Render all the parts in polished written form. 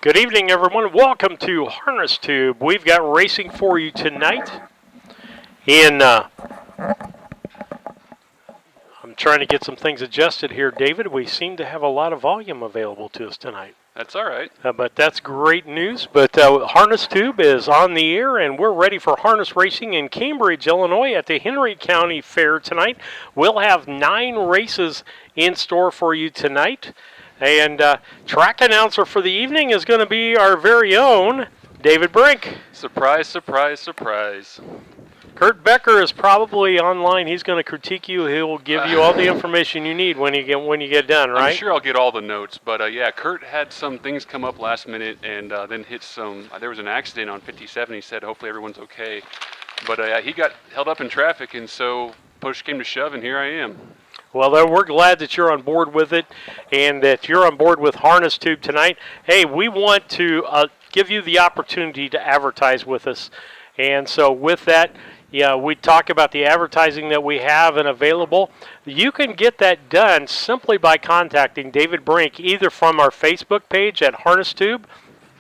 Good evening, everyone. Welcome to Harness Tube. We've got racing for you tonight. I'm trying to get some things adjusted here, David. We seem to have a lot of volume available to us tonight. That's all right. But that's great news. But Harness Tube is on the air, and we're ready for harness racing in Cambridge, Illinois at the Henry County Fair tonight. We'll have 9 races in store for you tonight. And track announcer for the evening is going to be our very own David Brink. Surprise, surprise, surprise. Kurt Becker is probably online. He's going to critique you. He'll give you all the information you need when you get done, right? I'm sure I'll get all the notes. But yeah, Kurt had some things come up last minute and then hit some. There was an accident on 57. He said hopefully everyone's okay. But he got held up in traffic, and so push came to shove, and here I am. Well, we're glad that you're on board with it and that you're on board with Harness Tube tonight. Hey, we want to give you the opportunity to advertise with us. And so with that, we talk about the advertising that we have and available. You can get that done simply by contacting David Brink, either from our Facebook page at Harness Tube.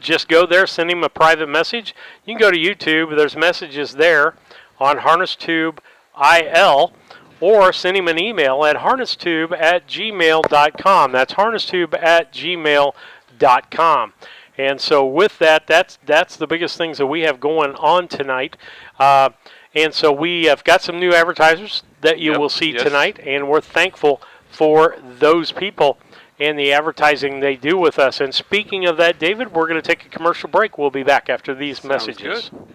Just go there, send him a private message. You can go to YouTube. There's messages there on Harness Tube IL. Or send him an email at harnestube@gmail.com. That's harnestube@gmail.com. And so with that, that's the biggest things that we have going on tonight. And so we have got some new advertisers that you will see tonight, and we're thankful for those people and the advertising they do with us. And speaking of that, David, we're going to take a commercial break. We'll be back after these messages. Good.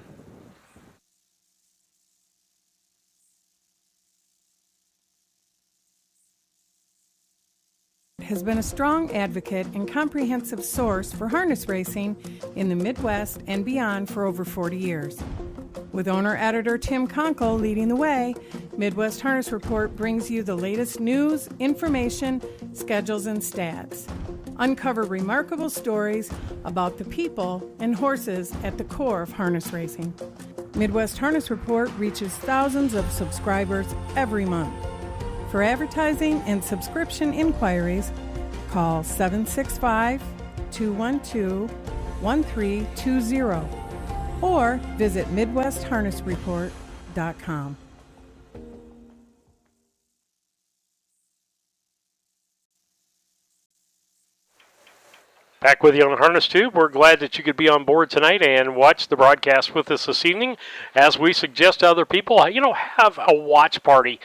Has been a strong advocate and comprehensive source for harness racing in the Midwest and beyond for over 40 years. With owner-editor Tim Conkle leading the way, Midwest Harness Report brings you the latest news, information, schedules, and stats. Uncover remarkable stories about the people and horses at the core of harness racing. Midwest Harness Report reaches thousands of subscribers every month. For advertising and subscription inquiries, call 765-212-1320 or visit MidwestHarnessReport.com. Back with you on Harness Tube. We're glad that you could be on board tonight and watch the broadcast with us this evening. As we suggest to other people, have a watch party.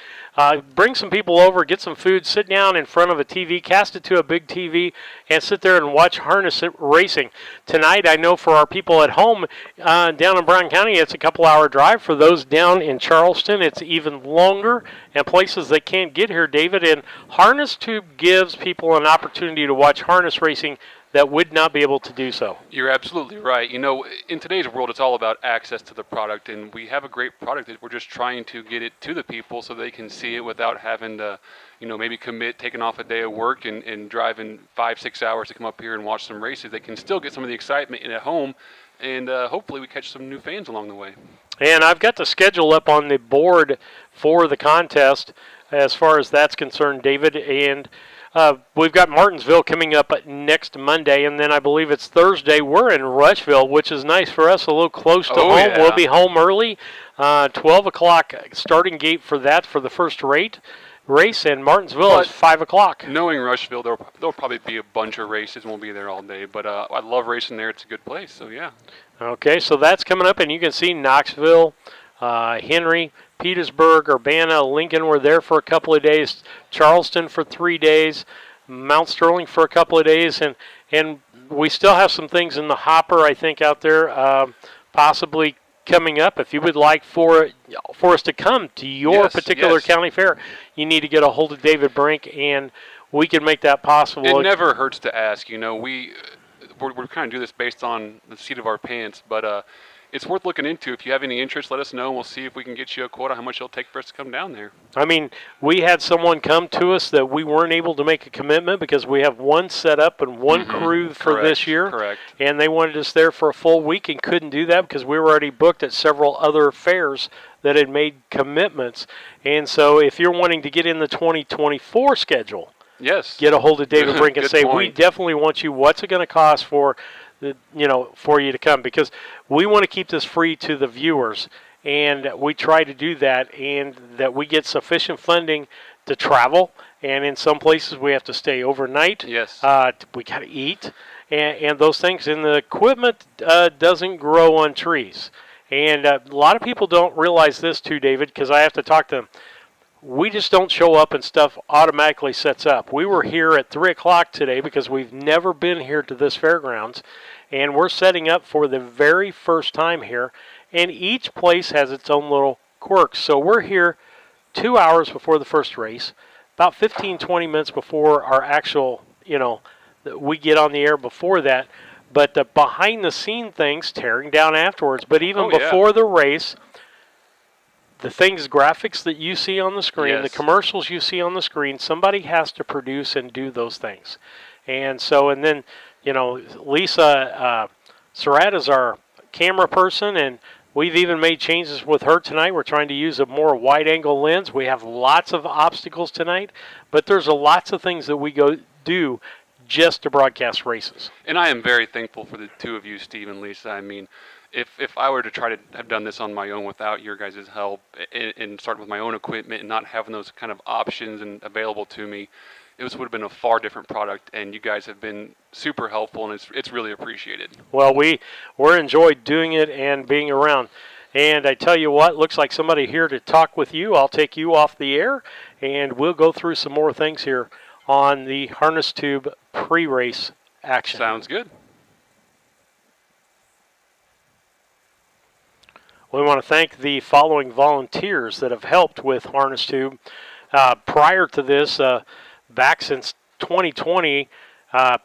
Bring some people over, get some food, sit down in front of a TV, cast it to a big TV, and sit there and watch harness racing. Tonight, I know for our people at home down in Brown County, it's a couple-hour drive. For those down in Charleston, it's even longer, and places they can't get here, David. And Harness Tube gives people an opportunity to watch harness racing that would not be able to do so. You're absolutely right. In today's world, it's all about access to the product, and we have a great product that we're just trying to get it to the people so they can see it without having to, maybe taking off a day of work and driving 5-6 hours to come up here and watch some races. They can still get some of the excitement at home, and hopefully we catch some new fans along the way. And I've got the schedule up on the board for the contest as far as that's concerned, David, and we've got Martinsville coming up next Monday, and then I believe it's Thursday. We're in Rushville, which is nice for us, a little close to home. Yeah. We'll be home early. 12 o'clock starting gate for that for the first race, and Martinsville is 5 o'clock. Knowing Rushville, there'll probably be a bunch of races, and we'll be there all day. But I love racing there. It's a good place, so yeah. Okay, so that's coming up, and you can see Knoxville, Henry, Petersburg, Urbana, Lincoln were there for a couple of days, Charleston for 3 days, Mount Sterling for a couple of days, and we still have some things in the hopper, I think, out there, possibly coming up. If you would like for us to come to your particular county fair, you need to get a hold of David Brink, and we can make that possible. It never hurts to ask. We're kind of do this based on the seat of our pants, but it's worth looking into. If you have any interest, let us know, and we'll see if we can get you a quote on how much it'll take for us to come down there. I mean, we had someone come to us that we weren't able to make a commitment because we have one set up and one crew for this year. Correct. And they wanted us there for a full week and couldn't do that because we were already booked at several other fairs that had made commitments. And so if you're wanting to get in the 2024 schedule, yes, get a hold of David Brink and say, point. we definitely want you. What's it going to cost for for you to come, because we want to keep this free to the viewers, and we try to do that, and that we get sufficient funding to travel, and in some places we have to stay overnight. Yes. We got to eat, and those things, and the equipment doesn't grow on trees. And a lot of people don't realize this too, David, because I have to talk to them. We just don't show up and stuff automatically sets up. We were here at 3 o'clock today because we've never been here to this fairgrounds, and we're setting up for the very first time here, and each place has its own little quirks. So we're here 2 hours before the first race, about 15, 20 minutes before our actual, we get on the air before that, but the behind-the-scene things tearing down afterwards. But even before the race, the things, graphics that you see on the screen, the commercials you see on the screen, somebody has to produce and do those things. And so, and then, Lisa Surratt is our camera person, and we've even made changes with her tonight. We're trying to use a more wide-angle lens. We have lots of obstacles tonight, but there's lots of things that we go do just to broadcast races. And I am very thankful for the two of you, Steve and Lisa. I mean, if I were to try to have done this on my own without your guys' help and start with my own equipment and not having those kind of options and available to me, it would have been a far different product, and you guys have been super helpful, and it's really appreciated. Well, we're enjoyed doing it and being around. And I tell you what, looks like somebody here to talk with you. I'll take you off the air, and we'll go through some more things here on the Harness Tube pre-race action. Sounds good. We want to thank the following volunteers that have helped with Harness Tube. Prior to this, back since 2020,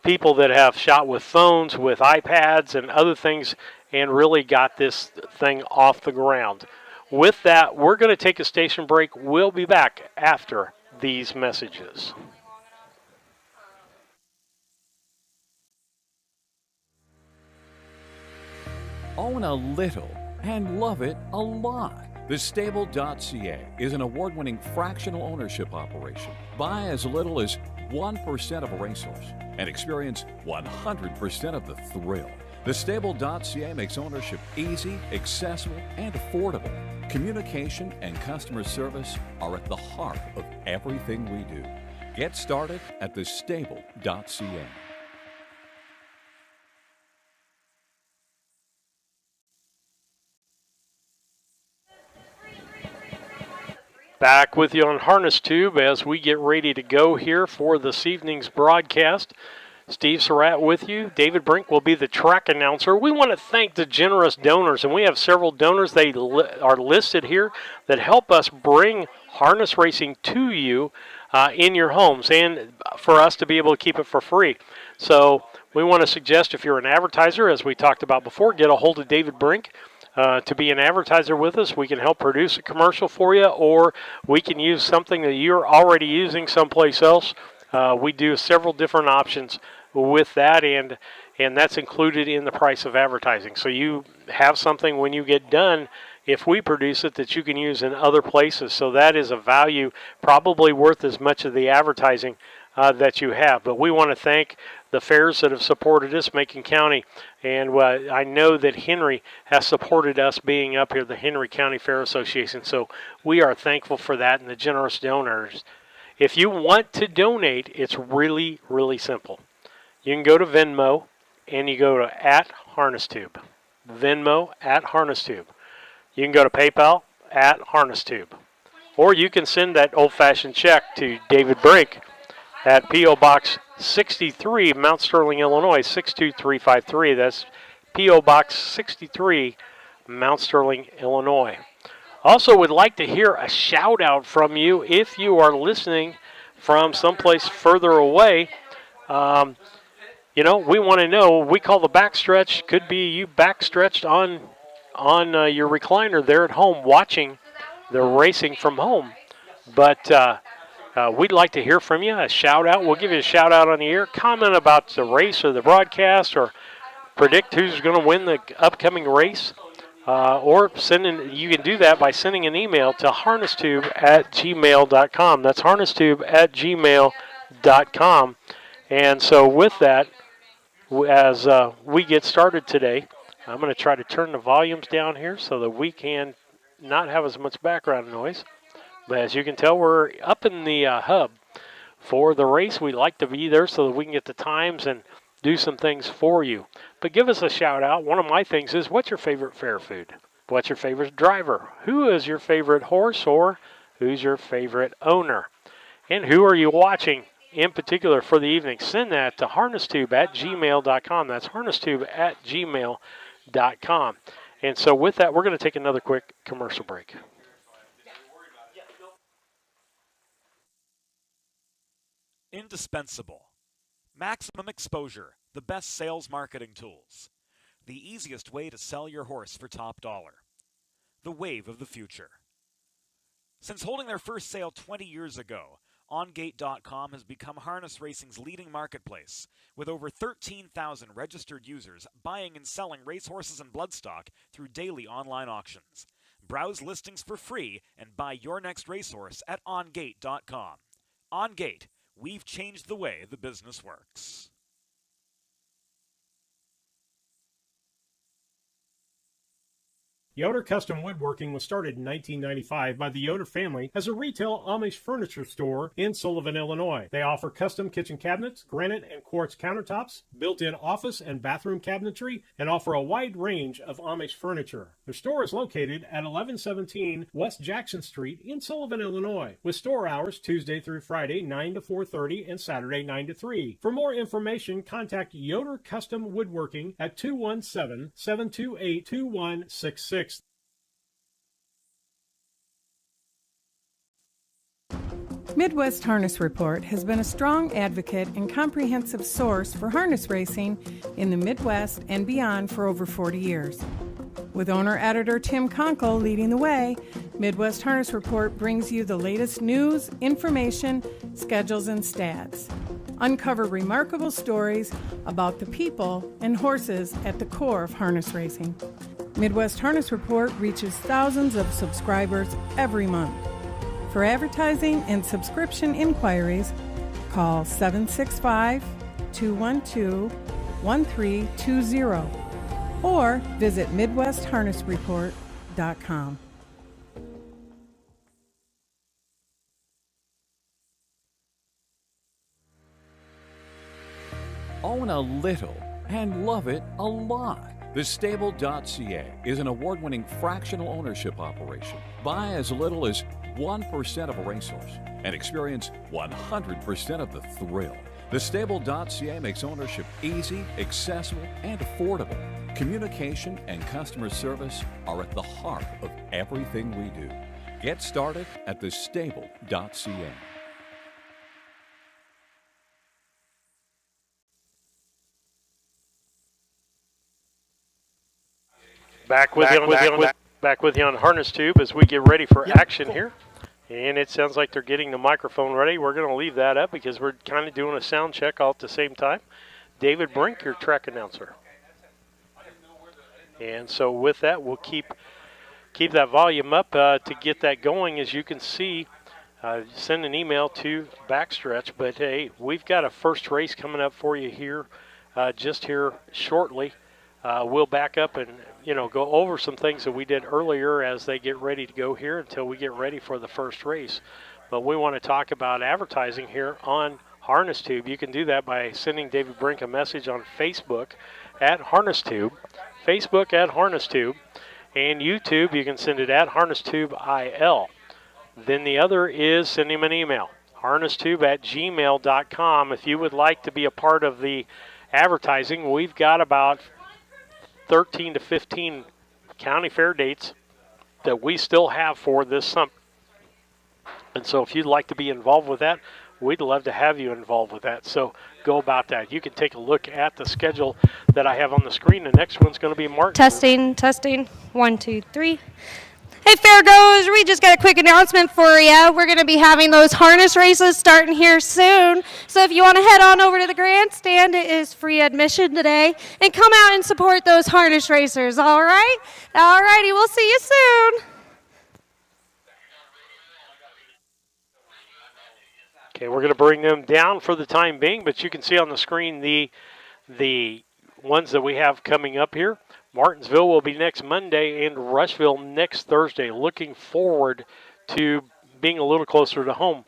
people that have shot with phones, with iPads, and other things, and really got this thing off the ground. With that, we're going to take a station break. We'll be back after these messages. Own a little and love it a lot. TheStable.ca is an award-winning fractional ownership operation. Buy as little as 1% of a racehorse and experience 100% of the thrill. TheStable.ca makes ownership easy, accessible, and affordable. Communication and customer service are at the heart of everything we do. Get started at TheStable.ca. Back with you on Harness Tube as we get ready to go here for this evening's broadcast. Steve Surratt with you. David Brink will be the track announcer. We want to thank the generous donors, and we have several donors. They are listed here that help us bring harness racing to you in your homes and for us to be able to keep it for free. So we want to suggest, if you're an advertiser, as we talked about before, get a hold of David Brink. To be an advertiser with us. We can help produce a commercial for you, or we can use something that you're already using someplace else. We do several different options with that, and that's included in the price of advertising. So you have something when you get done, if we produce it, that you can use in other places. So that is a value probably worth as much of the advertising that you have. But we want to thank the fairs that have supported us, Macon County, and I know that Henry has supported us being up here, the Henry County Fair Association. So we are thankful for that and the generous donors. If you want to donate, it's really, really simple. You can go to Venmo and you go to @HarnessTube. Venmo @HarnessTube. You can go to PayPal @HarnessTube. Or you can send that old-fashioned check to David Brink at P.O. Box 63, Mount Sterling, Illinois, 62353. That's P.O. Box 63, Mount Sterling, Illinois. Also would like to hear a shout-out from you if you are listening from someplace further away. We want to know. We call the backstretch. Could be you backstretched on your recliner there at home watching the racing from home. But we'd like to hear from you, a shout-out. We'll give you a shout-out on the air. Comment about the race or the broadcast, or predict who's going to win the upcoming race. Or you can do that by sending an email to harnesstube@gmail.com. That's harnesstube@gmail.com. And so with that, as we get started today. I'm going to try to turn the volumes down here so that we can not have as much background noise. But as you can tell, we're up in the hub for the race. We like to be there so that we can get the times and do some things for you. But give us a shout out. One of my things is, what's your favorite fair food? What's your favorite driver? Who is your favorite horse, or who's your favorite owner? And who are you watching in particular for the evening? Send that to harnesstube@gmail.com. That's harnesstube@gmail.com. And so with that, we're going to take another quick commercial break. Indispensable. Maximum exposure, the best sales marketing tools. The easiest way to sell your horse for top dollar. The wave of the future. Since holding their first sale 20 years ago, OnGate.com has become harness racing's leading marketplace, with over 13,000 registered users buying and selling racehorses and bloodstock through daily online auctions. Browse listings for free and buy your next racehorse at OnGate.com. OnGate, we've changed the way the business works. Yoder Custom Woodworking was started in 1995 by the Yoder family as a retail Amish furniture store in Sullivan, Illinois. They offer custom kitchen cabinets, granite and quartz countertops, built-in office and bathroom cabinetry, and offer a wide range of Amish furniture. Their store is located at 1117 West Jackson Street in Sullivan, Illinois, with store hours Tuesday through Friday 9 to 4:30 and Saturday 9 to 3. For more information, contact Yoder Custom Woodworking at 217-728-2166. Midwest Harness Report has been a strong advocate and comprehensive source for harness racing in the Midwest and beyond for over 40 years. With owner-editor Tim Conkle leading the way, Midwest Harness Report brings you the latest news, information, schedules, and stats. Uncover remarkable stories about the people and horses at the core of harness racing. Midwest Harness Report reaches thousands of subscribers every month. For advertising and subscription inquiries, call 765-212-1320 or visit MidwestHarnessReport.com. Own a little and love it a lot. TheStable.ca is an award-winning fractional ownership operation. Buy as little as 1% of a racehorse and experience 100% of the thrill. TheStable.ca makes ownership easy, accessible, and affordable. Communication and customer service are at the heart of everything we do. Get started at TheStable.ca. Back with you on Harness Tube as we get ready for action here. And it sounds like they're getting the microphone ready. We're going to leave that up because we're kind of doing a sound check all at the same time. David Brink, your track announcer. And so with that, we'll keep that volume up to get that going. As you can see, send an email to Backstretch. But, hey, we've got a first race coming up for you here just here shortly. We'll back up and, go over some things that we did earlier as they get ready to go here until we get ready for the first race. But we want to talk about advertising here on Harness Tube. You can do that by sending David Brink a message on Facebook at Harness Tube, Facebook at Harness Tube, and YouTube you can send it at Harness Tube IL. Then the other is send him an email, harnesstube@gmail.com. If you would like to be a part of the advertising, we've got about 13 to 15 county fair dates that we still have for this summer. And so if you'd like to be involved with that, we'd love to have you involved with that. So go about that. You can take a look at the schedule that I have on the screen. The next one's going to be Martin. Testing. 1, 2, 3. Hey, Fairgoers, we just got a quick announcement for you. We're going to be having those harness races starting here soon. So if you want to head on over to the grandstand, it is free admission today. And come out and support those harness racers, all right? All righty, we'll see you soon. Okay, we're going to bring them down for the time being, but you can see on the screen the the ones that we have coming up here. Martinsville will be next Monday and Rushville next Thursday. Looking forward to being a little closer to home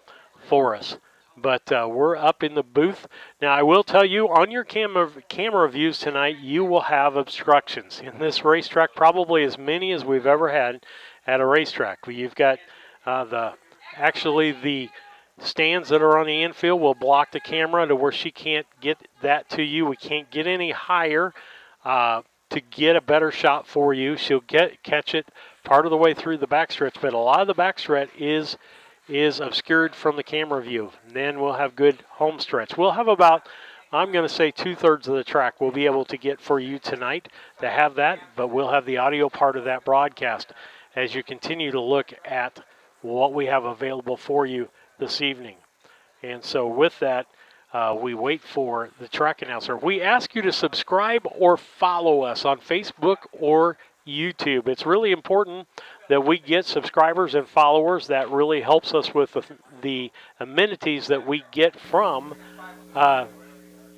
for us. But we're up in the booth. Now, I will tell you, on your camera views tonight, you will have obstructions. In this racetrack, probably as many as we've ever had at a racetrack. You've got the stands that are on the infield will block the camera to where she can't get that to you. We can't get any higher to get a better shot for you. She'll catch it part of the way through the backstretch, but a lot of the backstretch is obscured from the camera view. And then we'll have good home stretch. We'll have about, I'm going to say, 2/3 of the track we'll be able to get for you tonight to have that, but we'll have the audio part of that broadcast as you continue to look at what we have available for you this evening. And so with that, we wait for the track announcer. We ask you to subscribe or follow us on Facebook or YouTube. It's really important that we get subscribers and followers. That really helps us with the amenities that we get from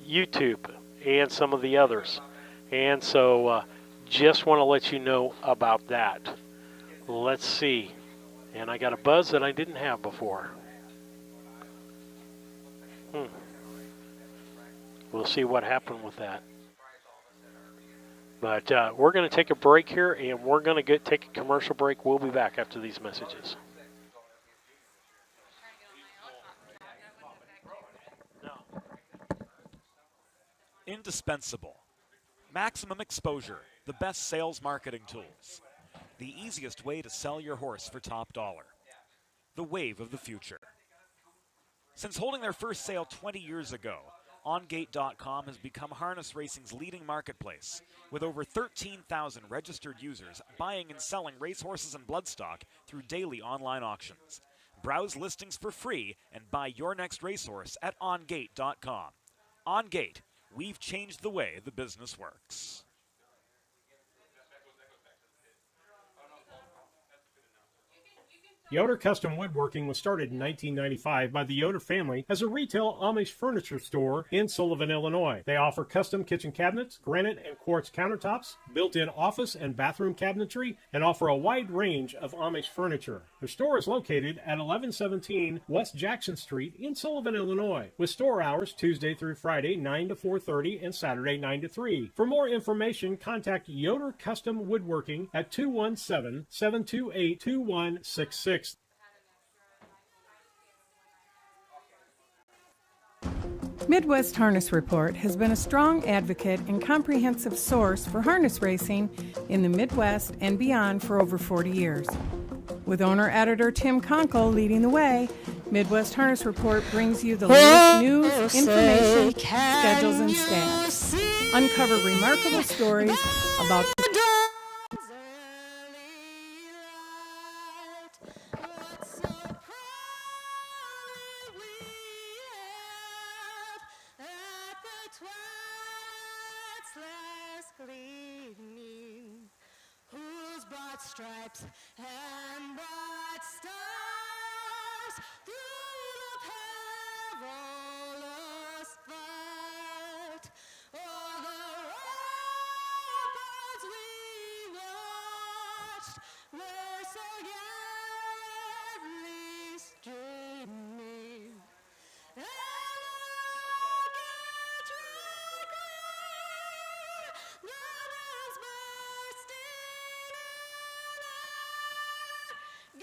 YouTube and some of the others. And so just want to let you know about that. Let's see. And I got a buzz that I didn't have before. We'll see what happened with that. But we're going to take a break here, and we're going to take a commercial break. We'll be back after these messages. Indispensable. Maximum exposure, the best sales marketing tools. The easiest way to sell your horse for top dollar. The wave of the future. Since holding their first sale 20 years ago, OnGate.com has become harness racing's leading marketplace, with over 13,000 registered users buying and selling racehorses and bloodstock through daily online auctions. Browse listings for free and buy your next racehorse at OnGate.com. OnGate, we've changed the way the business works. Yoder Custom Woodworking was started in 1995 by the Yoder family as a retail Amish furniture store in Sullivan, Illinois. They offer custom kitchen cabinets, granite and quartz countertops, built-in office and bathroom cabinetry, and offer a wide range of Amish furniture. Their store is located at 1117 West Jackson Street in Sullivan, Illinois, with store hours Tuesday through Friday 9 to 4:30 and Saturday 9 to 3. For more information, contact Yoder Custom Woodworking at 217-728-2166. Midwest Harness Report has been a strong advocate and comprehensive source for harness racing in the Midwest and beyond for over 40 years. With owner-editor Tim Conkle leading the way, Midwest Harness Report brings you the latest news, information, schedules, and stats. Uncover remarkable stories about stripes and bright stars through the perilous fight. Oh, the ramparts we watched were so gallantly streaming. And give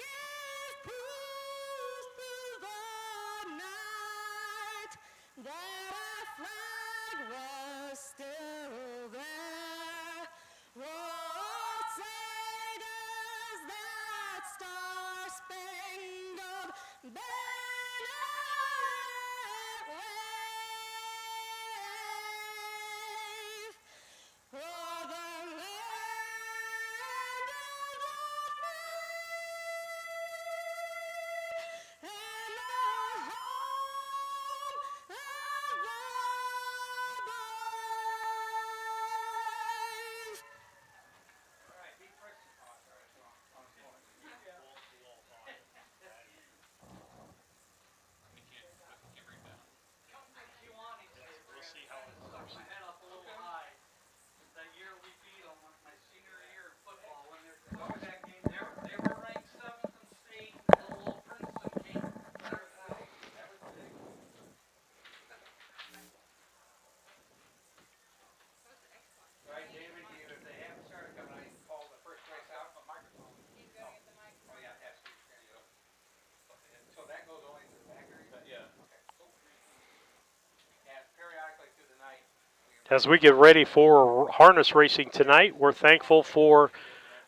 As we get ready for harness racing tonight, we're thankful for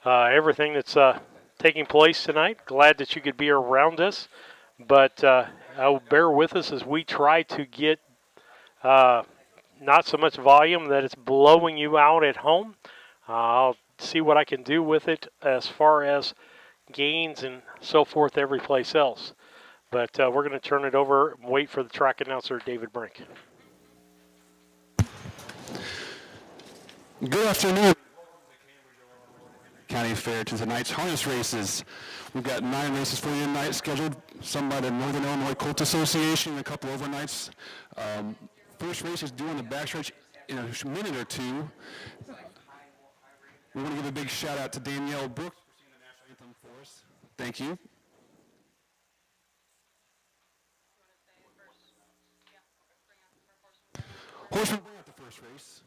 everything that's taking place tonight. Glad that you could be around us, but bear with us as we try to get not so much volume that it's blowing you out at home. I'll see what I can do with it as far as gains and so forth every place else. But we're going to turn it over and wait for the track announcer, David Brink. Good afternoon. County Fair to tonight's harness races. We've got 9 races for you tonight scheduled, some by the Northern Illinois Colt Association and a couple overnights. First race is due on the backstretch in a minute or two. We want to give a big shout out to Danielle Brooks for singing the national anthem for us. Thank you. Horseman, bring out the first race.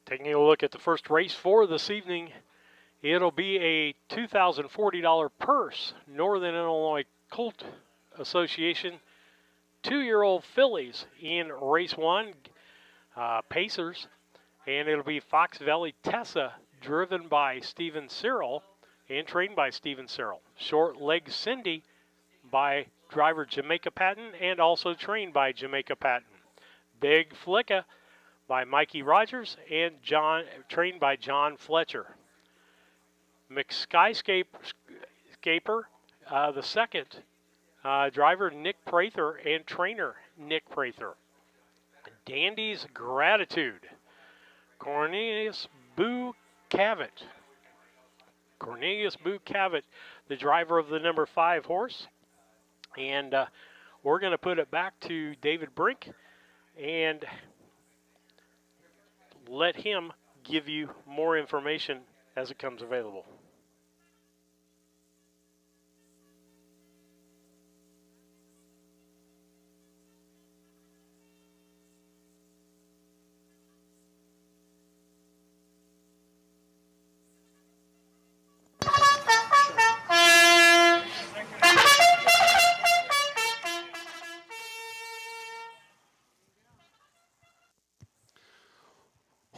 Taking a look at the first race for this evening, it'll be a $2,040 purse. Northern Illinois Colt Association 2-year-old fillies in race 1, Pacers, and it'll be Fox Valley Tessa, driven by Stephen Cyril and trained by Stephen Cyril. Short Leg Cindy by driver Jamaica Patton and also trained by Jamaica Patton. Big Flicka by Mikey Rogers and trained by John Fletcher. McSkyscaper, the second, driver Nick Prather and trainer Nick Prather. Dandy's Gratitude, Cornelius Boo Cavett. Cornelius Boo Cavett, the driver of the number 5 horse. And we're going to put it back to David Brink and let him give you more information as it comes available.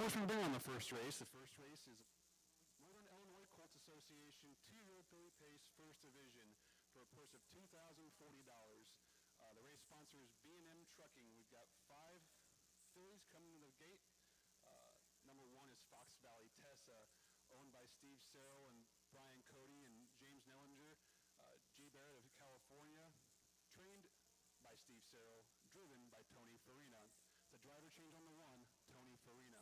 Horseman bring on the first race. The first race is Northern Illinois Colt Association 2-year-old filly pace first division for a purse of $2,040. The race sponsor is B&M Trucking. We've got 5 fillies coming to the gate. Number 1 is Fox Valley Tessa, owned by Steve Serrell and Brian Cody and James Nellinger. G. Barrett of California, trained by Steve Serrell, driven by Tony Farina. The driver change on the 1, Tony Farina.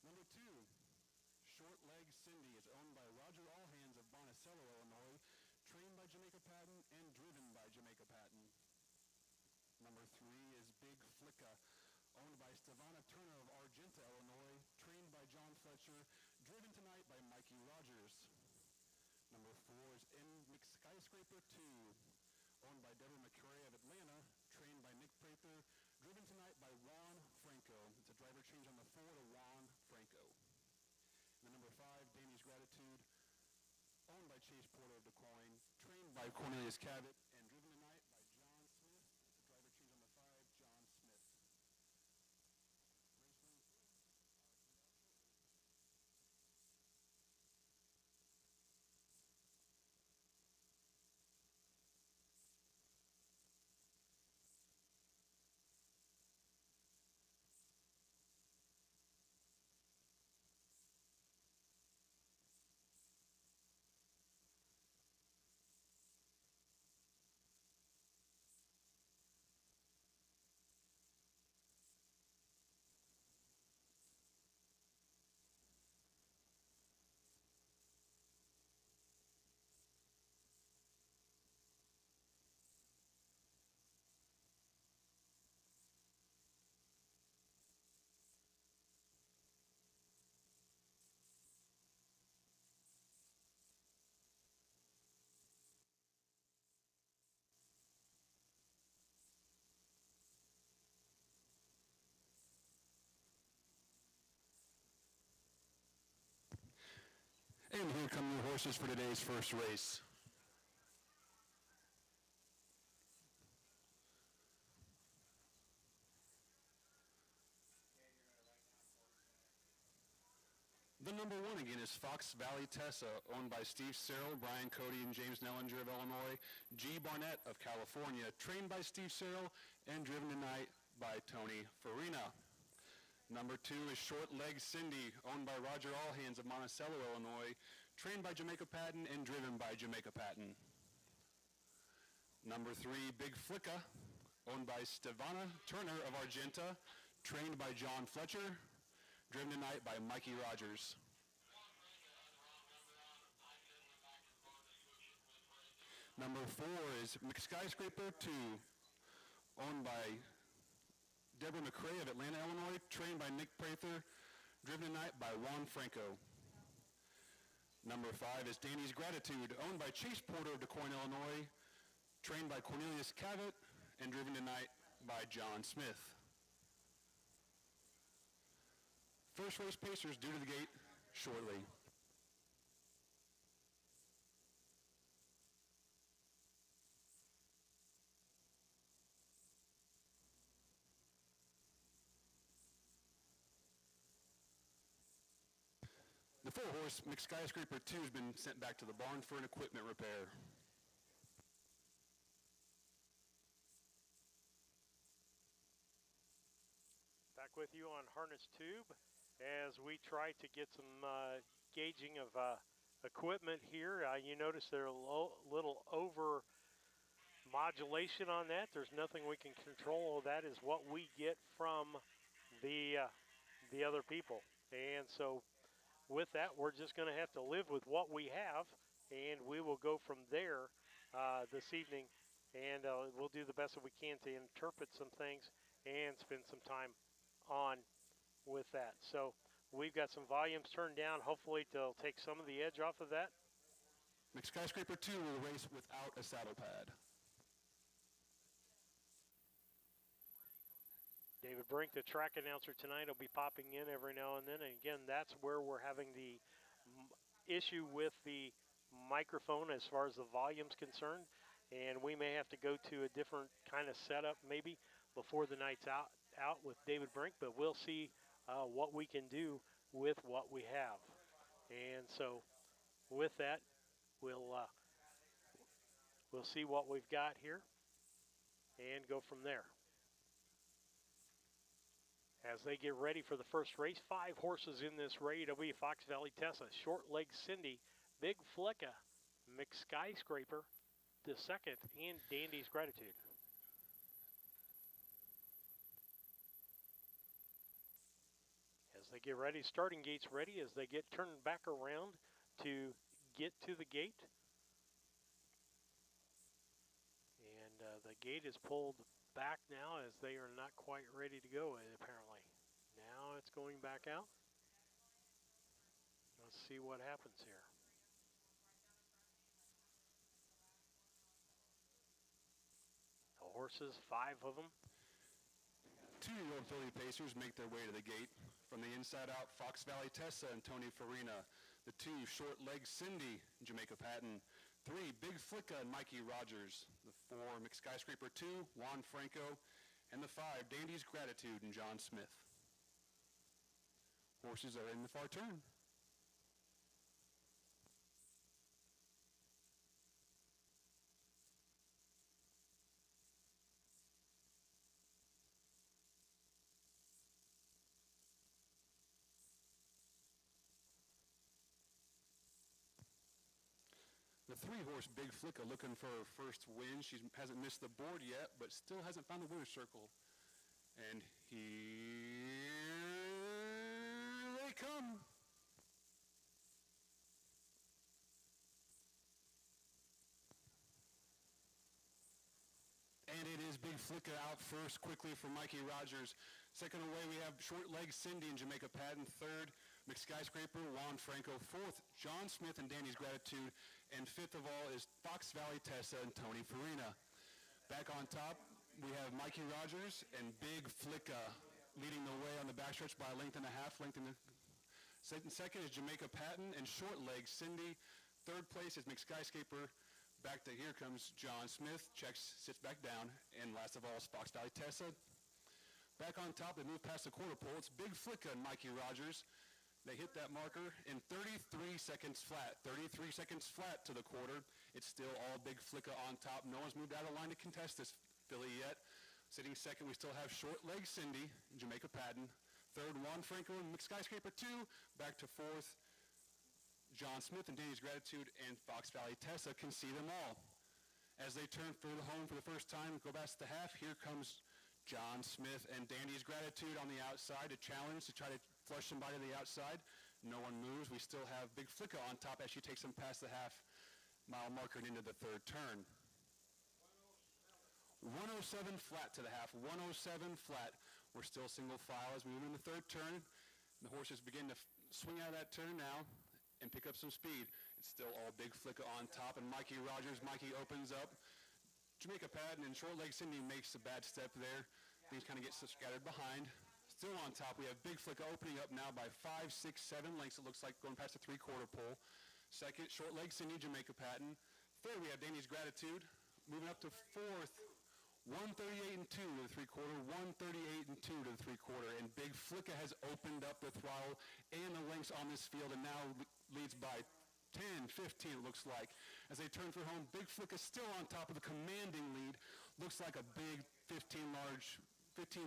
Number 2, Short Leg Cindy is owned by Roger Allhands of Monticello, Illinois, trained by Jamaica Patton and driven by Jamaica Patton. Number 3 is Big Flicka, owned by Stevana Turner of Argenta, Illinois, trained by John Fletcher, driven tonight by Mikey Rogers. Number 4 is McSkyscaper 2, owned by Deborah McCray of Atlanta, trained by Nick Prather, driven tonight by Juan Franco. It's a driver change on the 4 to Juan Franco. And the number 5, Danny's Gratitude, owned by Chase Porter of DeQuoin, trained by Cornelius Cavett, and driven tonight by John Smith. It's a driver change on the 5, John Smith. And here come your horses for today's first race. The number one again is Fox Valley Tessa, owned by Steve Searle, Brian Cody, and James Nellinger of Illinois. G. Barnett of California, trained by Steve Searle and driven tonight by Tony Farina. Number two is Short Leg Cindy, owned by Roger Allhands of Monticello, Illinois, trained by Jamaica Patton and driven by Jamaica Patton. Number three, Big Flicka, owned by Stevana Turner of Argenta, trained by John Fletcher, driven tonight by Mikey Rogers. Number four is Skyscraper 2, owned by Deborah McCrae of Atlanta, Illinois, trained by Nick Prather, driven tonight by Juan Franco. Number five is Danny's Gratitude, owned by Chase Porter of DeQuoin, Illinois, trained by Cornelius Cavett, and driven tonight by John Smith. First race pacers due to the gate shortly. The four-horse Skyscraper 2 has been sent back to the barn for an equipment repair. Back with you on Harness Tube as we try to get some gauging of equipment here. You notice there's a little over modulation on that. There's nothing we can control. That is what we get from the other people. And so with that, we're just going to have to live with what we have, and we will go from there this evening, and we'll do the best that we can to interpret some things and spend some time on with that. So we've got some volumes turned down. Hopefully they'll take some of the edge off of that. Skyscraper 2 will race without a saddle pad. David Brink, the track announcer tonight, will be popping in every now and then. And again, that's where we're having the issue with the microphone as far as the volume's concerned. And we may have to go to a different kind of setup maybe before the night's out with David Brink, but we'll see what we can do with what we have. And so with that, we'll see what we've got here and go from there. As they get ready for the first race, 5 horses in this race. It'll be Fox Valley Tessa, Short Leg Cindy, Big Flicka, Skyscraper, the second, and Dandy's Gratitude. As they get ready, starting gate's ready as they get turned back around to get to the gate. And the gate is pulled back now as they are not quite ready to go, apparently. Now it's going back out. Let's see what happens here. The horses, 5 of them. 2-year-old filly pacers make their way to the gate. From the inside out, Fox Valley Tessa and Tony Farina. The 2, Short Leg Cindy and Jamaica Patton. 3, Big Flicka and Mikey Rogers. The 4, Skyscraper 2, Juan Franco. And the 5, Dandy's Gratitude and John Smith. Horses are in the far turn. The 3-horse Big Flicka looking for her first win. She hasn't missed the board yet, but still hasn't found the winner's circle. And here they come. And it is Big Flicka out first quickly for Mikey Rogers. Second away, we have Short Leg Cindy and Jamaica Patton. Third, Skyscraper, Juan Franco. Fourth, John Smith and Danny's Gratitude. And fifth of all is Fox Valley Tessa and Tony Farina. Back on top, we have Mikey Rogers and Big Flicka leading the way on the backstretch by a length and a half. Second is Jamaica Patton and Short Leg Cindy. Third place is Mixed Skyscraper. Back to here comes John Smith, checks, sits back down. And last of all is Fox Valley Tessa. Back on top, they move past the quarter pole. It's Big Flicka and Mikey Rogers. They hit that marker in 33 seconds flat. 33 seconds flat to the quarter. It's still all Big Flicka on top. No one's moved out of line to contest this filly yet. Sitting second, we still have Short Leg Cindy, Jamaica Patton. Third, Juan Franco and Mixed Skyscraper 2. Back to fourth, John Smith and Danny's Gratitude and Fox Valley Tessa can see them all. As they turn for the home for the first time, go back to the half, here comes John Smith and Dandy's Gratitude on the outside to challenge, to try to flush somebody to the outside. No one moves. We still have Big Flicka on top as she takes them past the half-mile marker and into the third turn. 107 flat to the half, 107 flat. We're still single file as we move in the third turn. The horses begin to swing out of that turn now and pick up some speed. It's still all Big Flicka on top, and Mikey Rogers. Mikey opens up. Jamaica Patton and Short Leg Cindy makes a bad step there. Things kind of get scattered behind. Still on top, we have Big Flicka opening up now by 5, 6, 7 lengths, it looks like, going past the three-quarter pole. Second, Short Leg Cindy, Jamaica Patton. Third, we have Danny's Gratitude. Moving up to fourth, 138 and 2 to the three-quarter, 138 and 2 to the three-quarter, and Big Flicka has opened up the throttle and the lengths on this field and now leads by 10, 15 it looks like. As they turn for home, Big Flicka still on top of the commanding lead. Looks like a big 15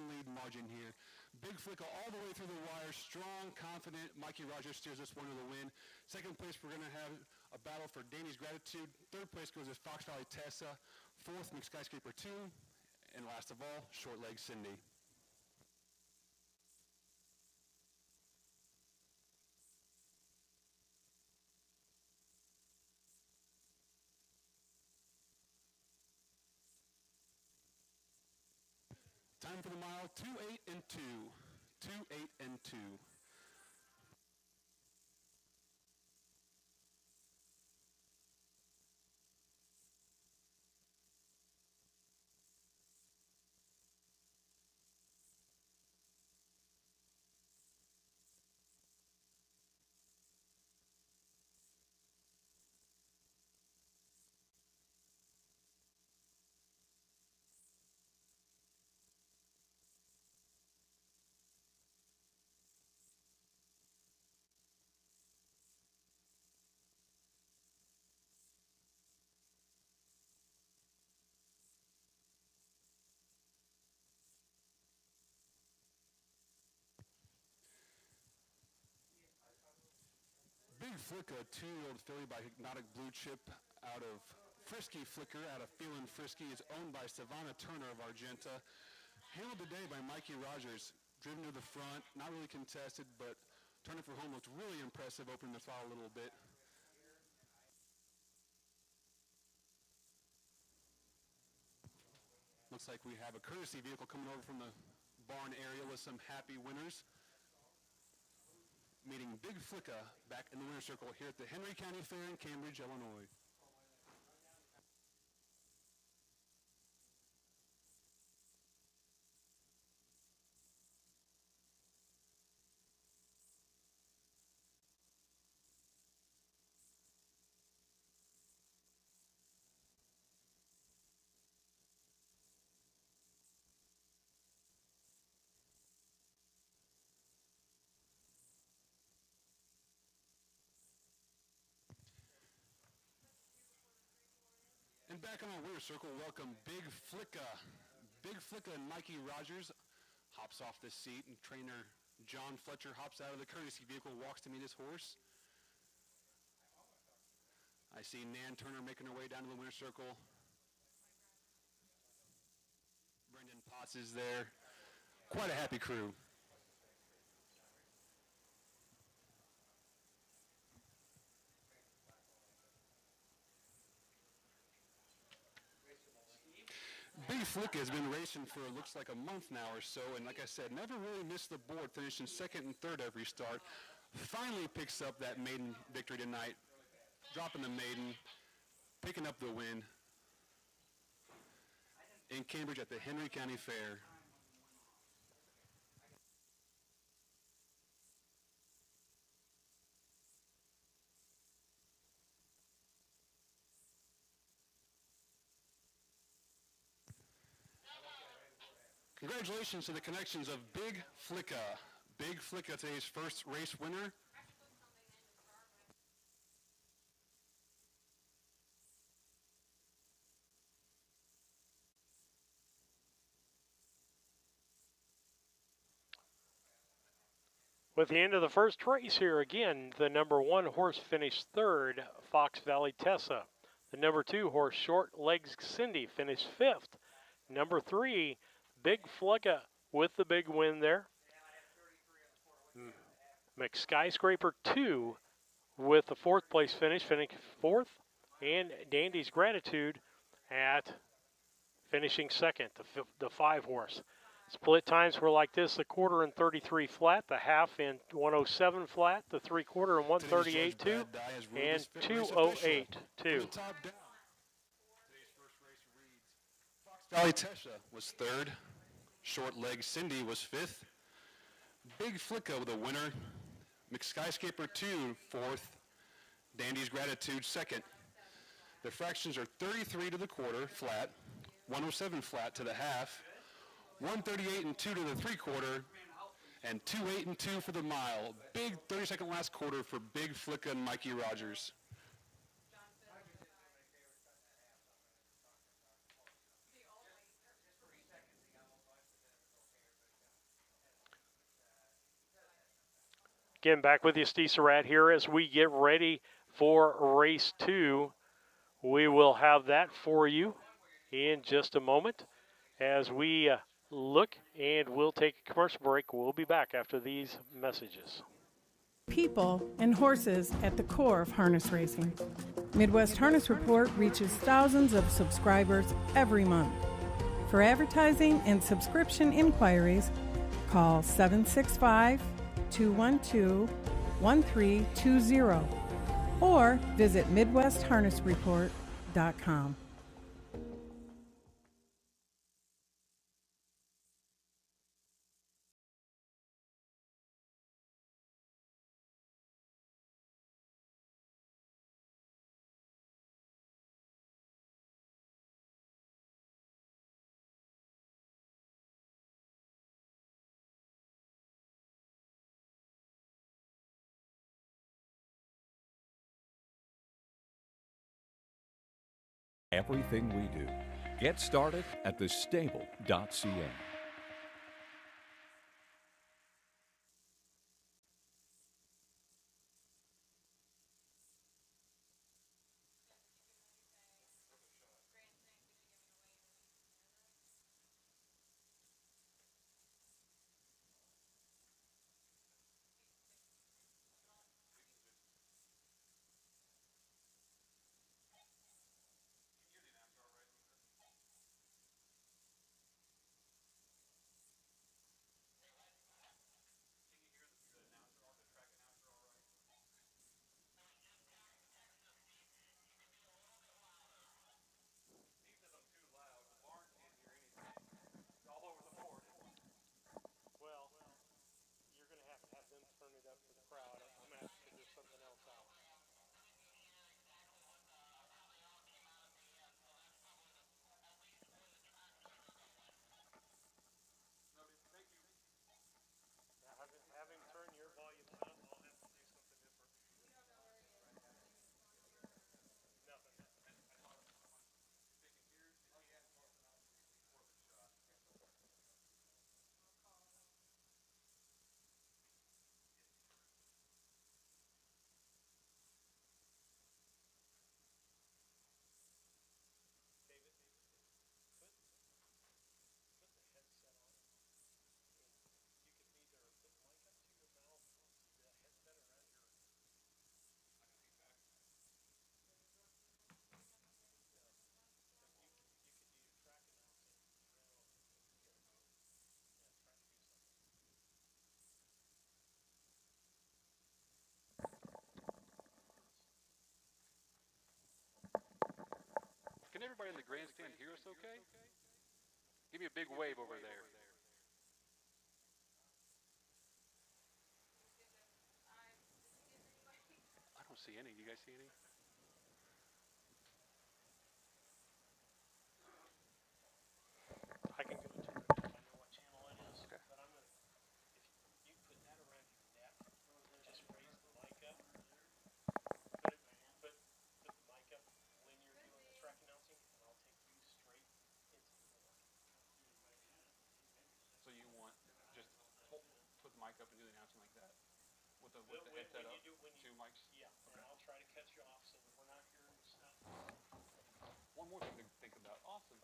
lead margin here. Big Flicka all the way through the wire, strong, confident. Mikey Rogers steers this one to the win. Second place, we're going to have a battle for Danny's Gratitude. Third place goes to Fox Valley Tessa. Fourth, Mixed Skyscraper 2. And last of all, Short Leg Cindy. Time for the mile, 2-8 and 2. 2-8 and 2. Big Flicka, 2-year-old filly by Hypnotic Blue Chip out of Frisky Flicker, out of Feelin' Frisky, is owned by Savannah Turner of Argenta. Handled today by Mikey Rogers, driven to the front, not really contested, but turning for home looked really impressive, opening the throttle a little bit. Looks like we have a courtesy vehicle coming over from the barn area with some happy winners. Meeting Big Flicka back in the winner's circle here at the Henry County Fair in Cambridge, Illinois. And back on our winner's circle, welcome Big Flicka. Big Flicka and Mikey Rogers hops off the seat, and trainer John Fletcher hops out of the courtesy vehicle, walks to meet his horse. I see Nan Turner making her way down to the winner's circle. Brendan Potts is there. Quite a happy crew. Big Flicka has been racing for looks like a month now or so, and like I said, never really missed the board, finishing second and third every start. Finally picks up that maiden victory tonight, dropping the maiden, picking up the win in Cambridge at the Henry County Fair. Congratulations to the connections of Big Flicka. Big Flicka, today's first race winner. With the end of the first race here, again, the number 1 horse finished third, Fox Valley Tessa. The number 2 horse, Short Legs Cindy, finished fifth. Number 3, Big Flicka with the big win there. McSkyscraper 2 with the fourth place finish, finishing fourth. And Dandy's Gratitude at finishing second, the 5 horse. Split times were like this: the quarter in 33 flat, the half in 107 flat, the 3/4 in 138.2, and 208.2. Valley Tesha was third. Short Leg Cindy was fifth. Big Flicka with a winner. McSkyscraper 2 fourth. Dandy's Gratitude second. Their fractions are 33 to the quarter flat, 107 flat to the half, 138 and 2 to the 3/4, and 2.8 and 2 for the mile. Big 30-second last quarter for Big Flicka and Mikey Rogers. Again, back with you, Steve Surratt here as we get ready for race 2. We will have that for you in just a moment as we look, and we'll take a commercial break. We'll be back after these messages. People and horses at the core of harness racing. Midwest Harness Report reaches thousands of subscribers every month. For advertising and subscription inquiries, call 765-212-1320 or visit MidwestHarnessReport.com. Everything we do. Get started at thestable.ca. Well, you're going to have them turn it up for the crowd. I'm going to have to figure something else out. Have him turn your volume up. I'll have to do something different. Nothing. Can everybody in the grandstand hear us okay? Give me a big wave over there. I don't see any. You guys see any? I can go to it. I know what you mics. Yeah, and I'll try to catch you off so that we're not hearing the sound. One more thing to think about. Awesome.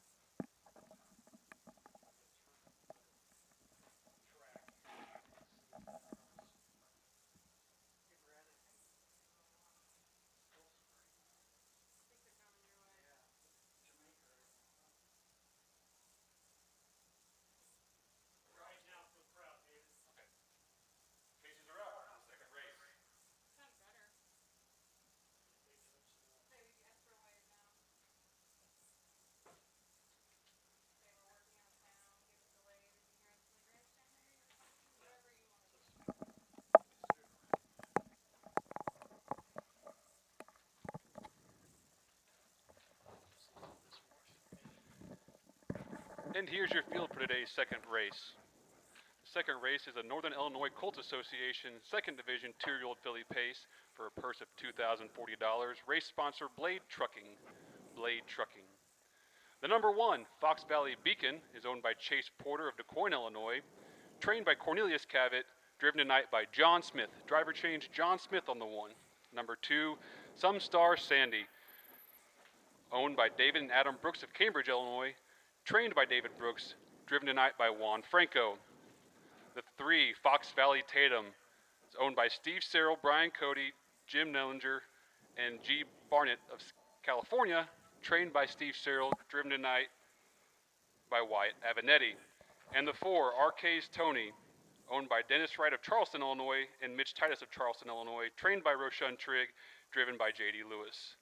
Cases are out for the second race. And here's your field for today's second race. The second race is a Northern Illinois Colts Association Second Division 2-year-old filly pace for a purse of $2,040. Race sponsor Blade Trucking. Blade Trucking. The number 1, Fox Valley Beacon, is owned by Chase Porter of DuQuoin, Illinois. Trained by Cornelius Cavett. Driven tonight by John Smith. Driver change John Smith on the 1. Number 2, Some Star Sandy, owned by David and Adam Brooks of Cambridge, Illinois. Trained by David Brooks. Driven tonight by Juan Franco. The 3, Fox Valley Tatum, is owned by Steve Serrell, Brian Cody, Jim Nellinger, and G. Barnett of California. Trained by Steve Serrell. Driven tonight by Wyatt Avenatti. And the 4, RK's Tony, owned by Dennis Wright of Charleston, Illinois, and Mitch Titus of Charleston, Illinois. Trained by Roshan Trigg. Driven by J.D. Lewis.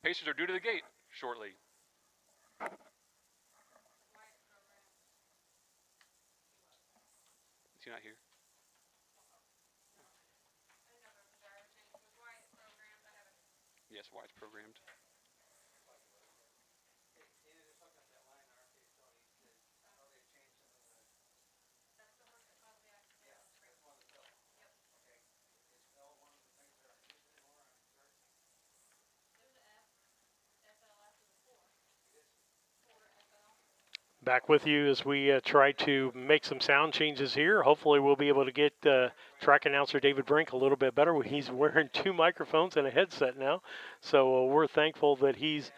Pacers are due to the gate shortly. Is he not here? Yes, Wyatt's programmed. Back with you as we try to make some sound changes here. Hopefully, we'll be able to get track announcer David Brink a little bit better. He's wearing 2 microphones and a headset now, so we're thankful that he's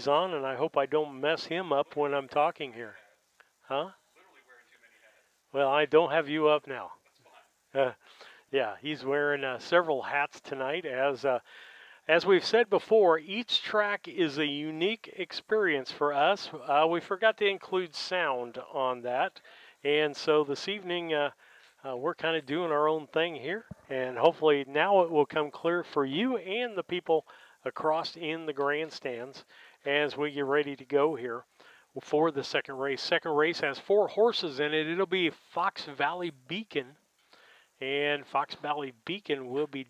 on, and I hope I don't mess him up when I'm talking here. Huh? Well, I don't have you up now. Yeah, he's wearing several hats tonight. As we've said before, each track is a unique experience for us. We forgot to include sound on that. And so this evening, we're kind of doing our own thing here. And hopefully now it will come clear for you and the people across in the grandstands as we get ready to go here for the second race. Second race has 4 horses in it. It'll be Fox Valley Beacon. And Fox Valley Beacon will be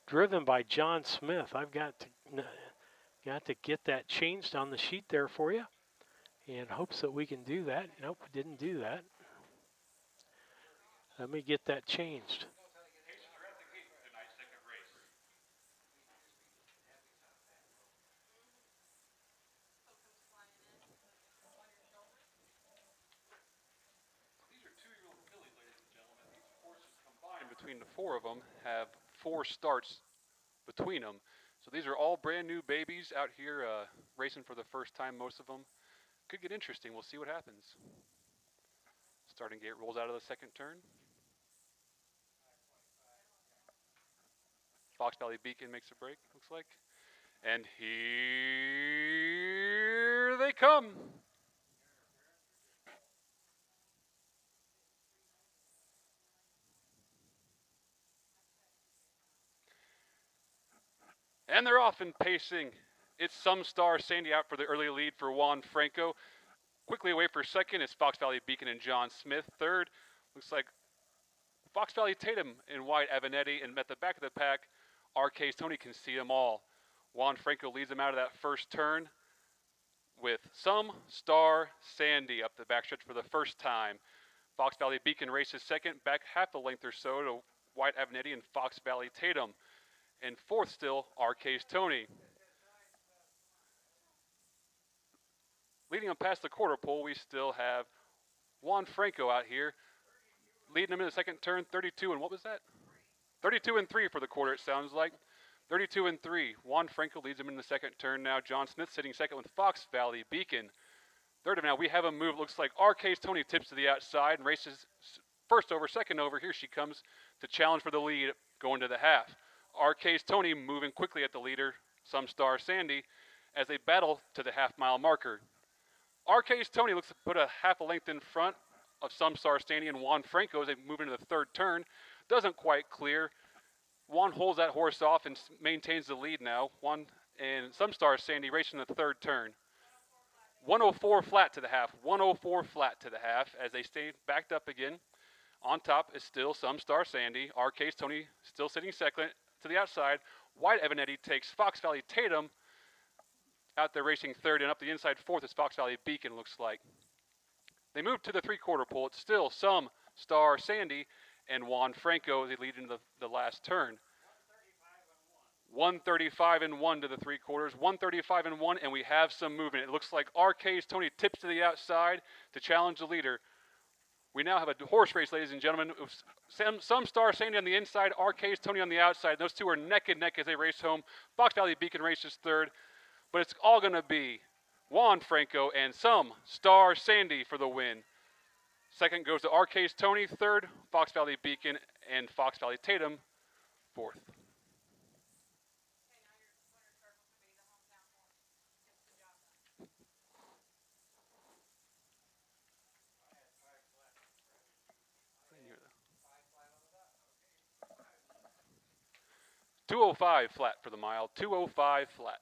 driven by John Smith. I've got to get that changed on the sheet there for you in hopes that we can do that. Nope, didn't do that. Let me get that changed. These are 2-year-old fillies, ladies and gentlemen. These horses combined between the 4 of them have 4 starts between them. So these are all brand new babies out here racing for the first time, most of them. Could get interesting. We'll see what happens. Starting gate rolls out of the second turn. Fox Valley Beacon makes a break, looks like. And here they come. And they're off and pacing. It's Some Star Sandy out for the early lead for Juan Franco. Quickly away for second is Fox Valley Beacon and John Smith. Third, looks like Fox Valley Tatum and Wyatt Avenatti. And at the back of the pack, RK's Tony can see them all. Juan Franco leads them out of that first turn with Some Star Sandy up the backstretch for the first time. Fox Valley Beacon races second, back half a length or so to Wyatt Avenatti and Fox Valley Tatum. And fourth still, RK's Tony. Leading them past the quarter pole, we still have Juan Franco out here. Leading them in the second turn, 32, and what was that? 32-3 for the quarter, it sounds like. 32-3. Juan Franco leads him in the second turn now. John Smith sitting second with Fox Valley Beacon. Third of now, we have a move. Looks like RK's Tony tips to the outside and races first over, second over. Here she comes to challenge for the lead going to the half. RK's Tony moving quickly at the leader, Some Star Sandy, as they battle to the half-mile marker. RK's Tony looks to put a half a length in front of Some Star Sandy and Juan Franco as they move into the third turn. Doesn't quite clear. Juan holds that horse off and maintains the lead now. Juan and Some Star Sandy racing the third turn. 104 flat to the half. 104 flat to the half as they stay backed up again. On top is still Some Star Sandy. RK's Tony still sitting second to the outside. White Evanetti takes Fox Valley Tatum out there racing third, and up the inside fourth is Fox Valley Beacon, looks like. They move to the three-quarter pole. It's still Some Star Sandy and Juan Franco as they lead into the last turn. 135-1 to the three quarters. 135-1, and we have some movement. It looks like RK's Tony tips to the outside to challenge the leader. We now have a horse race, ladies and gentlemen. Some Star Sandy on the inside, RK's Tony on the outside. Those two are neck and neck as they race home. Fox Valley Beacon races third, but it's all going to be Juan Franco and Some Star Sandy for the win. Second goes to RK's Tony. Third, Fox Valley Beacon and Fox Valley Tatum. Fourth. 205 flat for the mile. 205 flat.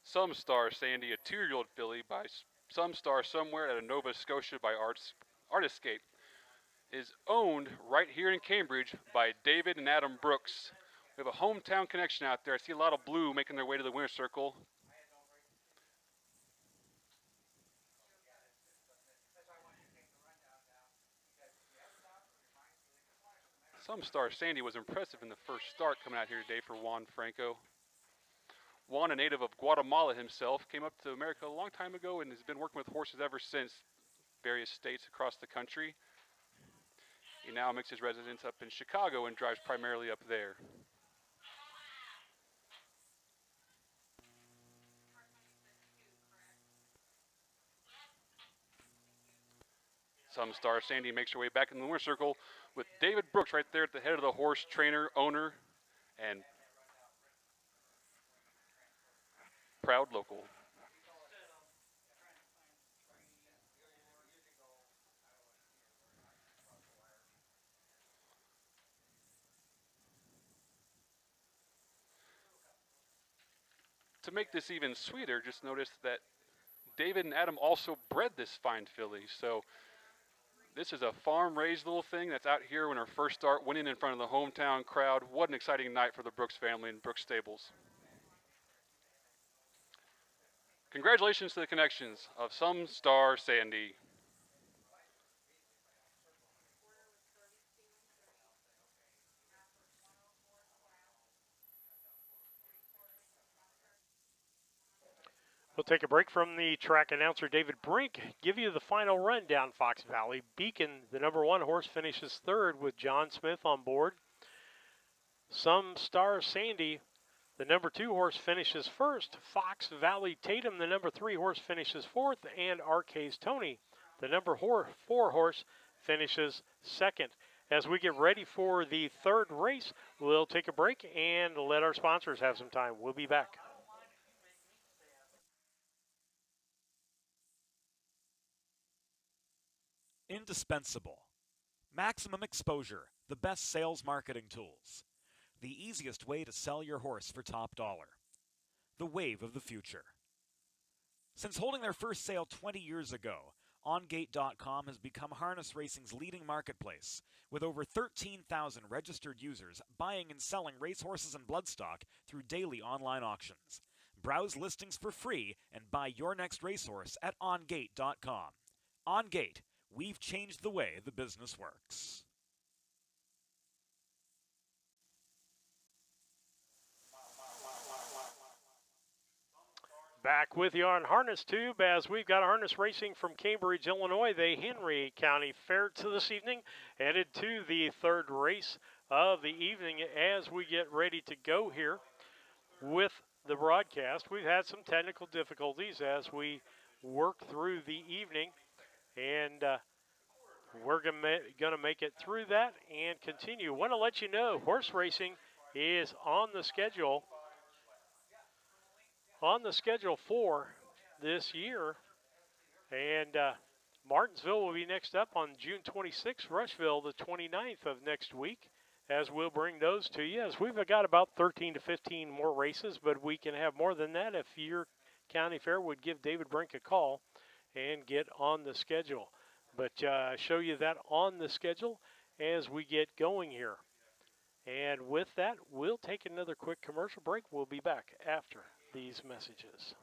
Some Star Sandy, a 2-year-old filly by Some Star Somewhere out of Nova Scotia by Artiscape, is owned right here in Cambridge by David and Adam Brooks. We have a hometown connection out there. I see a lot of blue making their way to the winner's circle. Some Star Sandy was impressive in the first start coming out here today for Juan Franco. Juan, a native of Guatemala himself, came up to America a long time ago and has been working with horses ever since, various states across the country. He now makes his residence up in Chicago and drives primarily up there. Some Star Sandy makes her way back in the winner's circle with David Brooks right there at the head of the horse, trainer, owner, and proud local. To make this even sweeter, just notice that David and Adam also bred this fine filly. So this is a farm-raised little thing that's out here when her first start, winning in front of the hometown crowd. What an exciting night for the Brooks family and Brooks Stables. Congratulations to the connections of Some Star Sandy. We'll take a break from the track announcer David Brink. Give you the final rundown. Fox Valley Beacon, the number 1 horse, finishes third with John Smith on board. Some Star Sandy, the number 2 horse, finishes first. Fox Valley Tatum, the number 3 horse, finishes fourth. And RK's Tony, The number 4 horse finishes second. As we get ready for the third race, we'll take a break and let our sponsors have some time. We'll be back. Indispensable. Maximum exposure, the best sales marketing tools. The easiest way to sell your horse for top dollar. The wave of the future. Since holding their first sale 20 years ago, OnGate.com has become harness racing's leading marketplace, with over 13,000 registered users buying and selling racehorses and bloodstock through daily online auctions. Browse listings for free and buy your next racehorse at OnGate.com. OnGate, we've changed the way the business works. Back with you on Harness Tube as we've got harness racing from Cambridge, Illinois. The Henry County Fair to this evening, headed to the third race of the evening as we get ready to go here with the broadcast. We've had some technical difficulties as we work through the evening, and we're going to make it through that and continue. Want to let you know horse racing is on the schedule for this year. And Martinsville will be next up on June 26th, Rushville the 29th of next week, as we'll bring those to you. As we've got about 13 to 15 more races, but we can have more than that if your county fair would give David Brink a call and get on the schedule. But show you that on the schedule as we get going here. And with that, we'll take another quick commercial break. We'll be back after these messages.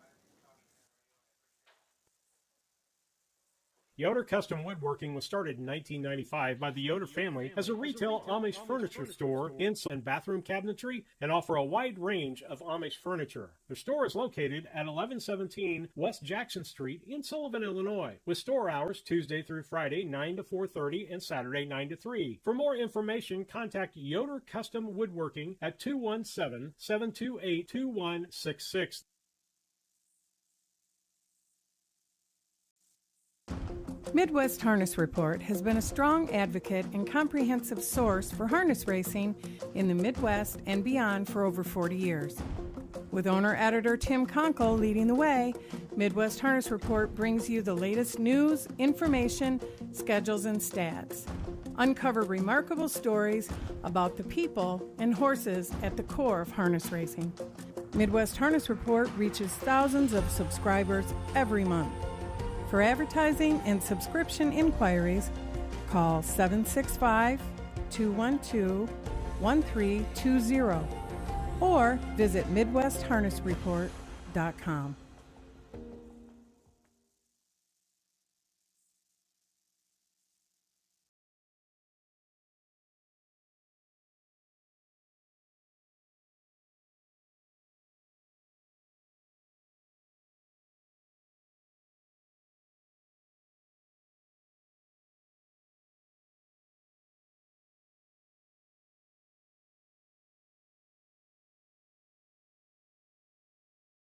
Yoder Custom Woodworking was started in 1995 by the Yoder family as a retail Amish furniture store in and bathroom cabinetry and offer a wide range of Amish furniture. Their store is located at 1117 West Jackson Street in Sullivan, Illinois, with store hours Tuesday through Friday 9 to 4:30 and Saturday 9 to 3. For more information, contact Yoder Custom Woodworking at 217-728-2166. Midwest Harness Report has been a strong advocate and comprehensive source for harness racing in the Midwest and beyond for over 40 years. With owner-editor Tim Conkle leading the way, Midwest Harness Report brings you the latest news, information, schedules, and stats. Uncover remarkable stories about the people and horses at the core of harness racing. Midwest Harness Report reaches thousands of subscribers every month. For advertising and subscription inquiries, call 765-212-1320 or visit MidwestHarnessReport.com.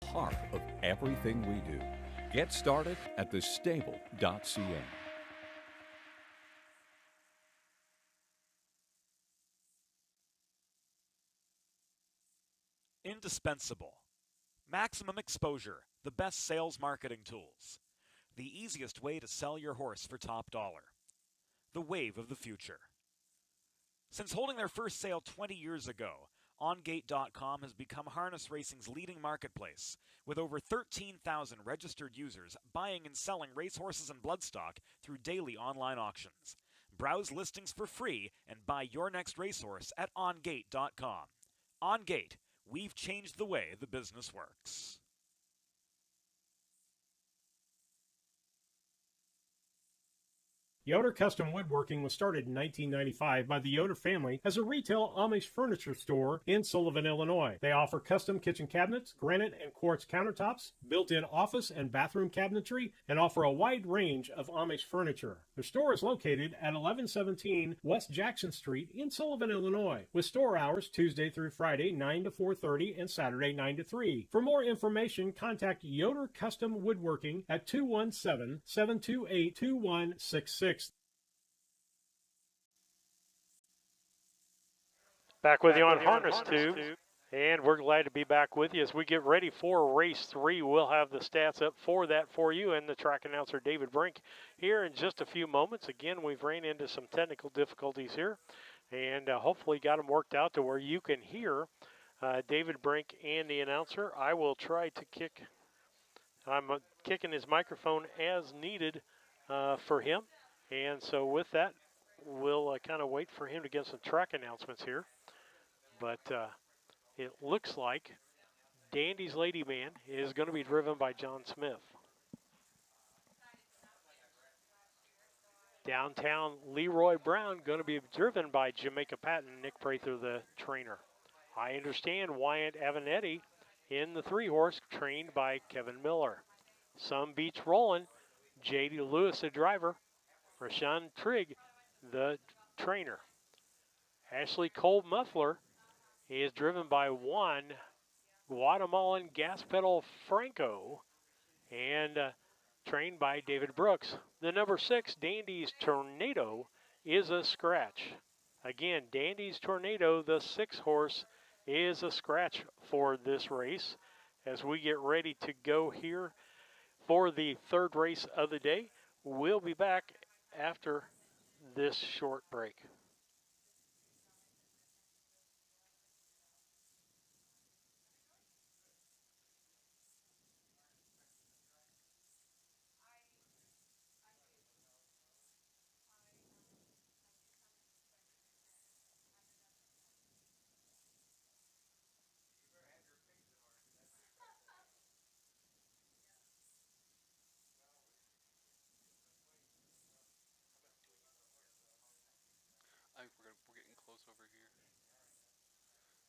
Heart of everything we do. Get started at thestable.ca. Indispensable. Maximum exposure, the best sales marketing tools. The easiest way to sell your horse for top dollar. The wave of the future. Since holding their first sale 20 years ago, OnGate.com has become harness racing's leading marketplace, with over 13,000 registered users buying and selling racehorses and bloodstock through daily online auctions. Browse listings for free and buy your next racehorse at OnGate.com. OnGate, we've changed the way the business works. Yoder Custom Woodworking was started in 1995 by the Yoder family as a retail Amish furniture store in Sullivan, Illinois. They offer custom kitchen cabinets, granite and quartz countertops, built-in office and bathroom cabinetry, and offer a wide range of Amish furniture. Their store is located at 1117 West Jackson Street in Sullivan, Illinois, with store hours Tuesday through Friday 9 to 4:30 and Saturday 9 to 3. For more information, contact Yoder Custom Woodworking at 217-728-2166. Back with you on Harness Tube. And we're glad to be back with you as we get ready for race 3. We'll have the stats up for that for you and the track announcer David Brink here in just a few moments. Again, we've ran into some technical difficulties here and hopefully got them worked out to where you can hear David Brink and the announcer. I will try to I'm kicking his microphone as needed for him. And so with that, we'll kind of wait for him to get some track announcements here. But it looks like Dandy's Lady Man is going to be driven by John Smith. Downtown Leroy Brown going to be driven by Jamaica Patton, Nick Prather, the trainer. I understand Wyatt Avenatti in the 3-horse, trained by Kevin Miller. Some Beach Rollin', J.D. Lewis, the driver. Rashawn Trigg, the trainer. Ashley Cole Muffler is driven by one Guatemalan gas pedal Franco and trained by David Brooks. The number 6, Dandy's Tornado, is a scratch. Again, Dandy's Tornado, the 6-horse, is a scratch for this race as we get ready to go here for the 3rd race of the day. We'll be back after this short break. We're getting close over here.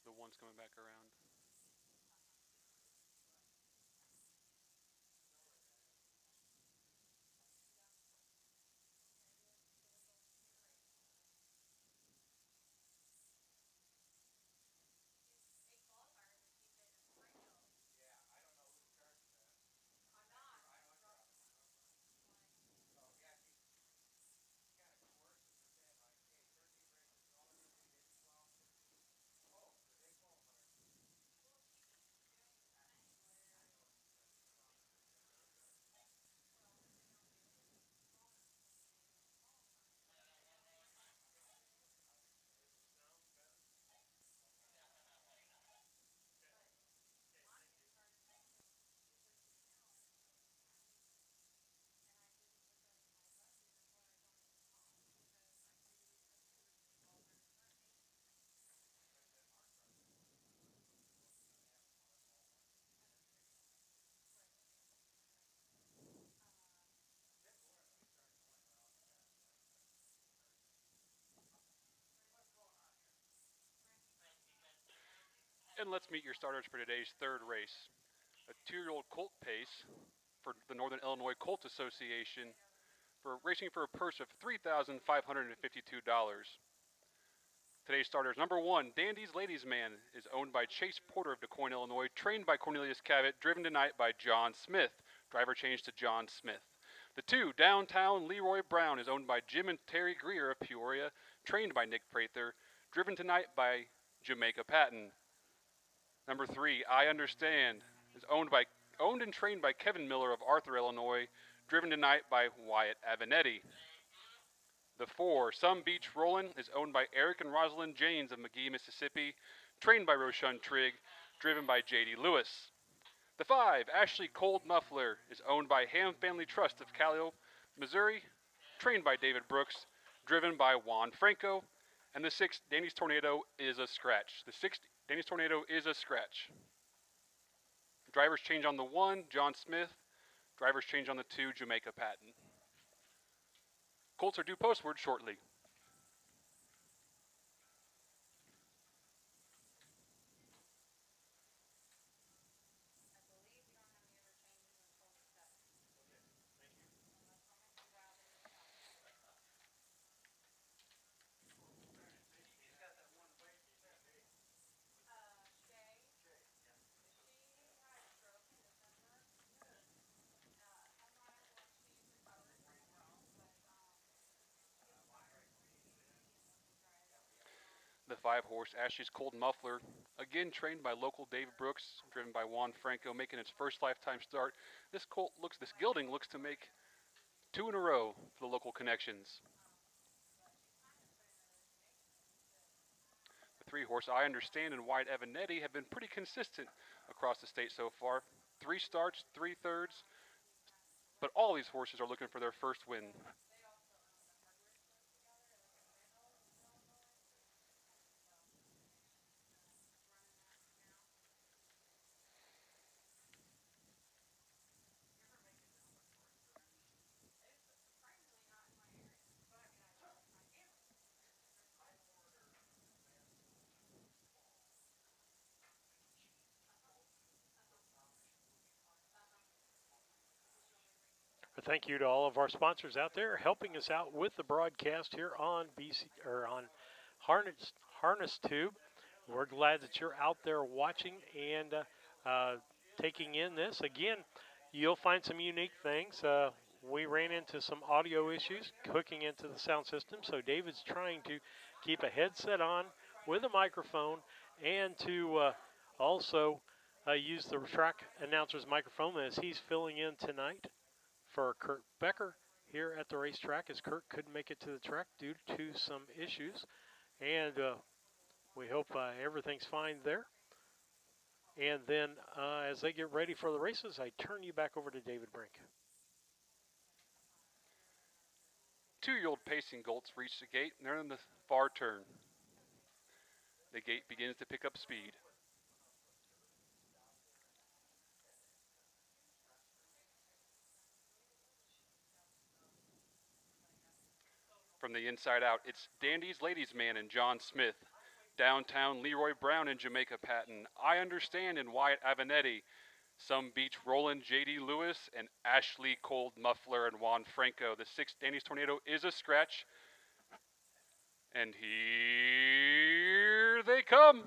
The one's coming back around. And let's meet your starters for today's 3rd race. A 2-year-old colt pace for the Northern Illinois Colt Association for racing for a purse of $3,552. Today's starters, number 1, Dandy's Ladies Man, is owned by Chase Porter of DeQuoin, Illinois, trained by Cornelius Cavett, driven tonight by John Smith. Driver change to John Smith. The 2, Downtown Leroy Brown, is owned by Jim and Terry Greer of Peoria, trained by Nick Prather, driven tonight by Jamaica Patton. Number 3, I Understand, is owned and trained by Kevin Miller of Arthur, Illinois, driven tonight by Wyatt Avenatti. The 4, Some Beach Rollin', is owned by Eric and Rosalind Janes of McGee, Mississippi, trained by Roshan Trigg, driven by J.D. Lewis. The 5, Ashley Cold Muffler, is owned by Ham Family Trust of Callio, Missouri, trained by David Brooks, driven by Juan Franco. And the 6, Danny's Tornado, is a scratch. The 6, Danny's Tornado, is a scratch. Drivers change on the 1, John Smith. Drivers change on the 2, Jamaica Patton. Colts are due postward shortly. The 5-horse Ashley's Cold Muffler, again trained by local Dave Brooks, driven by Juan Franco, making its first lifetime start. This gelding looks to make 2 in a row for the local connections. The 3-horse I Understand and Wyatt Evanetti have been pretty consistent across the state so far. 3 starts, 3 thirds, but all these horses are looking for their first win. Thank you to all of our sponsors out there helping us out with the broadcast here on on Harness Tube. We're glad that you're out there watching and taking in this. Again, you'll find some unique things. We ran into some audio issues hooking into the sound system, so David's trying to keep a headset on with a microphone and to also use the track announcer's microphone as he's filling in tonight for Kurt Becker here at the racetrack, as Kurt couldn't make it to the track due to some issues. And we hope everything's fine there. And then as they get ready for the races, I turn you back over to David Brink. 2-year-old Pacing Golds reach the gate, and they're in the far turn. The gate begins to pick up speed. From the inside out, it's Dandy's Ladies Man and John Smith. Downtown Leroy Brown and Jamaica Patton. I Understand and Wyatt Avenatti. Some Beach Roland, J.D. Lewis, and Ashley Cold Muffler and Juan Franco. The 6th Danny's Tornado is a scratch. And here they come.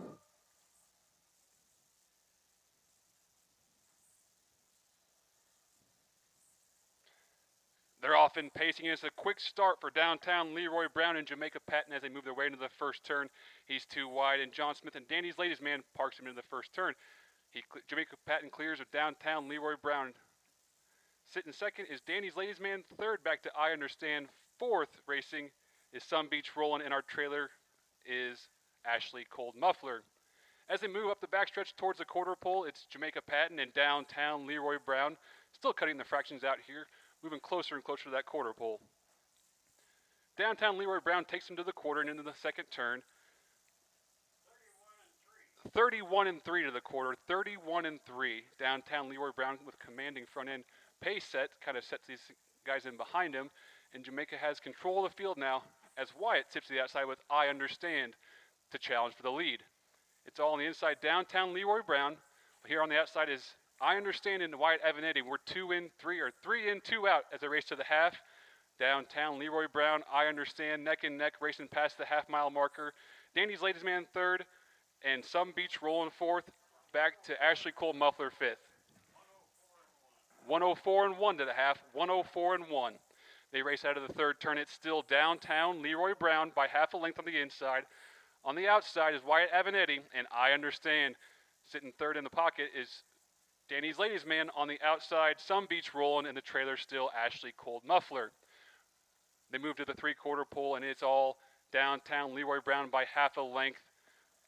They're off in pacing. It's a quick start for Downtown Leroy Brown and Jamaica Patton as they move their way into the first turn. He's too wide, and John Smith and Danny's Ladies Man parks him into the first turn. Jamaica Patton clears with Downtown Leroy Brown. Sitting second is Danny's Ladies Man. Third, back to I Understand. Fourth, racing is Sun Beach Rollin', and our trailer is Ashley Cold Muffler. As they move up the backstretch towards the quarter pole, it's Jamaica Patton and Downtown Leroy Brown, still cutting the fractions out here, moving closer and closer to that quarter pole. Downtown Leroy Brown takes him to the quarter and into the second turn. 31 and 3 to the quarter, 31 and 3. Downtown Leroy Brown with commanding front end pace set, kind of sets these guys in behind him, and Jamaica has control of the field now as Wyatt tips to the outside with I Understand to challenge for the lead. It's all on the inside. Downtown Leroy Brown. Here on the outside is I Understand and Wyatt Evanetti. We're 2 in 3 or 3 in 2 out as they race to the half. Downtown Leroy Brown, I Understand, neck and neck, racing past the half-mile marker. Dandy's Ladies Man third, and Some Beach rolling fourth, back to Ashley Cole Muffler fifth. 104 and 1 to the half, 104 and 1. They race out of the third turn. It's still Downtown Leroy Brown by half a length on the inside. On the outside is Wyatt Evanetti, and I Understand. Sitting third in the pocket is Danny's Ladies Man. On the outside, Some Beach rolling, and the trailer still Ashley Cold Muffler. They move to the three-quarter pole, and it's all Downtown Leroy Brown by half a length.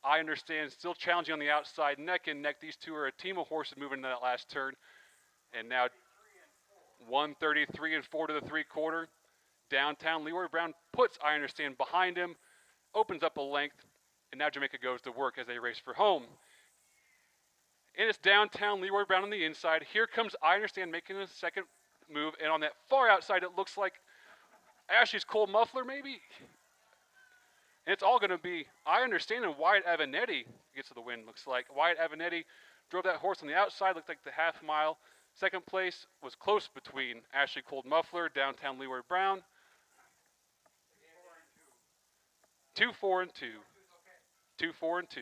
I Understand, still challenging on the outside, neck and neck. These two are a team of horses moving into that last turn. And now 133 and 4 to the three-quarter. Downtown Leroy Brown puts I Understand behind him, opens up a length, and now Jamaica goes to work as they race for home. And it's Downtown Leroy Brown on the inside. Here comes I Understand making a second move, and on that far outside, it looks like Ashley's Cold Muffler, maybe? And it's all going to be, I understand, and Wyatt Avenatti gets to the win, looks like. Wyatt Avenatti drove that horse on the outside, looked like the half mile. Second place was close between Ashley Cold Muffler, Downtown Leroy Brown. 2, 4, and 2. 2, 4, and 2.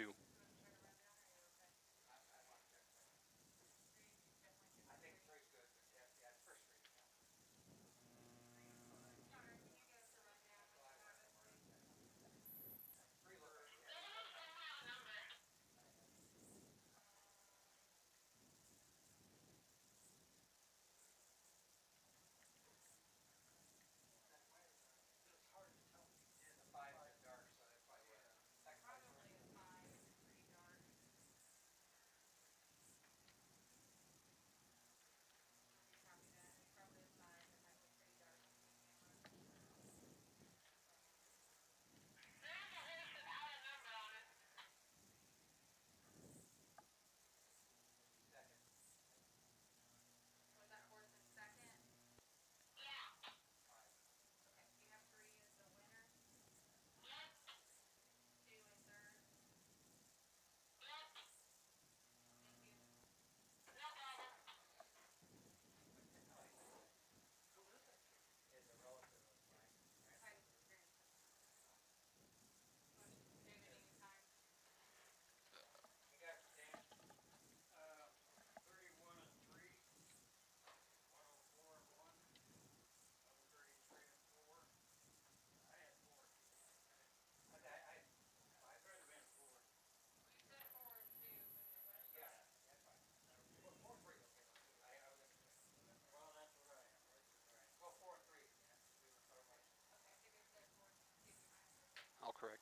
All correct.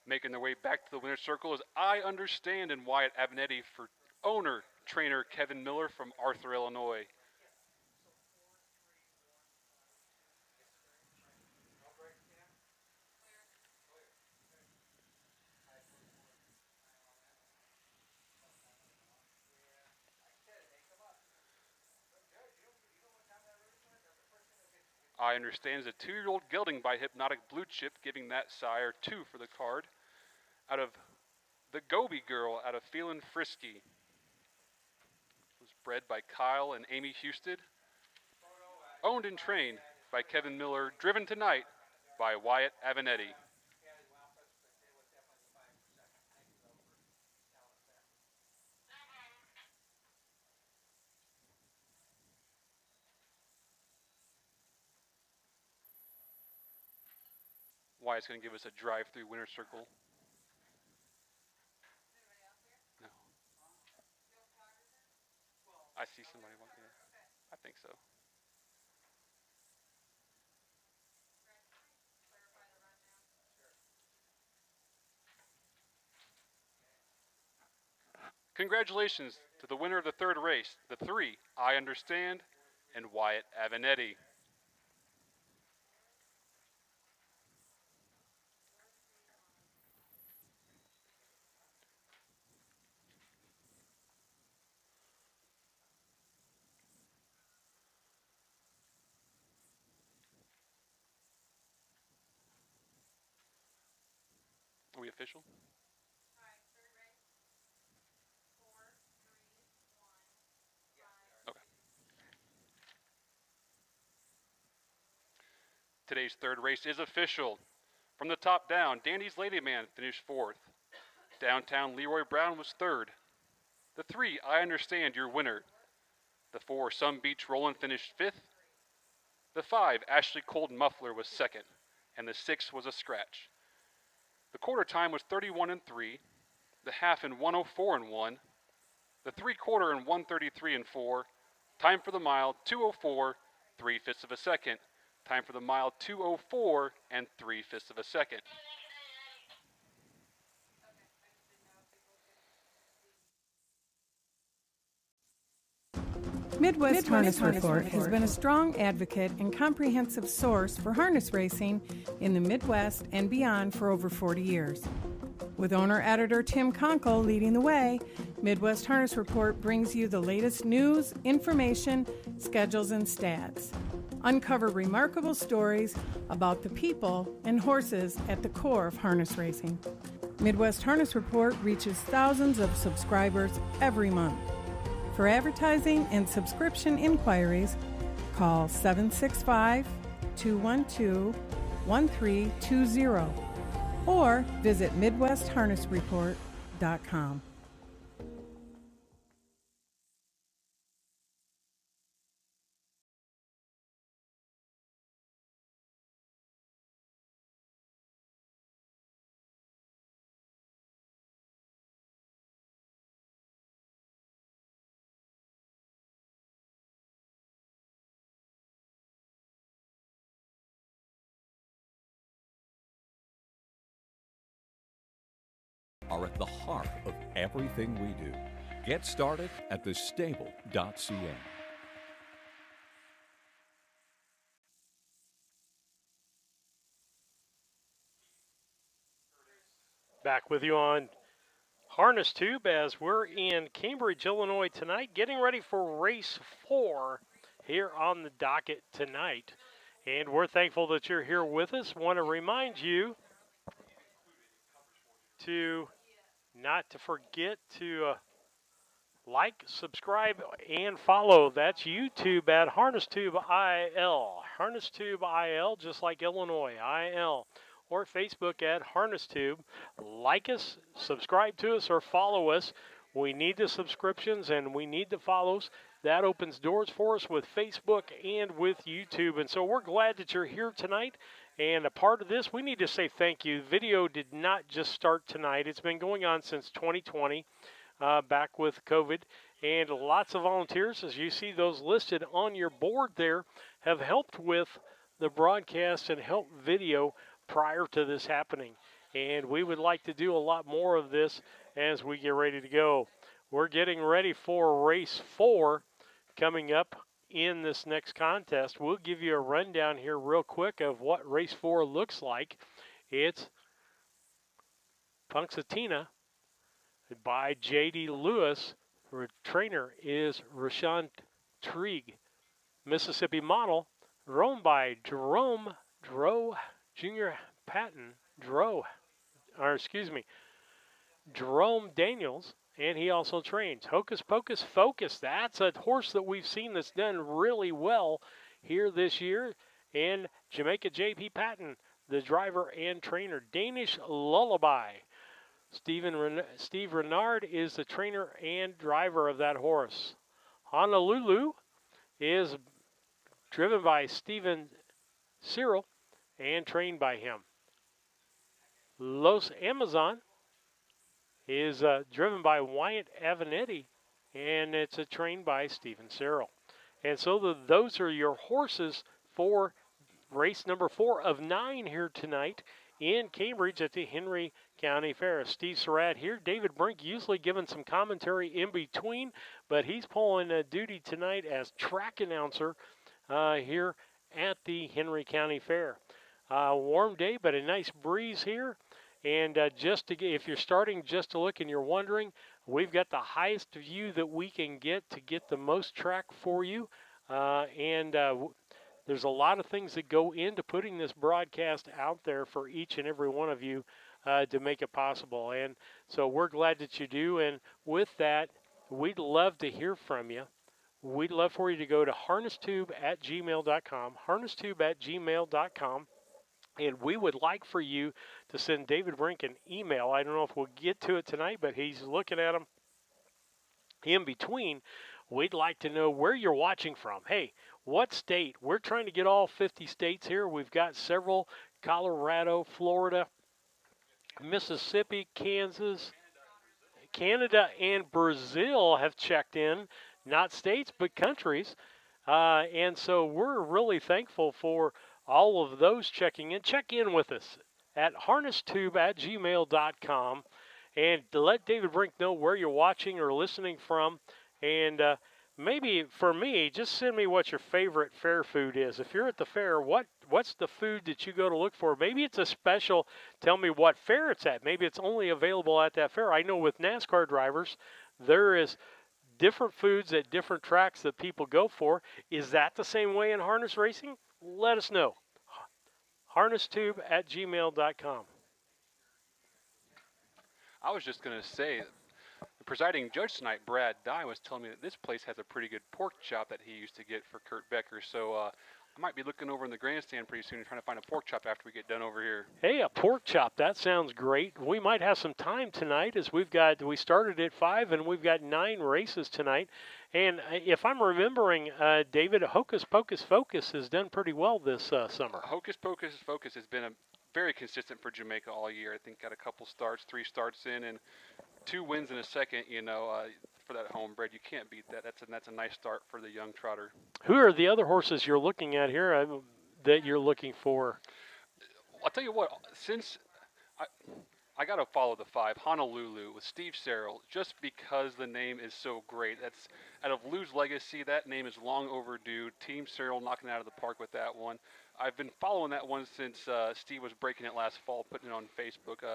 Making their way back to the winner's circle is I Understand and Wyatt Avenatti for owner, trainer Kevin Miller from Arthur, Illinois. I Understand is a 2-year-old gelding by Hypnotic Blue Chip, giving that sire 2 for the card. Out of the Goby Girl out of Feelin' Frisky. Was bred by Kyle and Amy Houston. Owned and trained by Kevin Miller. Driven tonight by Wyatt Avenatti. Wyatt's going to give us a drive-through winner's circle. No. I see somebody walking in. I think so. Congratulations to the winner of the third race, the 3, I Understand, and Wyatt Avenatti. Are we official? Okay. Today's third race is official. From the top down, Dandy's Lady Man finished 4th. Downtown Leroy Brown was 3rd. The 3, I Understand, your winner. The 4, Some Beach Rollin' finished 5th. The 5, Ashley Cold Muffler was 2nd. And the 6 was a scratch. The quarter time was 31 and 3. The half in 104 and 1. The 3/4 in 133 and 4. Time for the mile 204, 3/5 of a second. Time for the mile 204 and 3/5 of a second. Midwest Harness Report has been a strong advocate and comprehensive source for harness racing in the Midwest and beyond for over 40 years. With owner-editor Tim Conkle leading the way, Midwest Harness Report brings you the latest news, information, schedules, and stats. Uncover remarkable stories about the people and horses at the core of harness racing. Midwest Harness Report reaches thousands of subscribers every month. For advertising and subscription inquiries, call 765-212-1320 or visit MidwestHarnessReport.com. Are at the heart of everything we do. Get started at thestable.ca. Back with you on Harness Tube as we're in Cambridge, Illinois tonight, getting ready for race 4 here on the docket tonight. And we're thankful that you're here with us. Want to remind you to not to forget to like, subscribe, and follow. That's YouTube at HarnessTube IL. HarnessTube IL, just like Illinois, IL. Or Facebook at HarnessTube. Like us, subscribe to us, or follow us. We need the subscriptions and we need the follows. That opens doors for us with Facebook and with YouTube. And so we're glad that you're here tonight. And a part of this, we need to say thank you. Video did not just start tonight. It's been going on since 2020, back with COVID. And lots of volunteers, as you see those listed on your board there, have helped with the broadcast and help video prior to this happening. And we would like to do a lot more of this as we get ready to go. We're getting ready for race 4 coming up in this next contest. We'll give you a rundown here real quick of what race 4 looks like. It's Punxsutawney by J.D. Lewis. Her trainer is Rashawn Trigg. Mississippi Model, run by Jerome Jr. Patton, Jerome Daniels, and he also trains. Hocus Pocus Focus, that's a horse that we've seen that's done really well here this year. And Jamaica J.P. Patton, the driver and trainer. Danish Lullaby. Steve Renard is the trainer and driver of that horse. Honolulu is driven by Steven Cyril and trained by him. Los Amazon is driven by Wyatt Avenatti, and it's trained by Steven Cyril. And so those are your horses for race number 4 of 9 here tonight in Cambridge at the Henry County Fair. Steve Surratt here. David Brink usually giving some commentary in between, but he's pulling duty tonight as track announcer here at the Henry County Fair. Warm day, but a nice breeze here. And if you're starting just to look and you're wondering, we've got the highest view that we can get to get the most track for you. There's a lot of things that go into putting this broadcast out there for each and every one of you to make it possible. And so we're glad that you do. And with that, we'd love to hear from you. We'd love for you to go to harnesstube@gmail.com, harnesstube@gmail.com. And we would like for you to send David Brink an email. I don't know if we'll get to it tonight, but he's looking at them in between. We'd like to know where you're watching from. Hey, what state? We're trying to get all 50 states here. We've got several: Colorado, Florida, Mississippi, Kansas, Canada, and Brazil have checked in. Not states, but countries. And so we're really thankful for all of those checking in. Check in with us at harnesstube@gmail.com and to let David Brink know where you're watching or listening from. And maybe for me, just send me what your favorite fair food is. If you're at the fair, what What's the food that you go to look for? Maybe it's a special. Tell me what fair it's at. Maybe it's only available at that fair. I know with NASCAR drivers, there is different foods at different tracks that people go for. Is that the same way in harness racing? Let us know. harnesstube@gmail.com. I was just going to say, the presiding judge tonight, Brad Dye, was telling me that this place has a pretty good pork chop that he used to get for Kurt Becker. So I might be looking over in the grandstand pretty soon and trying to find a pork chop after we get done over here. Hey, a pork chop. That sounds great. We might have some time tonight as we started at 5 and we've got 9 races tonight. And if I'm remembering, David, Hocus Pocus Focus has done pretty well this summer. Hocus Pocus Focus has been very consistent for Jamaica all year. I think got a couple starts, 3 starts in, and 2 wins in a second. For that homebred, you can't beat that. That's a nice start for the young trotter. Who are the other horses you're looking at here that you're looking for? I'll tell you what. Since I got to follow the 5, Honolulu with Steve Serrell, just because the name is so great. That's out of Lou's legacy. That name is long overdue. Team Serrell knocking it out of the park with that one. I've been following that one since Steve was breaking it last fall, putting it on Facebook.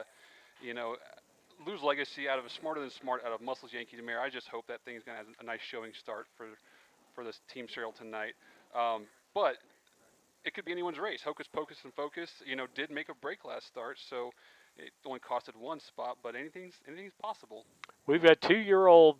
Lou's legacy out of a Smarter Than Smart, out of Muscles Yankee mare. I just hope that thing's going to have a nice showing start for this Team Serial tonight. But it could be anyone's race. Hocus Pocus and Focus, did make a break last start, so it only costed 1 spot, but anything's possible. We've got 2-year-old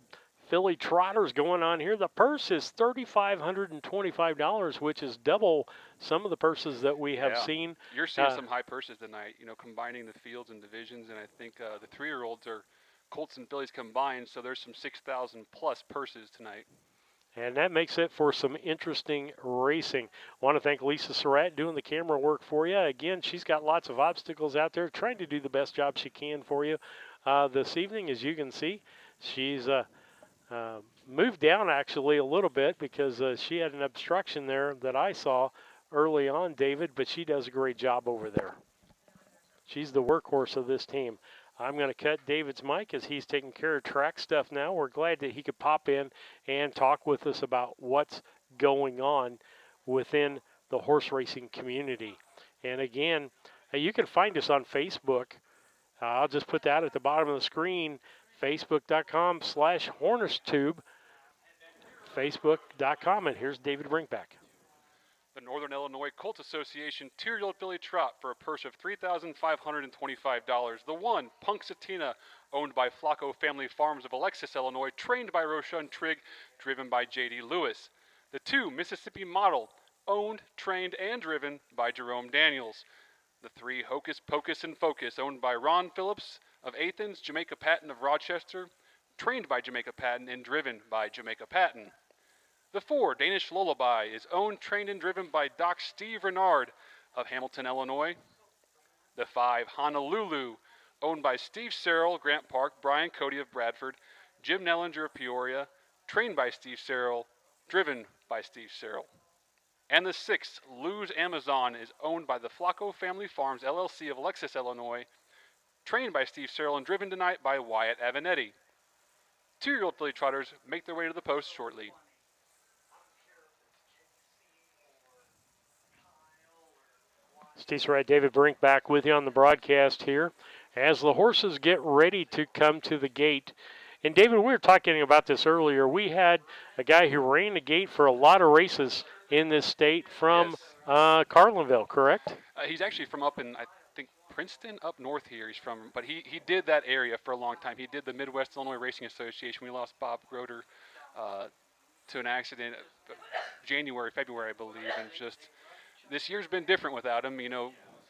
filly trotters going on here. The purse is $3,525, which is double some of the purses that we have seen. You're seeing some high purses tonight, combining the fields and divisions, and I think the 3-year-olds are Colts and fillies combined, so there's some 6,000 plus purses tonight. And that makes it for some interesting racing. I want to thank Lisa Surratt doing the camera work for you. Again, she's got lots of obstacles out there, trying to do the best job she can for you this evening. As you can see, she's moved down actually a little bit because she had an obstruction there that I saw early on, David, but she does a great job over there. She's the workhorse of this team. I'm going to cut David's mic as he's taking care of track stuff now. We're glad that he could pop in and talk with us about what's going on within the horse racing community. And again, you can find us on Facebook. I'll just put that at the bottom of the screen, facebook.com/HornistTube, facebook.com, and here's David Brinkback. The Northern Illinois Colts Association 2-year-old filly trot for a purse of $3,525. The 1, Punxsutawney, owned by Flacco Family Farms of Alexis, Illinois, trained by Roshan Trigg, driven by J.D. Lewis. The 2, Mississippi Model, owned, trained, and driven by Jerome Daniels. The 3, Hocus Pocus and Focus, owned by Ron Phillips of Athens, Jamaica Patton of Rochester, trained by Jamaica Patton, and driven by Jamaica Patton. The 4, Danish Lullaby, is owned, trained, and driven by Doc Steve Renard of Hamilton, Illinois. The 5, Honolulu, owned by Steve Serrell, Grant Park, Brian Cody of Bradford, Jim Nellinger of Peoria, trained by Steve Serrell, driven by Steve Serrell. And the 6, Lou's Amazon, is owned by the Flacco Family Farms, LLC of Alexis, Illinois, trained by Steve Serrell and driven tonight by Wyatt Avanetti. 2-year-old filly trotters make their way to the post shortly. Steve Surratt, David Brink back with you on the broadcast here as the horses get ready to come to the gate. And David, we were talking about this earlier. We had a guy who ran the gate for a lot of races in this state from Carlinville, correct? He's actually from up in, I think, Princeton, up north here. He's from, but he did that area for a long time. He did the Midwest Illinois Racing Association. We lost Bob Groder to an accident January, February, I believe, and just this year's been different without him.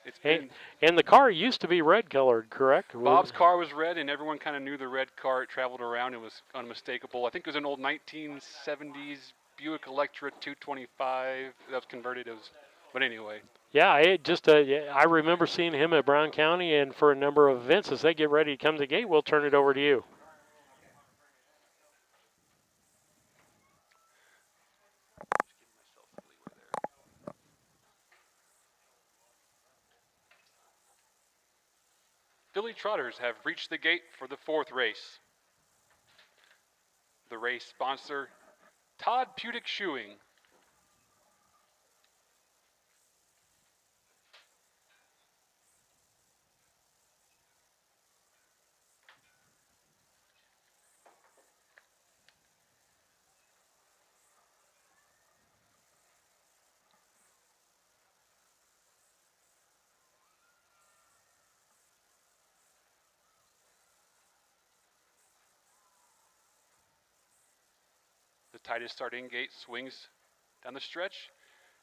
It's been. And the car used to be red colored, correct? Bob's car was red, and everyone kind of knew the red car. It traveled around. It was unmistakable. I think it was an old 1970s Buick Electra 225 that was converted. But anyway. Yeah, I remember seeing him at Brown County, and for a number of events. As they get ready to come to the gate, we'll turn it over to you. Filly trotters have reached the gate for the 4th race. The race sponsor, Todd Pudick Shoeing. tightest starting gate, swings down the stretch,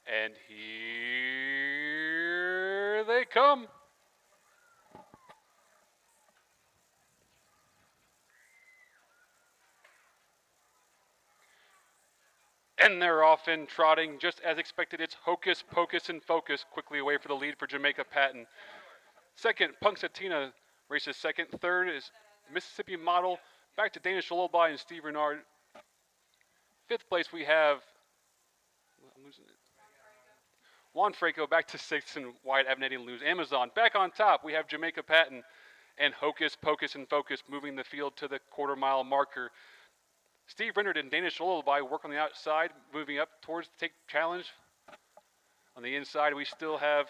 and here they come. And they're off and trotting just as expected. It's Hocus Pocus and Focus quickly away for the lead for Jamaica Patton. Second, Punxsutawney races second. Third is Mississippi Model. Back to Danish Lullaby and Steve Renard. Fifth place we have, I'm losing it. Juan Franco back to sixth, and Wyatt Abernethy lose. Amazon back on top. We have Jamaica Patton and Hocus Pocus and Focus moving the field to the quarter-mile marker. Steve Renard and Danish Lullaby work on the outside, moving up towards the take challenge. On the inside, we still have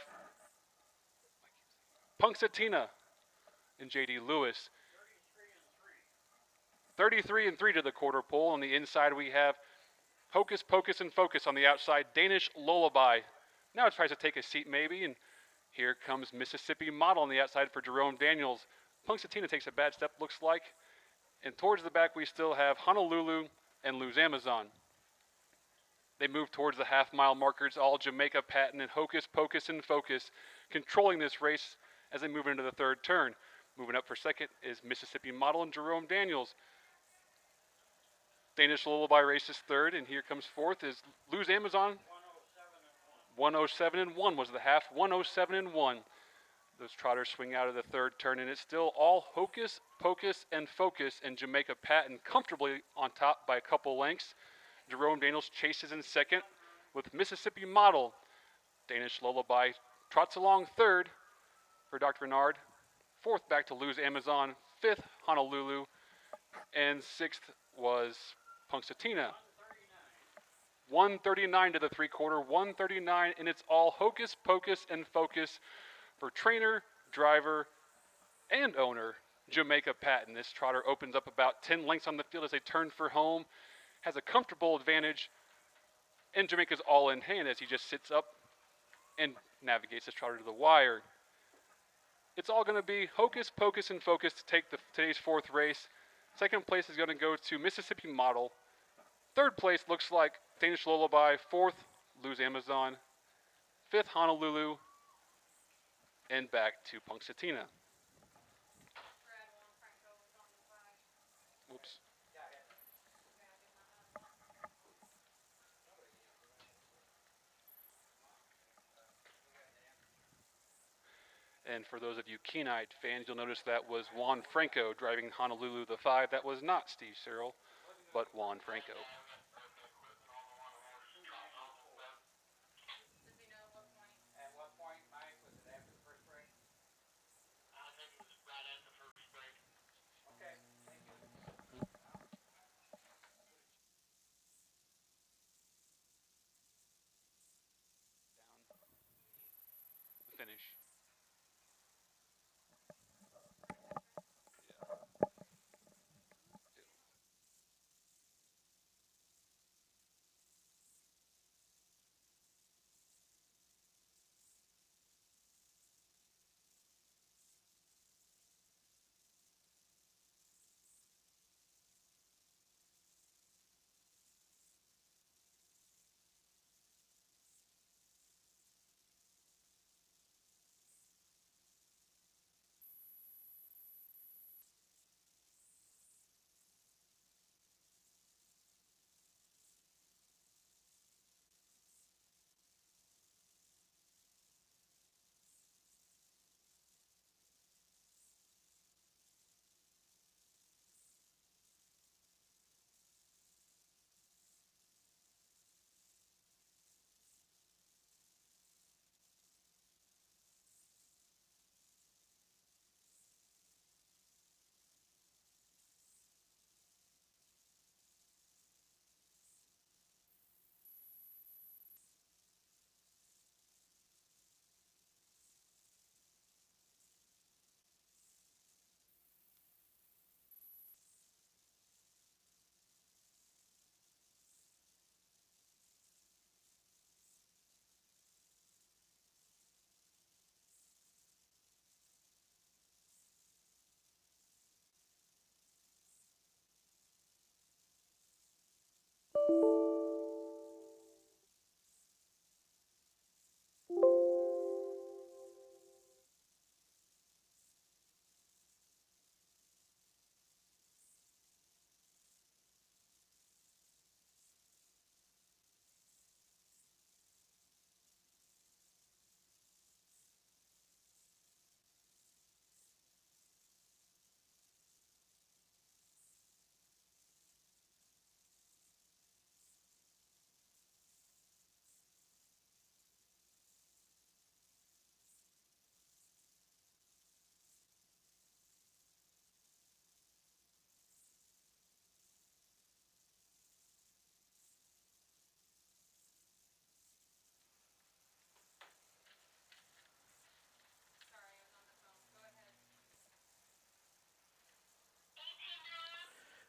Punxsutawney and J.D. Lewis. 33 and 3 to the quarter pole. On the inside, we have Hocus Pocus and Focus on the outside. Danish Lullaby now tries to take a seat maybe, and here comes Mississippi Model on the outside for Jerome Daniels. Punxsutawney takes a bad step, looks like. And towards the back, we still have Honolulu and Lose Amazon. They move towards the half-mile markers, all Jamaica Patton and Hocus Pocus and Focus, controlling this race as they move into the third turn. Moving up for second is Mississippi Model and Jerome Daniels. Danish Lullaby races third, and here comes fourth is Lose Amazon. 107 and 1 was the half. 107 and 1. Those trotters swing out of the third turn, and it's still all Hocus Pocus and Focus, and Jamaica Patton comfortably on top by a couple lengths. Jerome Daniels chases in second with Mississippi Model. Danish Lullaby trots along third for Dr. Renard. Fourth back to Lose Amazon. Fifth, Honolulu. And sixth was Punxsutawney. 139 to the three-quarter, 139, and it's all Hocus Pocus and Focus for trainer, driver, and owner, Jamaica Patton. This trotter opens up about 10 lengths on the field as they turn for home, has a comfortable advantage, and Jamaica's all in hand as he just sits up and navigates this trotter to the wire. It's all going to be Hocus Pocus and Focus to take today's fourth race. Second place is going to go to Mississippi Model. Third place looks like Danish Lullaby. Fourth, Lose Amazon. Fifth, Honolulu. And back to Punxsutawney. Whoops. And for those of you keen-eyed fans, you'll notice that was Juan Franco driving Honolulu the 5. That was not Steve Searle, but Juan Franco. Finish.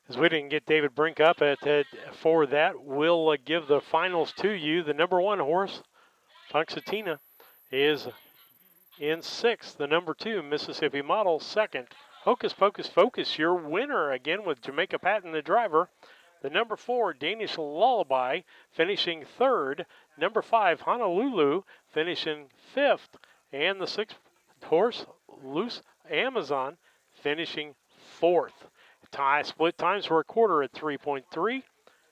As we didn't get David Brink up for that, we'll give the finals to you. The number 1 horse, Punxsutawney, is in 6th. The number 2, Mississippi Model, 2nd. Hocus Pocus Focus, your winner again with Jamaica Patton, the driver. The number 4, Danish Lullaby, finishing 3rd. Number 5, Honolulu, finishing 5th. And the 6th horse, Loose Amazon, finishing 4th. Split times were a quarter at 3.3,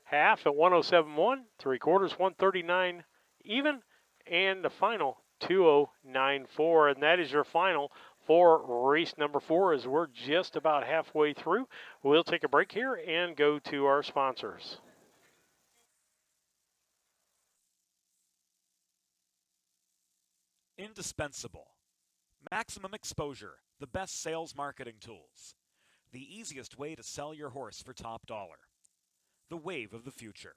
half at 107.1, 3/4 139 even, and the final 209.4. And that is your final for race number 4, as we're just about halfway through. We'll take a break here and go to our sponsors. Indispensable. Maximum exposure, the best sales marketing tools. The easiest way to sell your horse for top dollar. The wave of the future.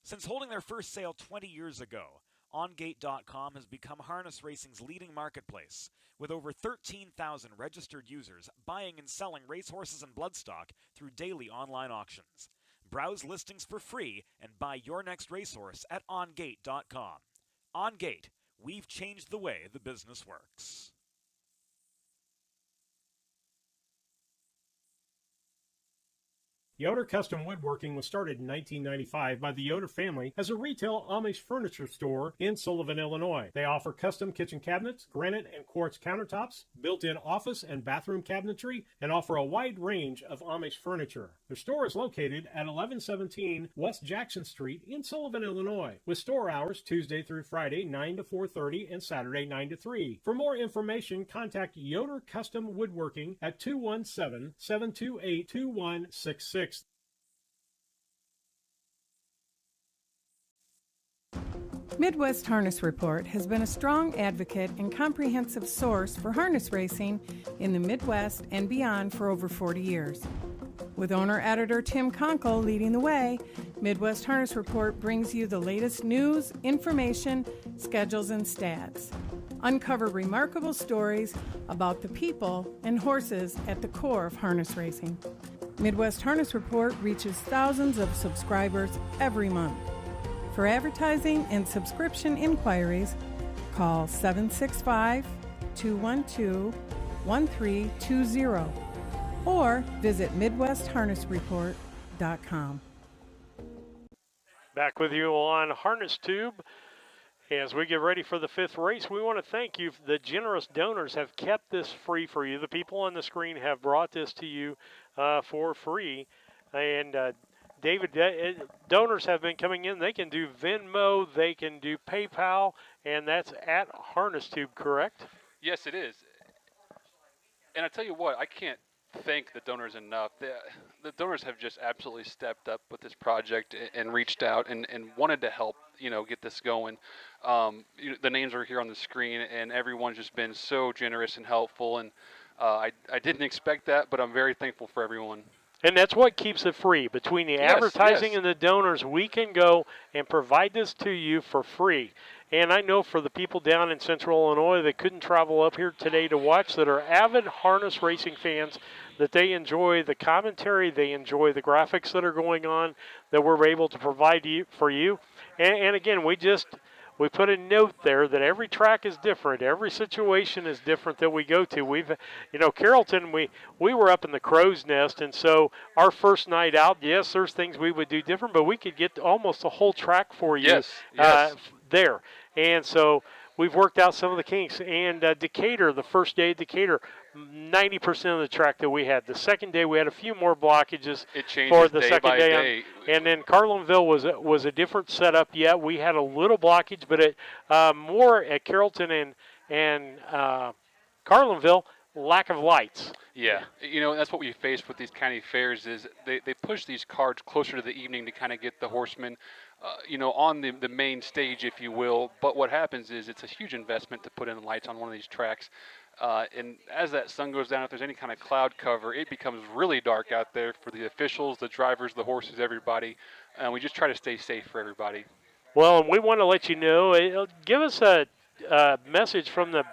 Since holding their first sale 20 years ago, OnGate.com has become harness racing's leading marketplace, with over 13,000 registered users buying and selling racehorses and bloodstock through daily online auctions. Browse listings for free and buy your next racehorse at OnGate.com. OnGate, we've changed the way the business works. Yoder Custom Woodworking was started in 1995 by the Yoder family as a retail Amish furniture store in Sullivan, Illinois. They offer custom kitchen cabinets, granite and quartz countertops, built-in office and bathroom cabinetry, and offer a wide range of Amish furniture. Their store is located at 1117 West Jackson Street in Sullivan, Illinois, with store hours Tuesday through Friday 9 to 4:30 and Saturday 9 to 3. For more information, contact Yoder Custom Woodworking at 217-728-2166. Midwest Harness Report has been a strong advocate and comprehensive source for harness racing in the Midwest and beyond for over 40 years. With owner-editor Tim Conkle leading the way, Midwest Harness Report brings you the latest news, information, schedules, and stats. Uncover remarkable stories about the people and horses at the core of harness racing. Midwest Harness Report reaches thousands of subscribers every month. For advertising and subscription inquiries, call 765-212-1320 or visit MidwestHarnessReport.com. Back with you on Harness Tube. As we get ready for the 5th race, we want to thank you. The generous donors have kept this free for you. The people on the screen have brought this to you for free. And David, donors have been coming in. They can do Venmo, they can do PayPal, and that's at Harness Tube, correct? Yes, it is. And I tell you what, I can't thank the donors enough. The donors have just absolutely stepped up with this project and reached out and wanted to help, get this going. The names are here on the screen, and everyone's just been so generous and helpful. And I didn't expect that, but I'm very thankful for everyone. And that's what keeps it free. Between the advertising and the donors, we can go and provide this to you for free. And I know for the people down in Central Illinois that couldn't travel up here today to watch, that are avid harness racing fans, that they enjoy the commentary, they enjoy the graphics that are going on, that we're able to provide for you. And again, we put a note there that every track is different. Every situation is different that we go to. We've, Carrollton, we were up in the crow's nest, and so our first night out, yes, there's things we would do different, but we could get almost a whole track for you there. And so we've worked out some of the kinks. And Decatur, the first day at Decatur, 90% of the track that we had. The second day we had a few more blockages for the second day. And then Carlinville was a different setup yet. We had a little blockage, but more at Carrollton and Carlinville, lack of lights. Yeah, that's what we face with these county fairs is they push these cards closer to the evening to kind of get the horsemen on the main stage, if you will. But what happens is it's a huge investment to put in the lights on one of these tracks. And as that sun goes down, if there's any kind of cloud cover, it becomes really dark out there for the officials, the drivers, the horses, everybody. And we just try to stay safe for everybody. Well, and we want to let you know, give us a message from the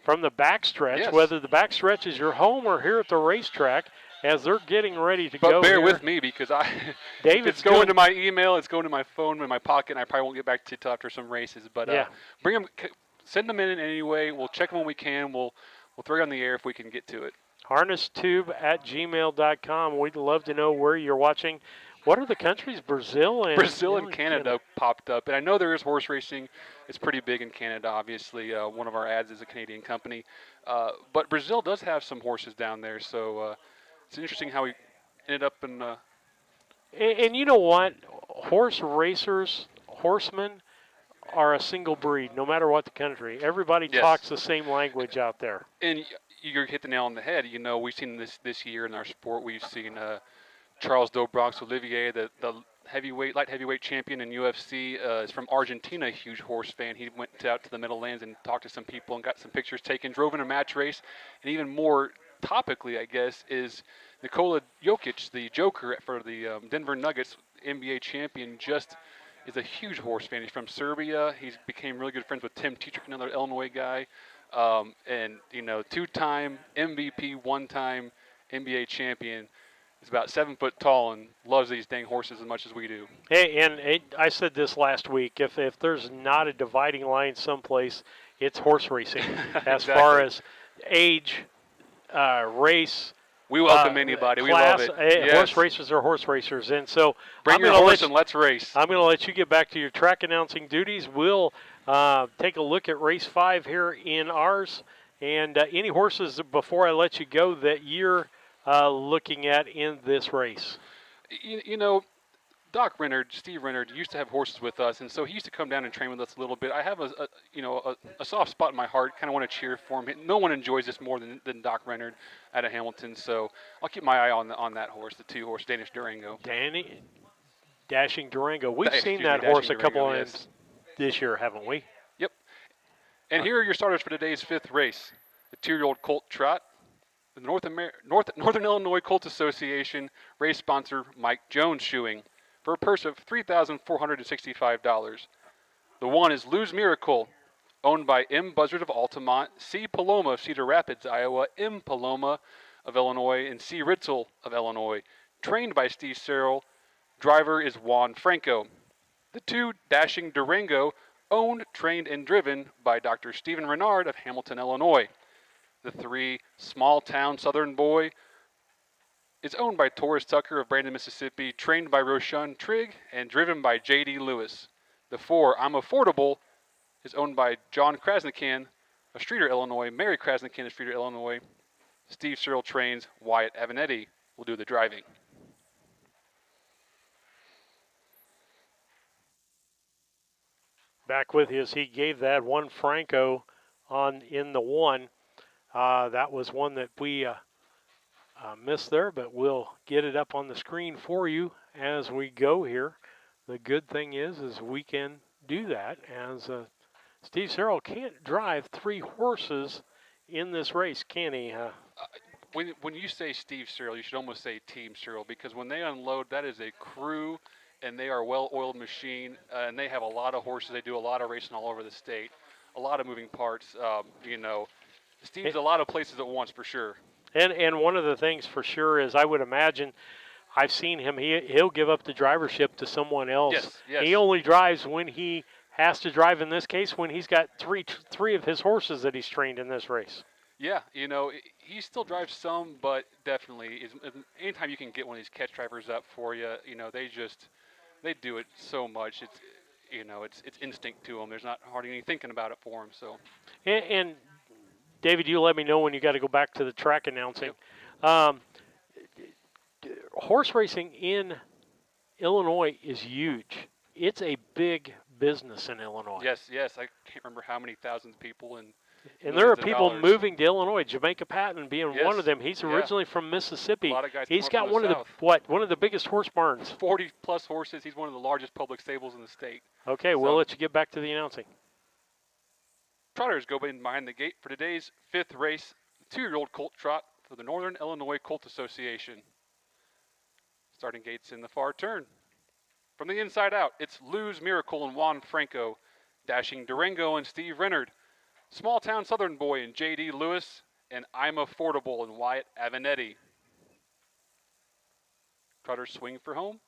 backstretch, whether the backstretch is your home or here at the racetrack. as they're getting ready to But go bear here. with me because if David's it's going doing- to my email, it's going to my phone, in my pocket, and I probably won't get back to you till after some races. But Yeah. bring them, send them in anyway. We'll check them when we can. We'll throw you on the air if we can get to it. harnesstube@gmail.com. We'd love to know where you're watching. What are the countries? Brazil and Canada popped up, and I know there is horse racing. It's pretty big in Canada, obviously. One of our ads is a Canadian company, but Brazil does have some horses down there, so it's interesting how we ended up in. And you know what? Horse racers, horsemen, are a single breed, no matter what the country. Everybody Yes. talks the same language out there. And you hit the nail on the head. You know, we've seen this year in our sport. We've seen Charles do Bronx Olivier, the light heavyweight champion in UFC, is from Argentina, a huge horse fan. He went out to the Meadowlands and talked to some people and got some pictures taken, drove in a match race, and even more topically, I guess, is Nikola Jokic, the Joker for the Denver Nuggets, NBA champion, just is a huge horse fan. He's from Serbia. He's became really good friends with Tim Tetrick, another Illinois guy, and you know, two-time MVP, one-time NBA champion. He's about 7 foot tall and loves these dang horses as much as we do. Hey, and I said this last week. If there's not a dividing line someplace, it's horse racing. As far as age, race. We welcome anybody. Class, we love it. Yes. Horse racers are horse racers, and so bring your horse and let's race. I'm going to let you get back to your track announcing duties. We'll take a look at race 5 here in ours, and any horses before I let you go that you're looking at in this race. You know, Doc Renard, Steve Renard, used to have horses with us, and so he used to come down and train with us a little bit. I have a soft spot in my heart. Kind of want to cheer for him. No one enjoys this more than Doc Renard out of Hamilton, so I'll keep my eye on that horse, the 2-horse Danish Durango. Dashing Durango. We've seen Excuse that me, horse Dashing a couple Durango, of times yes. this year, haven't we? Yep. And here are your starters for today's 5th race. The 2-year-old Colt Trot. The Northern Illinois Colt Association race sponsor Mike Jones Shoeing for a purse of $3,465. The 1 is Lou's Miracle, owned by M. Buzzard of Altamont, C. Paloma of Cedar Rapids, Iowa, M. Paloma of Illinois, and C. Ritzel of Illinois. Trained by Steve Searle. Driver is Juan Franco. The 2, Dashing Durango, owned, trained, and driven by Dr. Stephen Renard of Hamilton, Illinois. The 3, Small Town Southern Boy, is owned by Taurus Tucker of Brandon, Mississippi, trained by Roshan Trigg, and driven by J.D. Lewis. The 4, I'm Affordable, is owned by John Krasnikan of Streeter, Illinois, Mary Krasnikan of Streeter, Illinois. Steve Searle trains. Wyatt Avenetti will do the driving. Back with you as he gave that one Franco in the 1. That was one that we missed there, but we'll get it up on the screen for you as we go here. The good thing is we can do that, as Steve Searle can't drive 3 horses in this race, can he? When you say Steve Searle, you should almost say Team Searle, because when they unload, that is a crew, and they are a well-oiled machine, and they have a lot of horses. They do a lot of racing all over the state, a lot of moving parts. Steve's a lot of places at once, for sure. And one of the things for sure is, I would imagine, I've seen him, he'll give up the drivership to someone else. Yes. He only drives when he has to drive, in this case, when he's got three of his horses that he's trained in this race. Yeah, he still drives some, but definitely, anytime you can get one of these catch drivers up for you, they do it so much. It's instinct to them. There's not hardly any thinking about it for them. So. And David, you let me know when you got to go back to the track announcing. Yep. Horse racing in Illinois is huge. It's a big business in Illinois. Yes. I can't remember how many thousands of people and there are millions of people dollars. moving to Illinois. Jamaica Patton being Yes. one of them. He's originally from Mississippi. A lot of guys He's come up got from the one of the biggest horse barns. 40 plus horses. He's one of the largest public stables in the state. Okay, we'll let you get back to the announcing. Trotters go in behind the gate for today's 5th race, 2-year-old Colt Trot for the Northern Illinois Colt Association. Starting gates in the far turn. From the inside out, it's Lou's Miracle and Juan Franco, Dashing Durango and Steve Renard, Small Town Southern Boy and J.D. Lewis, and I'm Affordable and Wyatt Avenetti. Trotters swing for home.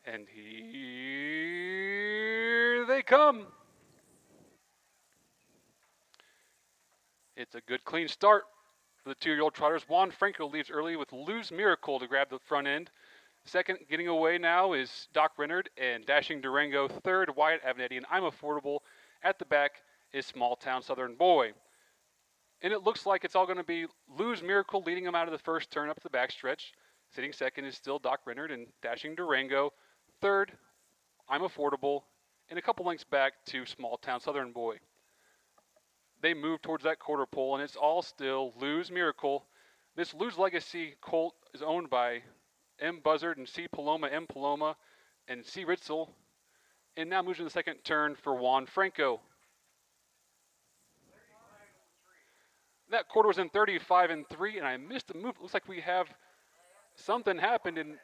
And here they come. It's a good clean start for the 2-year-old Trotters. Juan Franco leaves early with Lou's Miracle to grab the front end. Second, getting away now is Doc Renard and Dashing Durango. Third, Wyatt Avenetti and I'm Affordable. At the back is Small Town Southern Boy. And it looks like it's all going to be Lou's Miracle leading him out of the first turn up the backstretch. Sitting second is still Doc Renard and Dashing Durango. Third, I'm Affordable. And a couple lengths back to Small Town Southern Boy. They move towards that quarter pole, and it's all still Lou's Miracle. This Lou's Legacy colt is owned by M. Buzzard and C. Paloma, M. Paloma, and C. Ritzel. And now moves in the second turn for Juan Franco. That quarter was in 35 and 3, and I missed a move. It looks like we have something happened, and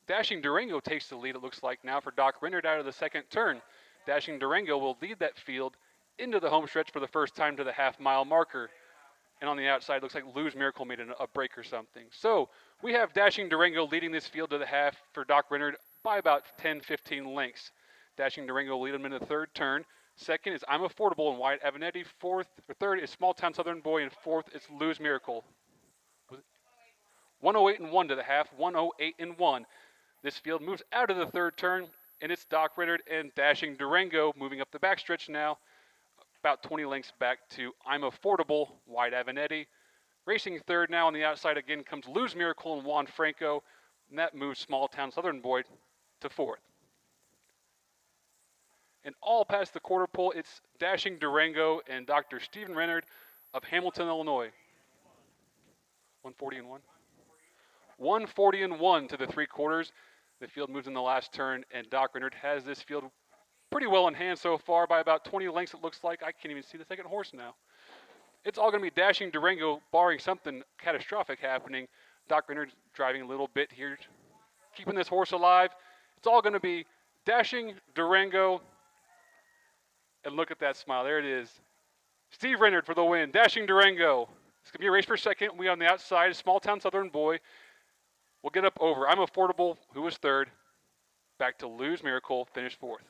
Dashing Durango takes the lead, it looks like, now for Doc Renard out of the second turn. Dashing Durango will lead that field into the home stretch for the first time to the half-mile marker. And on the outside, it looks like Lou's Miracle made a break or something. So we have Dashing Durango leading this field to the half for Doc Renard by about 10, 15 lengths. Dashing Durango will lead him in the third turn. Second is I'm Affordable and Wyatt Avenetti. Third is Small Town Southern Boy, and fourth is Lou's Miracle. 108 and 1 to the half, 108 and 1. This field moves out of the third turn, and it's Doc Renard and Dashing Durango moving up the backstretch now, about 20 lengths back to I'm Affordable, Wyatt Avenetti. Racing third now on the outside again comes Lou's Miracle and Juan Franco, and that moves Small Town Southern Boy to fourth. And all past the quarter pole, it's Dashing Durango and Dr. Stephen Renard of Hamilton, Illinois. 140 and 1. 140 and 1 to the three quarters. The field moves in the last turn, and Doc Renard has this field pretty well in hand so far by about 20 lengths, it looks like. I can't even see the second horse now. It's all going to be Dashing Durango, barring something catastrophic happening. Doc Renard driving a little bit here, keeping this horse alive. It's all going to be Dashing Durango. And look at that smile. There it is. Steve Renard for the win. Dashing Durango. It's going to be a race for second. We on the outside. Small Town Southern Boy. We'll get up over I'm Affordable, who was third. Back to Lou's Miracle, finished fourth.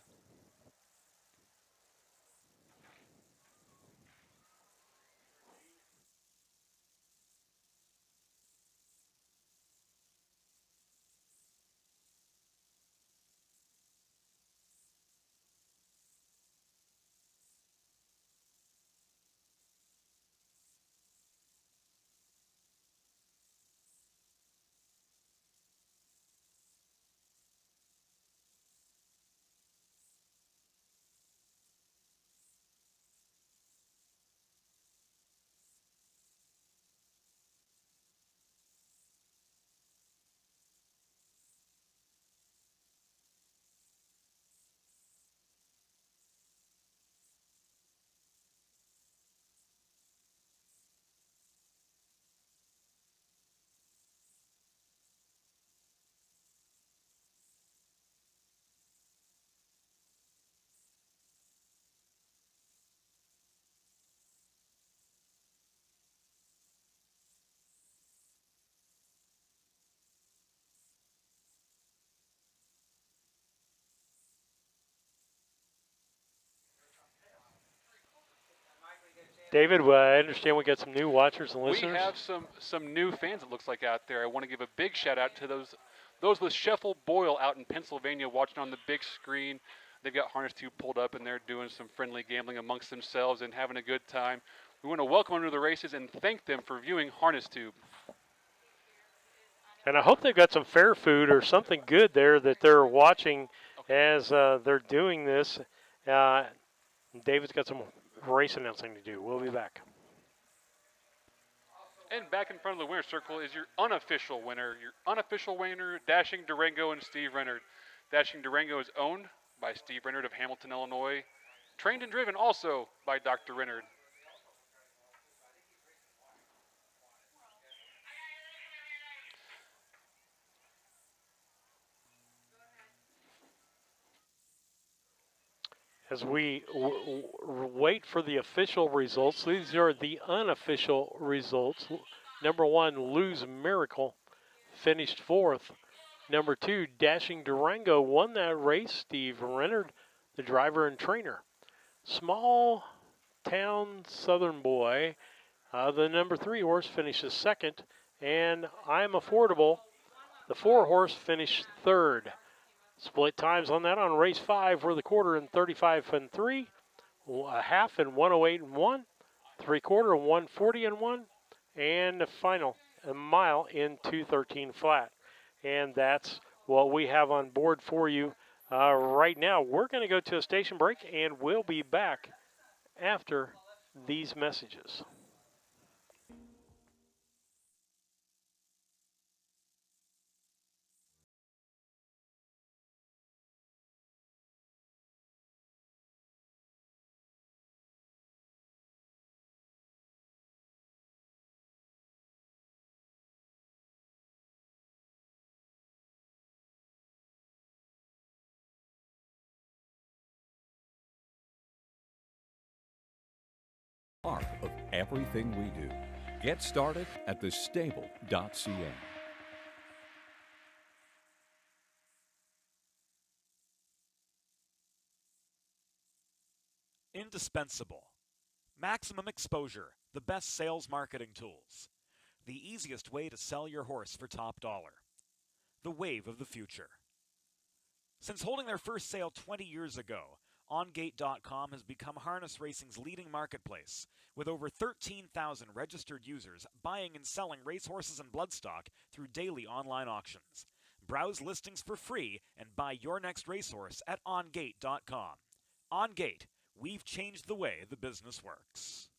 David, well, I understand we got some new watchers and listeners. We have some new fans, it looks like, out there. I want to give a big shout out to those with Sheffel Boyle out in Pennsylvania watching on the big screen. They've got Harness Tube pulled up, and they're doing some friendly gambling amongst themselves and having a good time. We want to welcome them to the races and thank them for viewing Harness Tube. And I hope they've got some fair food or something good there that they're watching as they're doing this. David's got some race announcing to do. We'll be back. And back in front of the winner's circle is your unofficial winner. Your unofficial winner, Dashing Durango and Steve Renard. Dashing Durango is owned by Steve Renard of Hamilton, Illinois. Trained and driven also by Dr. Renard. As we wait for the official results, these are the unofficial results. Number 1, Lose Miracle, finished 4th. Number 2, Dashing Durango, won that race. Steve Renard, the driver and trainer. Small Town Southern Boy, the number 3 horse, finishes 2nd. And I'm Affordable, the 4 horse, finished 3rd. Split times on that on race 5 were the quarter in 35 and 3, a half in 108 and 1, 3/4 in 140 and 1, and the final a mile in 213 flat. And that's what we have on board for you right now. We're going to go to a station break, and we'll be back after these messages. Part of everything we do. Get started at thestable.ca. Indispensable. Maximum exposure, the best sales marketing tools. The easiest way to sell your horse for top dollar. The wave of the future. Since holding their first sale 20 years ago, OnGate.com has become harness racing's leading marketplace, with over 13,000 registered users buying and selling racehorses and bloodstock through daily online auctions. Browse listings for free and buy your next racehorse at OnGate.com. OnGate, we've changed the way the business works.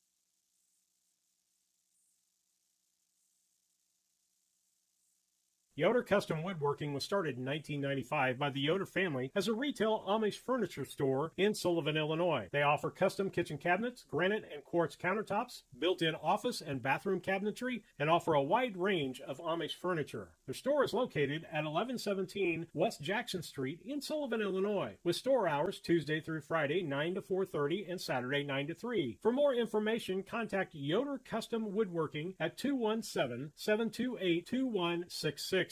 Yoder Custom Woodworking was started in 1995 by the Yoder family as a retail Amish furniture store in Sullivan, Illinois. They offer custom kitchen cabinets, granite and quartz countertops, built-in office and bathroom cabinetry, and offer a wide range of Amish furniture. Their store is located at 1117 West Jackson Street in Sullivan, Illinois, with store hours Tuesday through Friday 9 to 4:30 and Saturday 9 to 3. For more information, contact Yoder Custom Woodworking at 217-728-2166.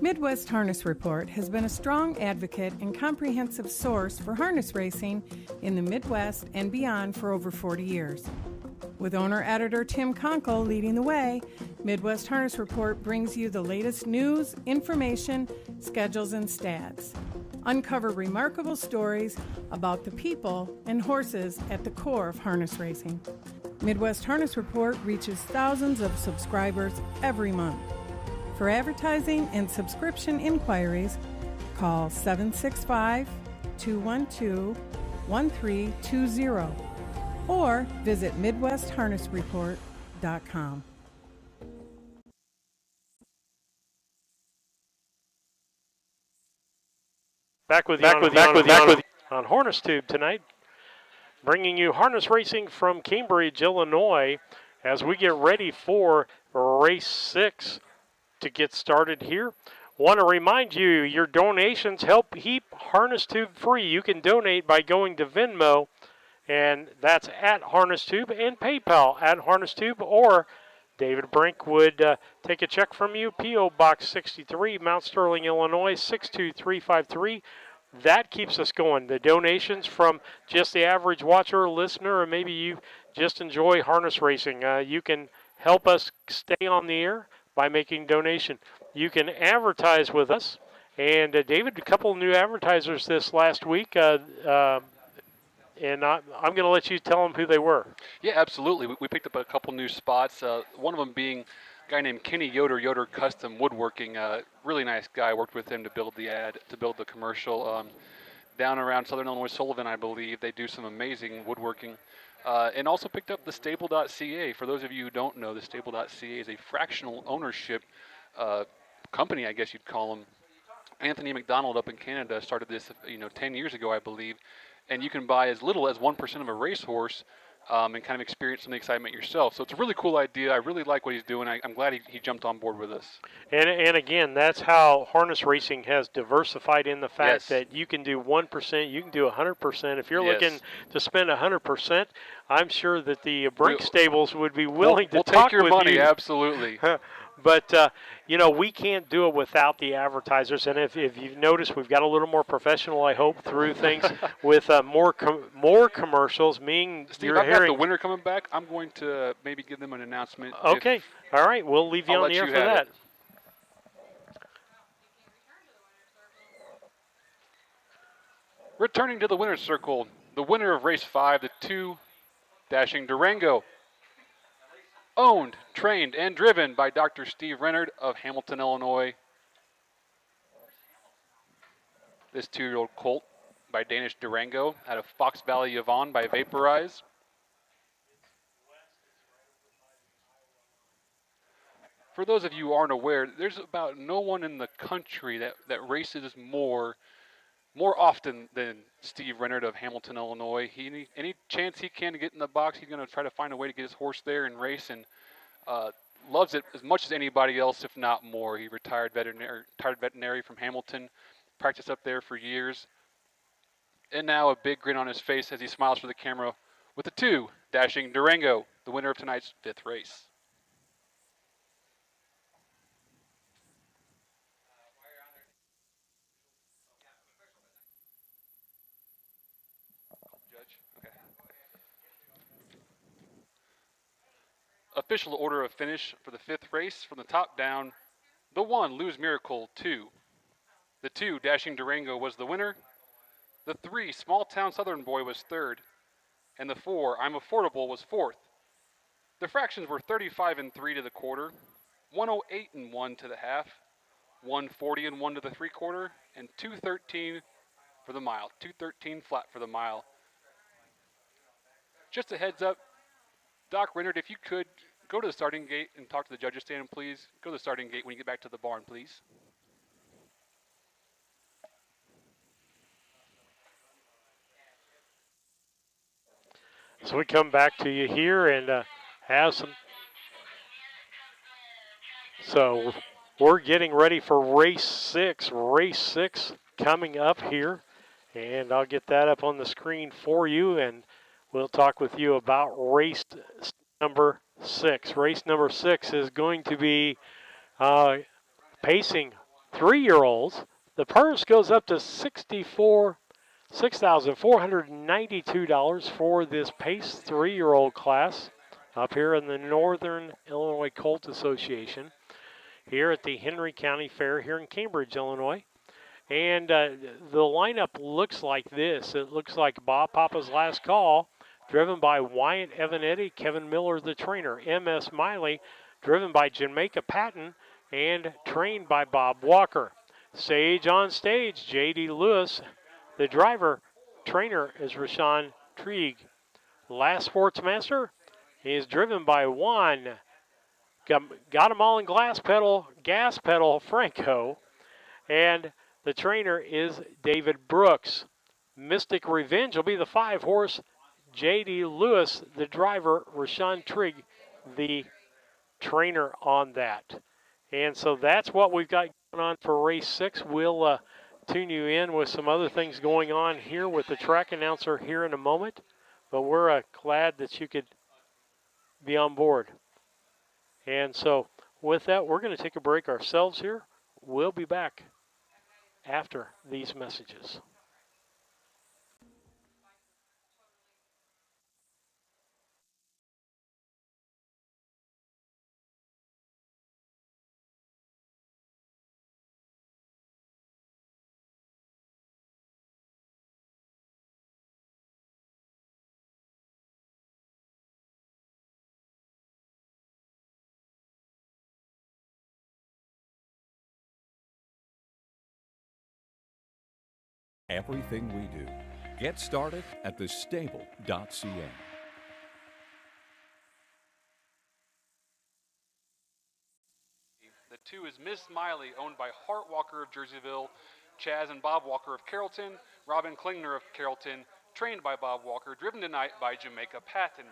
Midwest Harness Report has been a strong advocate and comprehensive source for harness racing in the Midwest and beyond for over 40 years. With owner-editor Tim Conkle leading the way, Midwest Harness Report brings you the latest news, information, schedules, and stats. Uncover remarkable stories about the people and horses at the core of harness racing. Midwest Harness Report reaches thousands of subscribers every month. For advertising and subscription inquiries, call 765-212-1320 or visit MidwestHarnessReport.com. Back with you on Harness Tube tonight, bringing you harness racing from Cambridge, Illinois, as we get ready for race 6 to get started here. Want to remind you, your donations help keep Harness Tube free. You can donate by going to Venmo, and that's at Harness Tube, and PayPal at Harness Tube, or David Brink would take a check from you, P.O. Box 63, Mount Sterling, Illinois, 62353. That keeps us going. The donations from just the average watcher or listener, or maybe you just enjoy harness racing, you can help us stay on the air by making donation. You can advertise with us. And David, a couple of new advertisers this last week, and I'm going to let you tell them who they were. Yeah, absolutely. We picked up a couple new spots. One of them being a guy named Kenny Yoder Custom Woodworking. Really nice guy. Worked with him to build the ad, to build the commercial. Down around Southern Illinois, Sullivan, I believe. They do some amazing woodworking. And also picked up the Stable.ca. For those of you who don't know, the Stable.ca is a fractional ownership company, I guess you'd call them. Anthony McDonald up in Canada started this, 10 years ago, I believe. And you can buy as little as 1% of a racehorse and kind of experience some of the excitement yourself. So it's a really cool idea. I really like what he's doing. I'm glad he jumped on board with us. And again, that's how harness racing has diversified in the fact Yes. that you can do 1%, you can do 100%. If you're Yes. looking to spend 100%, I'm sure that the Brink We'll- stables would be willing we'll to talk take your with money, you. absolutely. But, we can't do it without the advertisers. And if you've noticed, we've got a little more professional, I hope, through things with more commercials, meaning Steve, you're I've got the hearing. winner coming back. I'm going to maybe give them an announcement. Okay. All right. We'll leave you I'll on let the air you for have that. it. Returning to the winner's circle, the winner of race 5, the 2 Dashing Durango. Owned, trained, and driven by Dr. Steve Rennard of Hamilton, Illinois. This 2-year-old colt by Danish Durango out of Fox Valley, Yvonne by Vaporize. For those of you who aren't aware, there's about no one in the country that races more often than Steve Rennard of Hamilton, Illinois. Any chance he can to get in the box, he's going to try to find a way to get his horse there and race, and loves it as much as anybody else, if not more. He retired veterinary from Hamilton, practiced up there for years, and now a big grin on his face as he smiles for the camera with the 2 Dashing Durango, the winner of tonight's 5th race. Judge, okay. Official order of finish for the 5th race from the top down. The 1 Lose Miracle 2. The 2 Dashing Durango was the winner. The 3 Small Town Southern Boy was 3rd. And the 4 I'm Affordable was 4th. The fractions were 35 and 3 to the quarter, 108 and 1 to the half, 140 and 1 to the 3/4, and 213 for the mile. 213 flat for the mile. Just a heads up, Doc Rennard, if you could go to the starting gate and talk to the judges stand, please. Go to the starting gate when you get back to the barn, please. So we come back to you here and have some. So we're getting ready for race 6. Race 6 coming up here. And I'll get that up on the screen for you. And we'll talk with you about race number 6. Race number 6 is going to be pacing 3-year-olds. The purse goes up to $6,492 for this pace 3-year-old class up here in the Northern Illinois Colt Association here at the Henry County Fair here in Cambridge, Illinois. And the lineup looks like this. It looks like Bob Papa's Last Call, driven by Wyatt Evanetti, Kevin Miller, the trainer. M.S. Miley, driven by Jamaica Patton and trained by Bob Walker. Sage on Stage, J.D. Lewis. The driver, trainer is Rashawn Trieg. Last Sportsmaster is driven by Juan. Got 'em all in gas pedal, Franco. And the trainer is David Brooks. Mystic Revenge will be the 5-horse. J.D. Lewis, the driver. Rashawn Trigg, the trainer on that. And so that's what we've got going on for race 6. We'll tune you in with some other things going on here with the track announcer here in a moment. But we're glad that you could be on board. And so with that, we're going to take a break ourselves here. We'll be back after these messages. Everything we do. Get started at thestable.ca. The 2 is Miss Miley, owned by Hart Walker of Jerseyville, Chaz and Bob Walker of Carrollton, Robin Klingner of Carrollton, trained by Bob Walker, driven tonight by Jamaica Patton.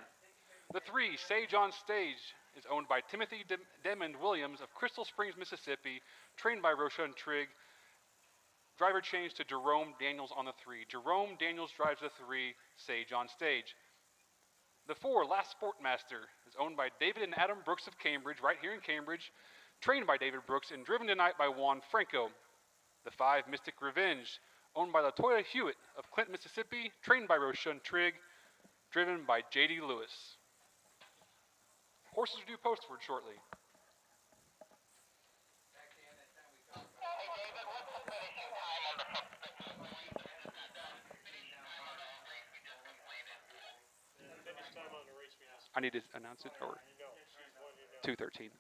The 3, Sage on Stage, is owned by Timothy Demond Williams of Crystal Springs, Mississippi, trained by Roshan Trigg. Driver change to Jerome Daniels on the 3. Jerome Daniels drives the 3, Sage on Stage. The 4, Last Sportmaster, is owned by David and Adam Brooks of Cambridge, right here in Cambridge, trained by David Brooks and driven tonight by Juan Franco. The 5, Mystic Revenge, owned by Latoya Hewitt of Clinton, Mississippi, trained by Roshan Trigg, driven by J.D. Lewis. Horses are due postward shortly. I need to announce it, or 2:13.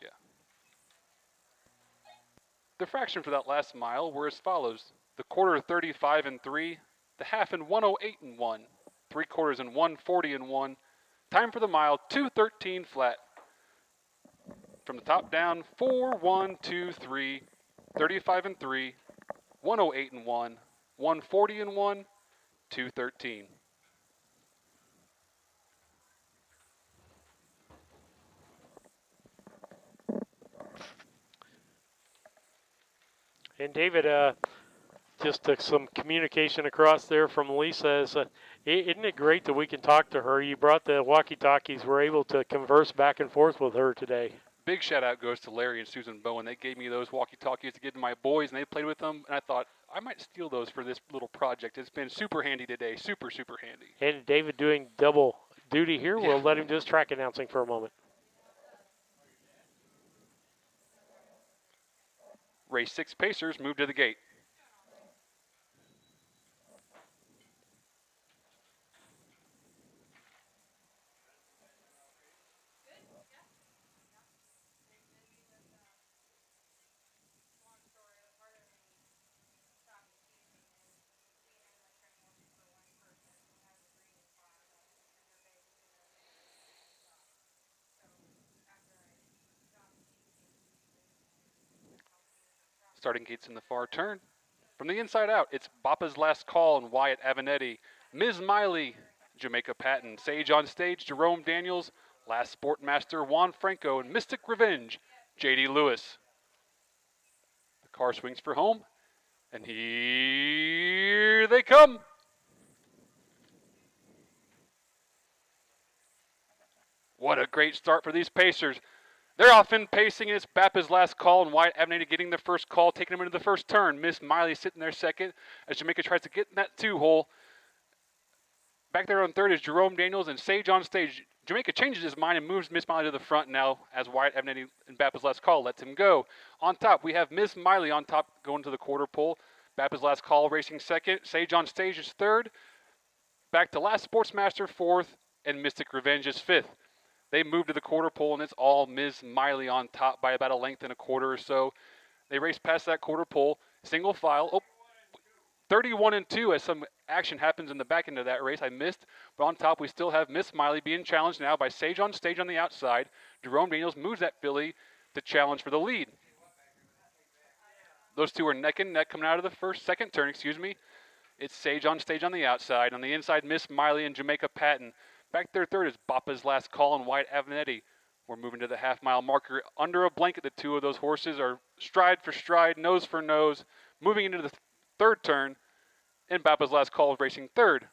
Yeah. The fraction for that last mile were as follows: the quarter 35 and 3, the half in 108 and 1, 3/4 in 140 and 1. Time for the mile 2:13 flat. From the top down, 4, 1, 2, 3, 35 and 3, 108 and 1, 140 and 1, 2:13. And David, just some communication across there from Lisa. Isn't it great that we can talk to her? You brought the walkie-talkies. We're able to converse back and forth with her today. Big shout out goes to Larry and Susan Bowen. They gave me those walkie-talkies to give to my boys, and they played with them. And I thought I might steal those for this little project. It's been super handy today, super handy. And David doing double duty here. Yeah. We'll let him do his track announcing for a moment. Race 6 Pacers move to the gate. Starting gates in the far turn. From the inside out, it's Bappa's Last Call and Wyatt Avenatti. Ms. Miley, Jamaica Patton. Sage on Stage, Jerome Daniels. Last Sportmaster, Juan Franco. And Mystic Revenge, J.D. Lewis. The car swings for home. And here they come. What a great start for these Pacers. They're often pacing, and it's Bappa's Last Call, and Wyatt Avenatti getting the first call, taking him into the first turn. Miss Miley sitting there second as Jamaica tries to get in that 2-hole. Back there on third is Jerome Daniels and Sage on Stage. Jamaica changes his mind and moves Miss Miley to the front now as Wyatt Avenatti and Bappa's Last Call lets him go. On top, we have Miss Miley on top going to the quarter pole. Bappa's Last Call racing second. Sage on Stage is third. Back to Last Sportsmaster fourth, and Mystic Revenge is fifth. They move to the quarter pole, and it's all Ms. Miley on top by about a length and a quarter or so. They race past that quarter pole, single file. Oh, 31 and 2 as some action happens in the back end of that race. I missed, but on top we still have Miss Miley being challenged now by Sage on Stage on the outside. Jerome Daniels moves that filly to challenge for the lead. Those two are neck and neck coming out of the second turn. It's Sage on Stage on the outside. On the inside, Miss Miley and Jamaica Patton. Back there third is Bappa's Last Call and Wyatt Avenatti. We're moving to the half-mile marker. Under a blanket, the two of those horses are stride for stride, nose for nose, moving into the third turn, and Bappa's Last Call is racing third.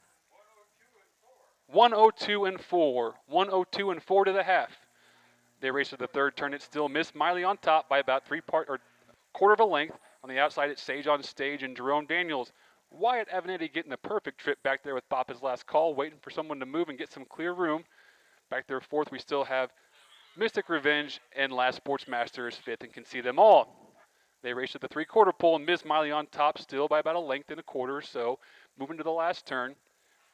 102 and 4. 102 and 4 to the half. They race to the third turn. It's still Miss Miley on top by about quarter of a length. On the outside, it's Sage on Stage and Jerome Daniels. Wyatt Avenatti getting the perfect trip back there with Bappa's Last Call, waiting for someone to move and get some clear room. Back there fourth, we still have Mystic Revenge, and Last Sportsmaster is fifth and can see them all. They race at the three-quarter pole, and Miss Miley on top still by about a length and a quarter or so. Moving to the last turn,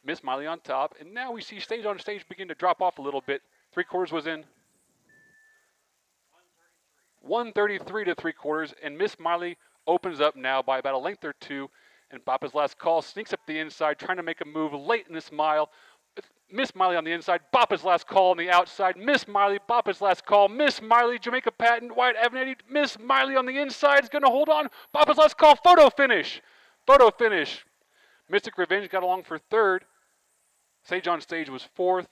Miss Miley on top, and now we see Stage on Stage begin to drop off a little bit. Three-quarters was in 133 to three-quarters, and Miss Miley opens up now by about a length or two, and Bappa's Last Call sneaks up the inside, trying to make a move late in this mile. Miss Miley on the inside. Boppa's last call on the outside. Miss Miley. Boppa's last call. Miss Miley. Jamaica Patton. Wyatt Avenetti. Miss Miley on the inside is going to hold on. Boppa's last call. Photo finish. Photo finish. Mystic Revenge got along for third. Sage on Stage was fourth.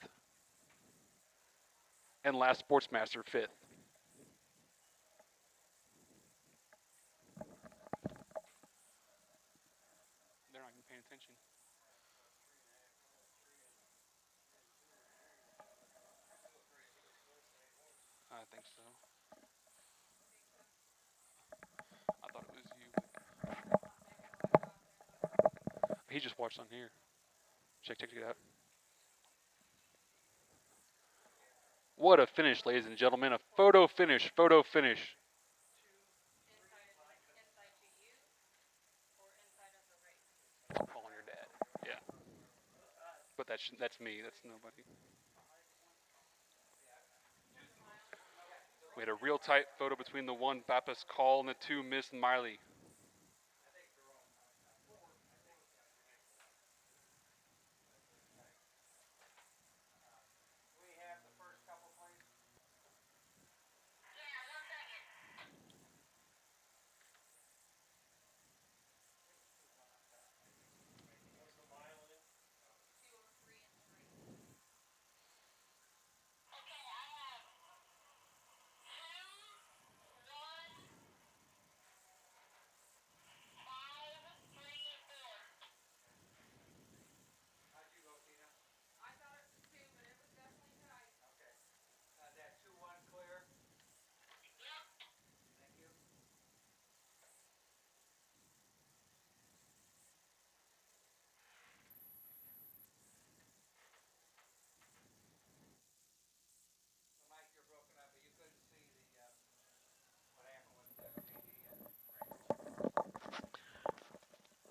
And Last Sportsmaster fifth. They're not even paying attention. I think so. I thought it was you. He just watched on here. Check it out. What a finish, ladies and gentlemen. A photo finish. Photo finish. I'm calling your dad. Yeah. But that's me. That's nobody. We had a real tight photo between the one Bappa's call and the two Miss Miley.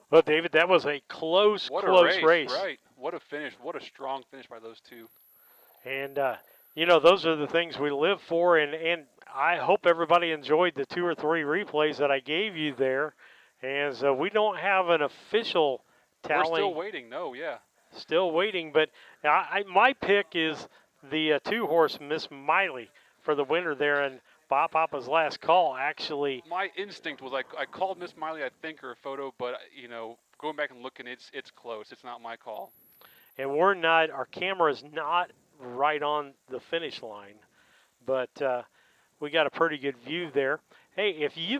Well, David, that was a close race. Right. What a finish. What a strong finish by those two. And, those are the things we live for. And I hope everybody enjoyed the 2 or 3 replays that I gave you there. As we don't have an official tally. We're still waiting. No, yeah. Still waiting. But my pick is the 2-horse Miss Miley for the winner there. And Bob Papa's last call actually. My instinct was I called Miss Miley, I think, her photo, but, going back and looking, it's close. It's not my call. And our camera's not right on the finish line, but we got a pretty good view there. Hey, if you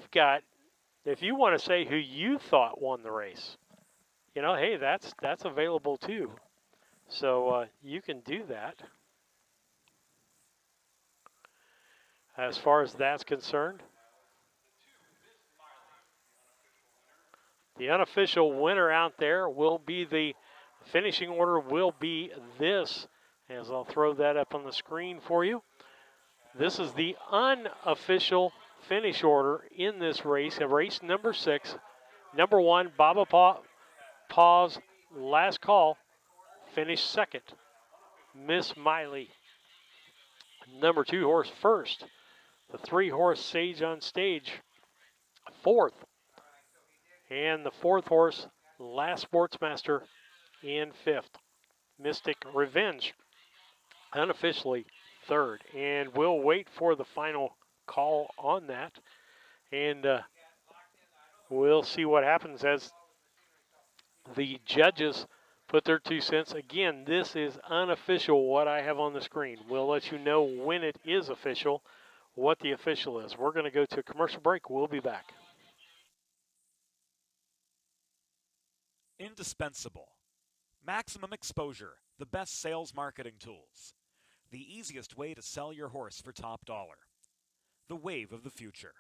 want to say who you thought won the race, hey, that's available too. So you can do that. As far as that's concerned, the unofficial winner out there will be the finishing order will be this, as I'll throw that up on the screen for you. This is the unofficial finish order in this race, race number 6. Number 1, Baba Paw's last call, finished second. Miss Miley. Number 2 horse first. The 3-horse Sage on Stage, fourth. And the 4th horse, Last Sportsmaster, in 5th. Mystic Revenge, unofficially 3rd. And we'll wait for the final call on that. And we'll see what happens as the judges put their 2 cents. Again, this is unofficial, what I have on the screen. We'll let you know when it is official, what the official is. We're going to go to a commercial break. We'll be back. Indispensable. Maximum exposure, the best sales marketing tools. The easiest way to sell your horse for top dollar. The wave of the future.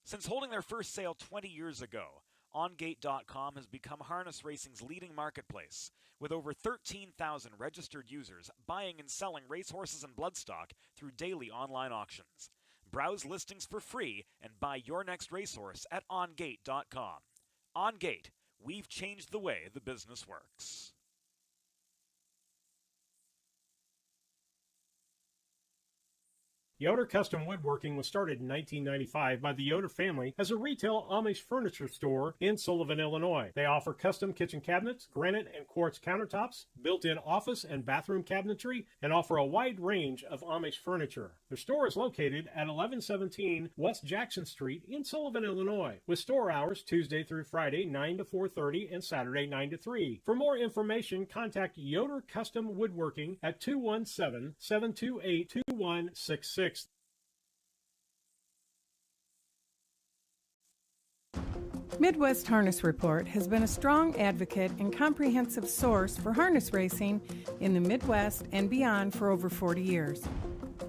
Since holding their first sale 20 years ago, OnGate.com has become harness racing's leading marketplace, with over 13,000 registered users buying and selling racehorses and bloodstock through daily online auctions. Browse listings for free and buy your next racehorse at OnGate.com. OnGate, we've changed the way the business works. Yoder Custom Woodworking was started in 1995 by the Yoder family as a retail Amish furniture store in Sullivan, Illinois. They offer custom kitchen cabinets, granite and quartz countertops, built-in office and bathroom cabinetry, and offer a wide range of Amish furniture. Their store is located at 1117 West Jackson Street in Sullivan, Illinois, with store hours Tuesday through Friday 9 to 4:30 and Saturday 9 to 3. For more information, contact Yoder Custom Woodworking at 217-728-2166. Midwest Harness Report has been a strong advocate and comprehensive source for harness racing in the Midwest and beyond for over 40 years.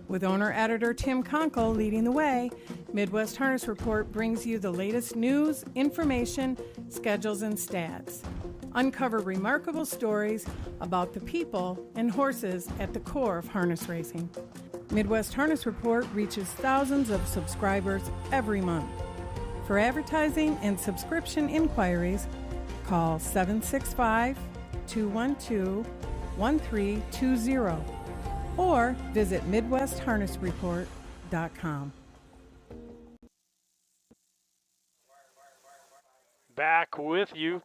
With owner-editor Tim Conkle leading the way, Midwest Harness Report brings you the latest news, information, schedules, and stats. Uncover remarkable stories about the people and horses at the core of harness racing. Midwest Harness Report reaches thousands of subscribers every month. For advertising and subscription inquiries, call 765-212-1320 or visit MidwestHarnessReport.com. Back with you.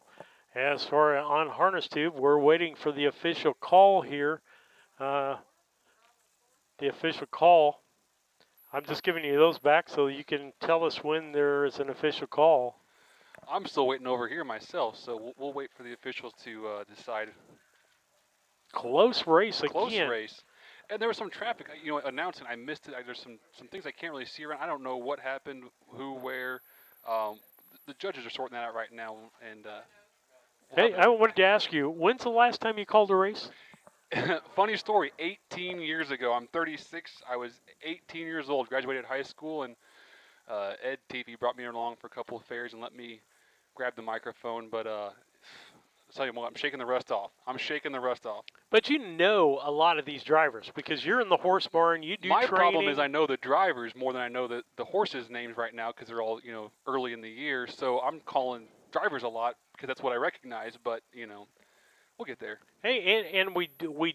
As for on Harness Tube, we're waiting for the official call here. The official call. I'm just giving you those back so you can tell us when there is an official call. I'm still waiting over here myself, so we'll wait for the officials to decide. Close race again. Close race. And there was some traffic, announcing. I missed it. There's some things I can't really see around. I don't know what happened, who, where. The judges are sorting that out right now. And hey, I wanted to ask you, when's the last time you called a race? Funny story, 18 years ago. I'm 36. I was 18 years old, graduated high school, and Ed Teefy brought me along for a couple of fairs and let me grab the microphone. But I'll tell you what, I'm shaking the rust off. But you know a lot of these drivers because you're in the horse barn, you do My training. problem is I know the drivers more than I know the horses' names right now because they're all, early in the year. So I'm calling drivers a lot because that's what I recognize, but, we'll get there. Hey, and we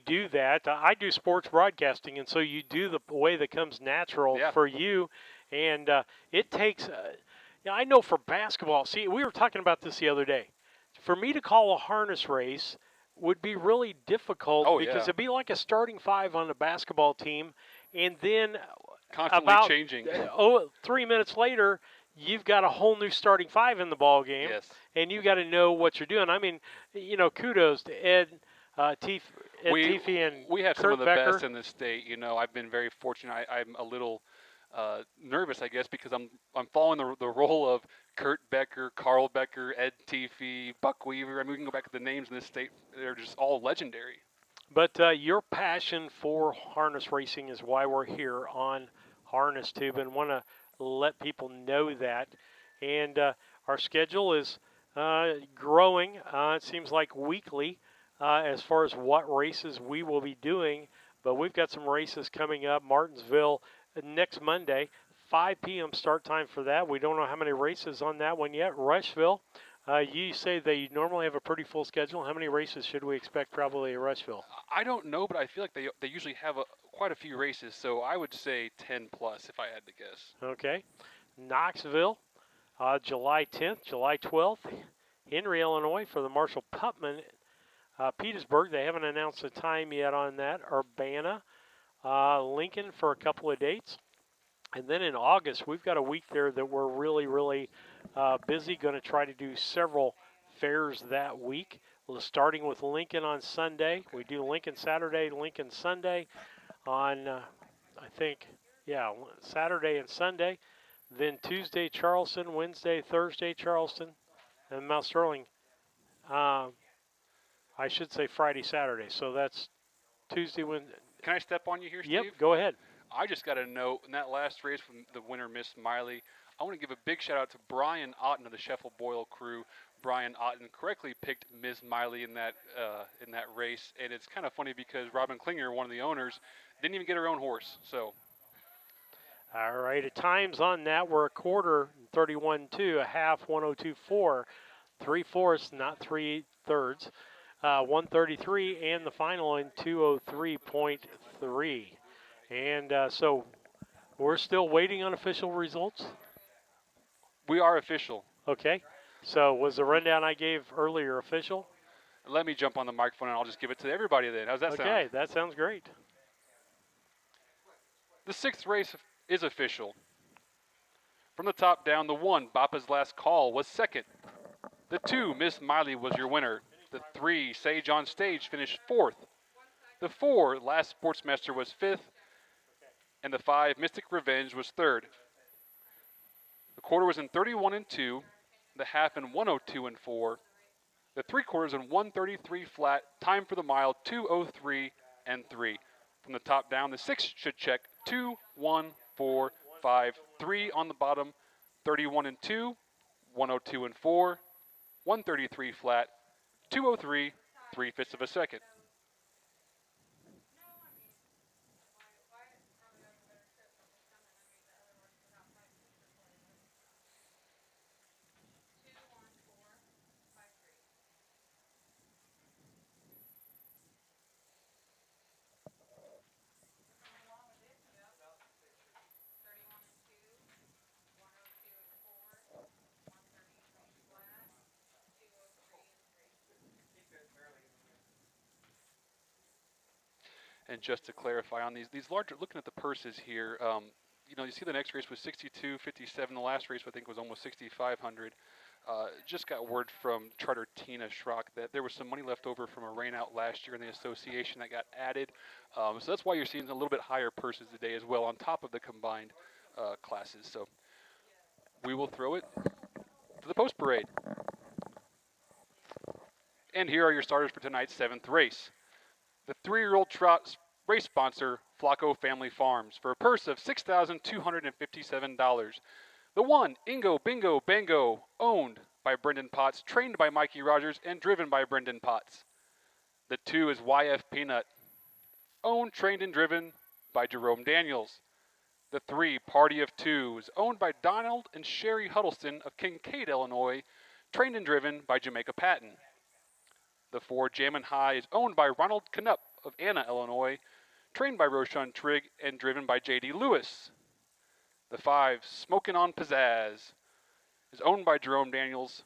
do that. I do sports broadcasting, and so you do the way that comes natural for you, and it takes. I know for basketball. See, we were talking about this the other day. For me to call a harness race would be really difficult because it'd be like a starting five on a basketball team, and then Constantly about changing. 3 minutes later, you've got a whole new starting five in the ball game, and you got to know what you're doing. I mean, kudos to Ed Teefy and we have Kurt some of the Becker. best in the state. I've been very fortunate. I'm a little nervous, I guess, because I'm following the role of Kurt Becker, Carl Becker, Ed Teefy, Buck Weaver. I mean, we can go back to the names in this state. They're just all legendary. But your passion for harness racing is why we're here on Harness Tube, and want to let people know that. And our schedule is growing. It seems like weekly as far as what races we will be doing. But we've got some races coming up. Martinsville next Monday, 5 p.m. start time for that. We don't know how many races on that one yet. Rushville, you say they normally have a pretty full schedule. How many races should we expect probably at Rushville? I don't know, but I feel like they usually have quite a few races, so I would say 10 plus if I had to guess. Okay. Knoxville, July 10th, July 12th. Henry, Illinois for the Marshall Putman. Petersburg, they haven't announced a time yet on that. Urbana, Lincoln for a couple of dates. And then in August, we've got a week there that we're really, really busy. Going to try to do several fairs that week, starting with Lincoln on Sunday. We do Lincoln Saturday, Lincoln Sunday on, Saturday and Sunday. Then Tuesday, Charleston, Wednesday, Thursday, Charleston, and Mount Sterling. I should say Friday, Saturday. So that's Tuesday, Wednesday. Can I step on you here, Steve? Yep, go ahead. I just got to note, in that last race from the winner, Miss Miley, I want to give a big shout out to Brian Otten of the Sheffel Boyle crew. Brian Otten correctly picked Ms. Miley in that race, and it's kind of funny because Robin Klinger, one of the owners, didn't even get her own horse. So, all right, at times on that we're a quarter 31.2, a half 102.4, 3/4, not 3/3, 133, and the final in 203.3. And so We're still waiting on official results. We are official. Okay. So was the rundown I gave earlier official? Let me jump on the microphone and I'll just give it to everybody then. How's that sound? Okay, that sounds great. The 6th race is official. From the top down, the 1, Bapa's Last Call, was second. The 2, Miss Miley, was your winner. The 3, Sage on Stage, finished 4th. The 4, Last Sportsmaster, was 5th. And the 5, Mystic Revenge, was 3rd. The quarter was in 31 and 2. The half in 102 and 4. The 3/4 in 133 flat. Time for the mile 2:03 and 3. From the top down, the 6 should check 2, 1, 4, 5, 3 on the bottom. 31 and 2, 102 and 4, 133 flat, 2:03, 3/5 of a second. And just to clarify on these larger, looking at the purses here, you see the next race was 62.57. The last race I think was almost 6,500. Just got word from Charter Tina Schrock that there was some money left over from a rain out last year in the association that got added. So that's why you're seeing a little bit higher purses today as well on top of the combined classes. So we will throw it to the post parade. And here are your starters for tonight's 7th race. The 3-year-old trot race sponsor, Flacco Family Farms, for a purse of $6,257. The 1, Ingo Bingo Bango, owned by Brendan Potts, trained by Mikey Rogers, and driven by Brendan Potts. The 2 is YF Peanut, owned, trained, and driven by Jerome Daniels. The 3, Party of Two, is owned by Donald and Sherry Huddleston of Kincaid, Illinois, trained and driven by Jamaica Patton. The 4, Jammin' High, is owned by Ronald Knupp of Anna, Illinois, trained by Roshan Trigg and driven by J.D. Lewis. The 5, Smokin' on Pizzazz, is owned by Jerome Daniels,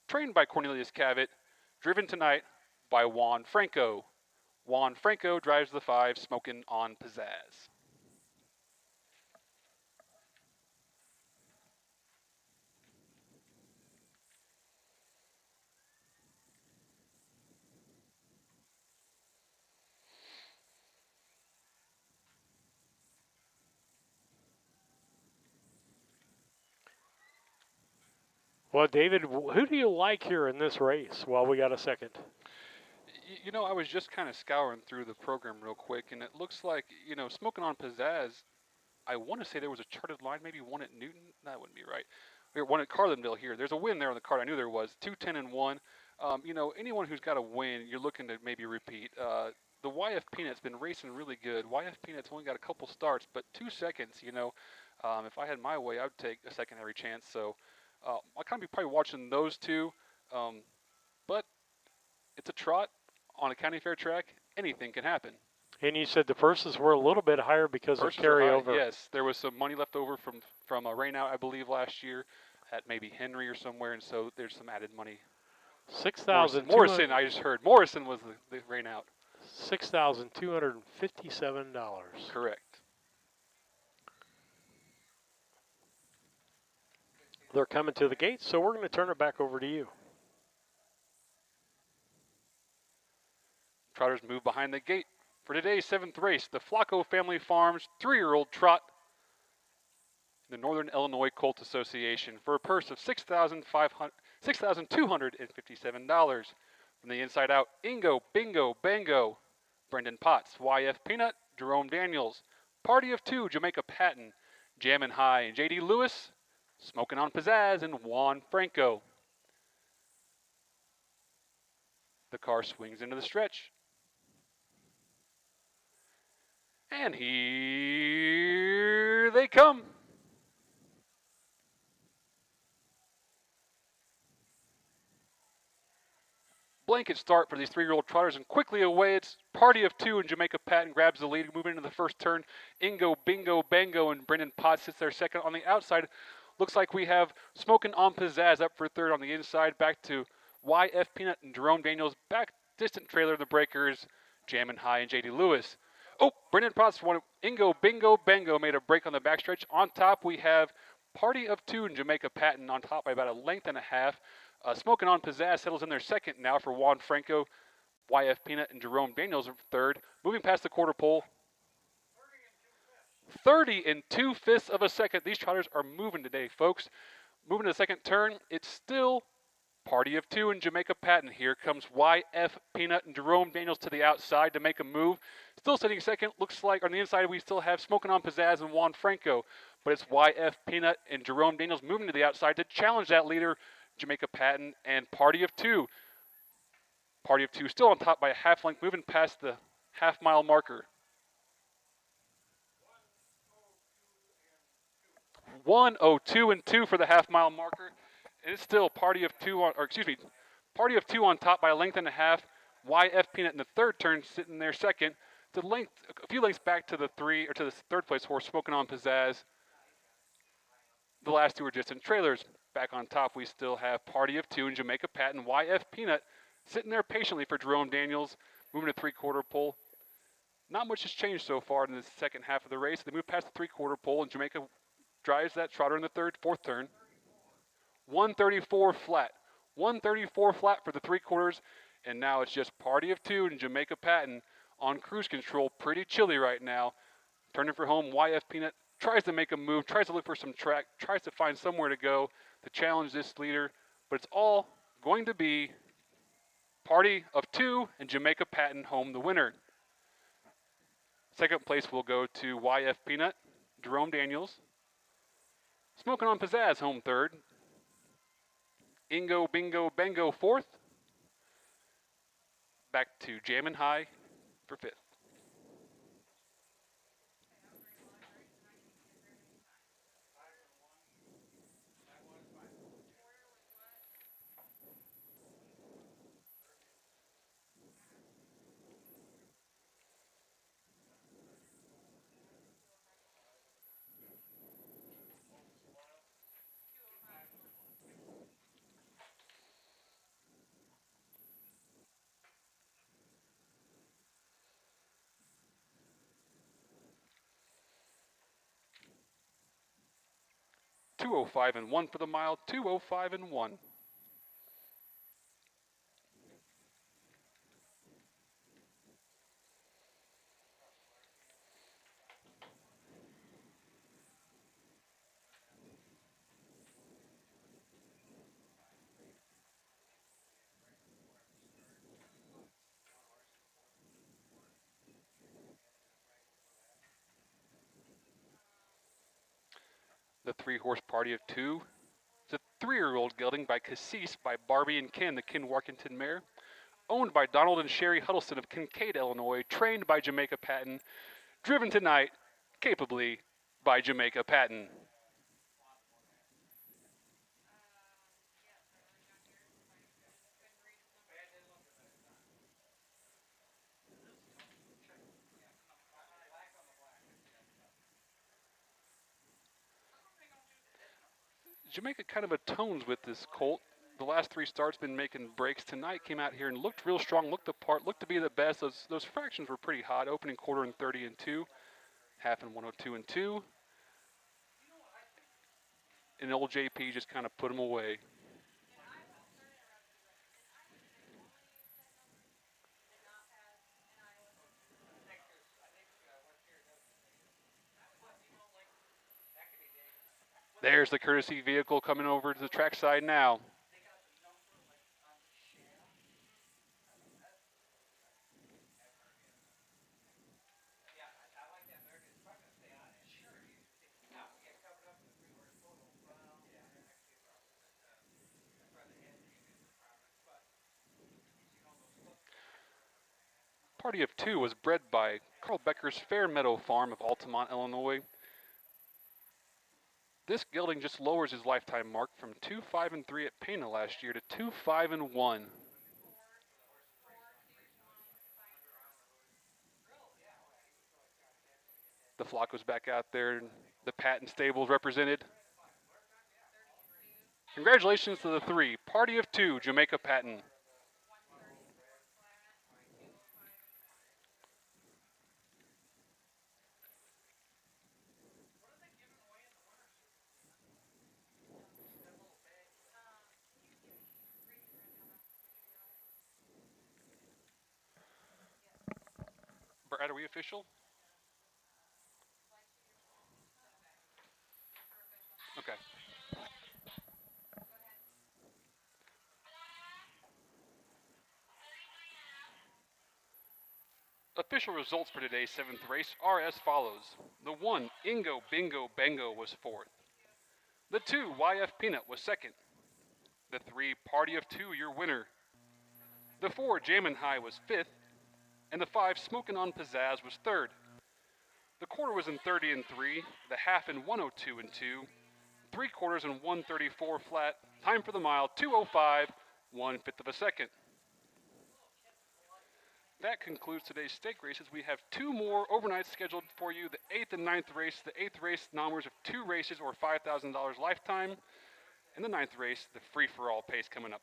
trained by Cornelius Cavett, driven tonight by Juan Franco. Juan Franco drives the 5, Smokin' on Pizzazz. Well, David, who do you like here in this race while we got a second? I was just kind of scouring through the program real quick, and it looks like, Smoking on Pizzazz, I want to say there was a charted line, maybe one at Newton. That wouldn't be right. Or one at Carlinville here. There's a win there on the card. I knew there was. 2:10 and 1. Anyone who's got a win, you're looking to maybe repeat. The YF Peanut's been racing really good. YF Peanut's only got a couple starts, but 2 seconds, if I had my way, I would take a second every chance. So I'll kind of be probably watching those two. But it's a trot on a county fair track. Anything can happen. And you said the purses were a little bit higher because Purses of are high, carryover. yes, there was some money left over from a rain out, I believe, last year at maybe Henry or somewhere, and so there's some added money. 6,000. Morrison, I just heard. Morrison was the rain out. $6,257. Correct. They're coming to the gate, so we're going to turn it back over to you. Trotters move behind the gate for today's 7th race, the Flacco Family Farms 3-year-old trot in the Northern Illinois Colt Association for a purse of $6,257. From the inside out, Ingo Bingo Bango, Brendan Potts, YF Peanut, Jerome Daniels, Party of Two, Jamaica Patton, Jammin' High, and J.D. Lewis, Smokin' on Pizzazz, and Juan Franco. The car swings into the stretch. And here they come. blanket start for these 3-year-old trotters, and quickly away. It's Party of Two, and Jamaica Patton grabs the lead, moving into the first turn. Ingo, Bingo, Bango, and Brendan Potts sits there second. On the outside, looks like we have Smokin' on Pizzazz up for third on the inside. Back to YF Peanut and Jerome Daniels. Back distant trailer, the Breakers, Jammin' High, and JD Lewis. Oh, Brendan Potts won. Ingo, Bingo, Bango made a break on the backstretch. On top, we have Party of Two and Jamaica Patton on top by about a length and a half. Smoking on Pizzazz settles in their second now for Juan Franco, YF Peanut, and Jerome Daniels in third. Moving past the quarter pole. 30 and 2/5 of a second. These trotters are moving today, folks. Moving to the second turn, it's still Party of Two and Jamaica Patton. Here comes YF Peanut and Jerome Daniels to the outside to make a move. Still sitting second. Looks like on the inside we still have Smoking on Pizzazz and Juan Franco. But it's YF Peanut and Jerome Daniels moving to the outside to challenge that leader, Jamaica Patton, and Party of Two. Party of Two still on top by a half length, moving past the half-mile marker. 1:02 and 2 for the half-mile marker. It's still Party of Two on top by a length and a half. YF Peanut in the third turn, sitting there second. A few lengths back to the third place horse, Smoking on Pizzazz. The last two are just in trailers. Back on top, we still have Party of Two and Jamaica Patton. YF Peanut sitting there patiently for Jerome Daniels, moving to three-quarter pole. Not much has changed so far in the second half of the race. They move past the three-quarter pole, and Jamaica drives that trotter in the fourth turn. 134 flat. 134 flat for the three-quarters, and now it's just Party of Two and Jamaica Patton on cruise control. Pretty chilly right now. Turning for home, YF Peanut tries to make a move, tries to look for some track, tries to find somewhere to go to challenge this leader, but it's all going to be Party of Two and Jamaica Patton home the winner. Second place will go to YF Peanut, Jerome Daniels. Smoking on Pizzazz home third. Ingo, Bingo, Bango fourth. Back to Jammin' High for fifth. .205 and 1 for the mile. 2:05 and 1. The three-horse Party of Two. It's a 3-year-old gelding by Cassis by Barbie and Ken, the Ken Warkington mare. Owned by Donald and Sherry Huddleston of Kincaid, Illinois. Trained by Jamaica Patton. Driven tonight, capably, by Jamaica Patton. Jamaica kind of atones with this colt. The last 3 starts been making breaks. Tonight came out here and looked real strong, looked the part, looked to be the best. Those fractions were pretty hot. Opening quarter in 30 and 2, half in 102 and 2. And old JP just kind of put them away. There's the courtesy vehicle coming over to the trackside now. Party of Two was bred by Carl Becker's Fair Meadow Farm of Altamont, Illinois. This gelding just lowers his lifetime mark from 2.5 and 3 at Pana last year to 2.5 and 1. The flock was back out there. The Patton stables represented. Congratulations to the 3. Party of 2, Jamaica Patton. Brad, are we official? Okay. Official results for today's 7th race are as follows. The 1, Ingo Bingo Bango, was 4th. The 2, YF Peanut, was 2nd. The 3, Party of 2, your winner. The 4, Jammin' High, was 5th. And the 5, Smokin' on Pizzazz, was 3rd. The quarter was in 30 and 3, the half in 102 and 2, 3/4 in 134 flat, time for the mile 2:05, 1/5 of a second. That concludes today's stake races. We have 2 more overnight scheduled for you, the 8th and 9th race. The 8th race, numbers of 2 races or $5,000 lifetime. And the 9th race, the free-for-all pace coming up.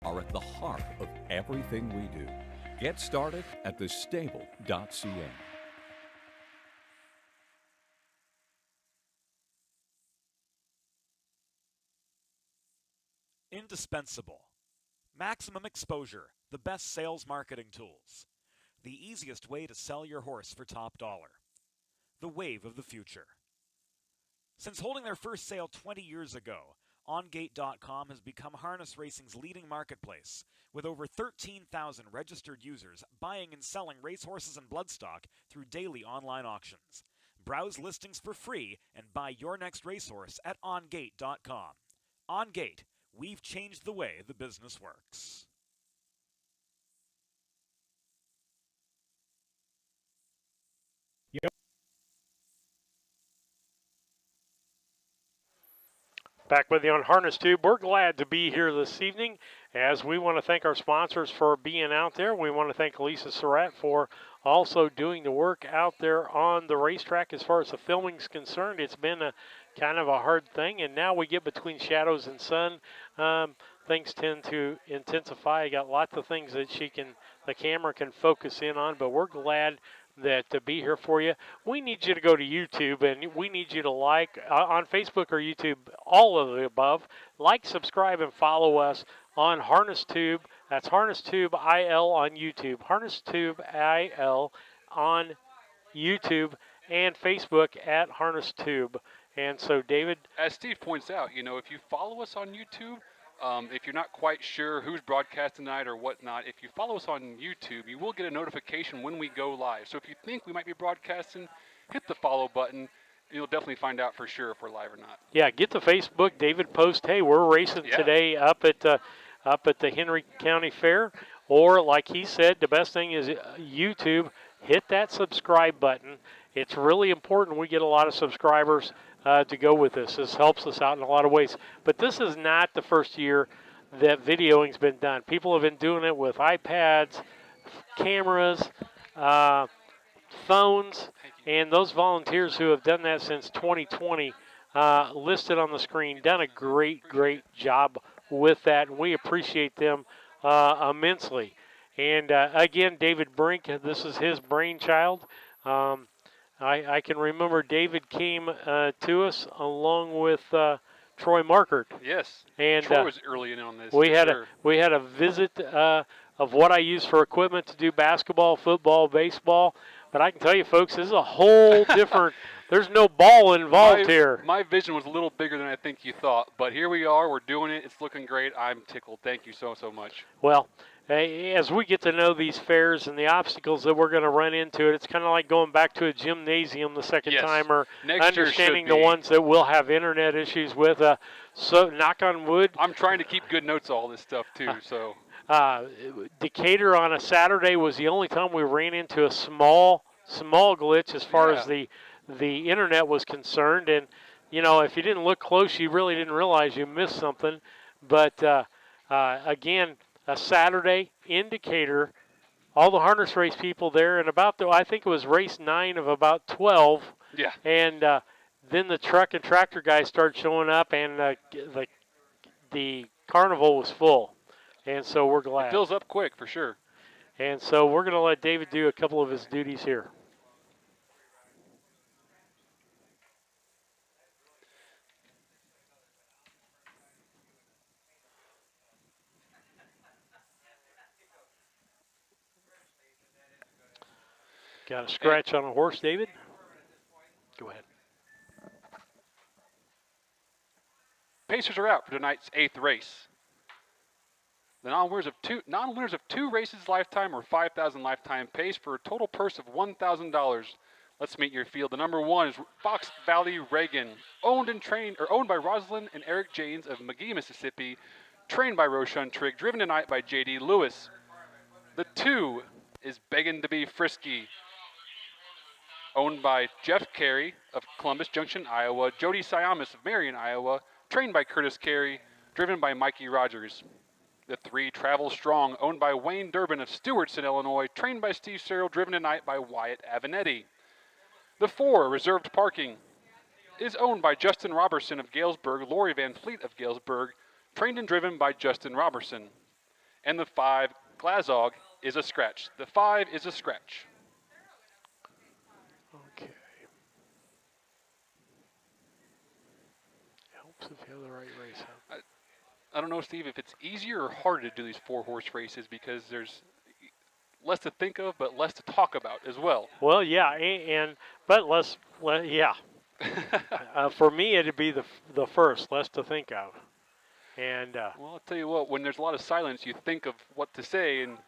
Are at the heart of everything we do. Get started at thestable.ca. Indispensable. Maximum exposure, the best sales marketing tools. The easiest way to sell your horse for top dollar. The wave of the future. Since holding their first sale 20 years ago, OnGate.com has become harness racing's leading marketplace, with over 13,000 registered users buying and selling racehorses and bloodstock through daily online auctions. Browse listings for free and buy your next racehorse at OnGate.com. OnGate, we've changed the way the business works. Back with you on Harness Tube. We're glad to be here this evening as we want to thank our sponsors for being out there. We want to thank Lisa Surratt for also doing the work out there on the racetrack as far as the filming is concerned. It's been a kind of a hard thing, and now we get between shadows and sun. Things tend to intensify. I got lots of things that the camera can focus in on, but we're glad that to be here for you. We need you to go to YouTube, and we need you to like on Facebook or YouTube, all of the above. Like, subscribe, and follow us on Harness Tube. That's Harness Tube IL on YouTube. Harness Tube IL on YouTube and Facebook at Harness Tube. And so, David, As Steve points out, if you follow us on YouTube, if you're not quite sure who's broadcasting tonight or whatnot, if you follow us on YouTube, you will get a notification when we go live. So if you think we might be broadcasting, hit the follow button. You'll definitely find out for sure if we're live or not. yeah, get to Facebook. David post, hey, we're racing today up at the Henry County Fair. Or like he said, the best thing is YouTube. Hit that subscribe button. It's really important we get a lot of subscribers to go with this. This helps us out in a lot of ways. But this is not the first year that videoing's been done. People have been doing it with iPads, cameras, phones, and those volunteers who have done that since 2020 listed on the screen, done a great job with that, and we appreciate them immensely. And again, David Brink, this is his brainchild. I can remember David came to us along with Troy Markert. Yes, and Troy was early in on this. We had a visit of what I use for equipment to do basketball, football, baseball. But I can tell you, folks, this is a whole different There's no ball involved here. My vision was a little bigger than I think you thought, but here we are. We're doing it. It's looking great. I'm tickled. Thank you so much. Well, as we get to know these fairs and the obstacles that we're going to run into it's kind of like going back to a gymnasium the second Yes. time or Next year understanding should the be. ones that will have internet issues with. So knock on wood. I'm trying to keep good notes of all this stuff too. So Decatur on a Saturday was the only time we ran into a small glitch as far as the internet was concerned. And, if you didn't look close, you really didn't realize you missed something. But, again, a Saturday in Decatur, all the harness race people there, and I think it was race 9 of about 12. Yeah. And then the truck and tractor guys started showing up, and the carnival was full. And so we're glad. It fills up quick for sure. And so we're going to let David do a couple of his duties here. Got a scratch on a horse, David? Go ahead. Pacers are out for tonight's 8th race. The non-winners of two races lifetime or 5,000 lifetime pace for a total purse of $1,000. Let's meet your field. The number 1 is Fox Valley Reagan, owned by Rosalind and Eric Janes of McGee, Mississippi, trained by Roshan Trigg, driven tonight by J.D. Lewis. The 2 is Beggin' to be Frisky, owned by Jeff Carey of Columbus Junction, Iowa, Jody Siamis of Marion, Iowa, trained by Curtis Carey, driven by Mikey Rogers. The 3, Travel Strong, owned by Wayne Durbin of Stewartson, Illinois, trained by Steve Searle, driven tonight by Wyatt Avenatti. The 4, Reserved Parking, is owned by Justin Robertson of Galesburg, Lori Van Fleet of Galesburg, trained and driven by Justin Robertson. And the 5, Glazog, is a scratch. The 5 is a scratch. Okay. Helps if you have the right race. Huh? I don't know, Steve, if it's easier or harder to do these 4-horse races because there's less to think of, but less to talk about as well. Well, yeah, but less, yeah. For me, it'd be the first, less to think of. And well, I'll tell you what, when there's a lot of silence, you think of what to say, and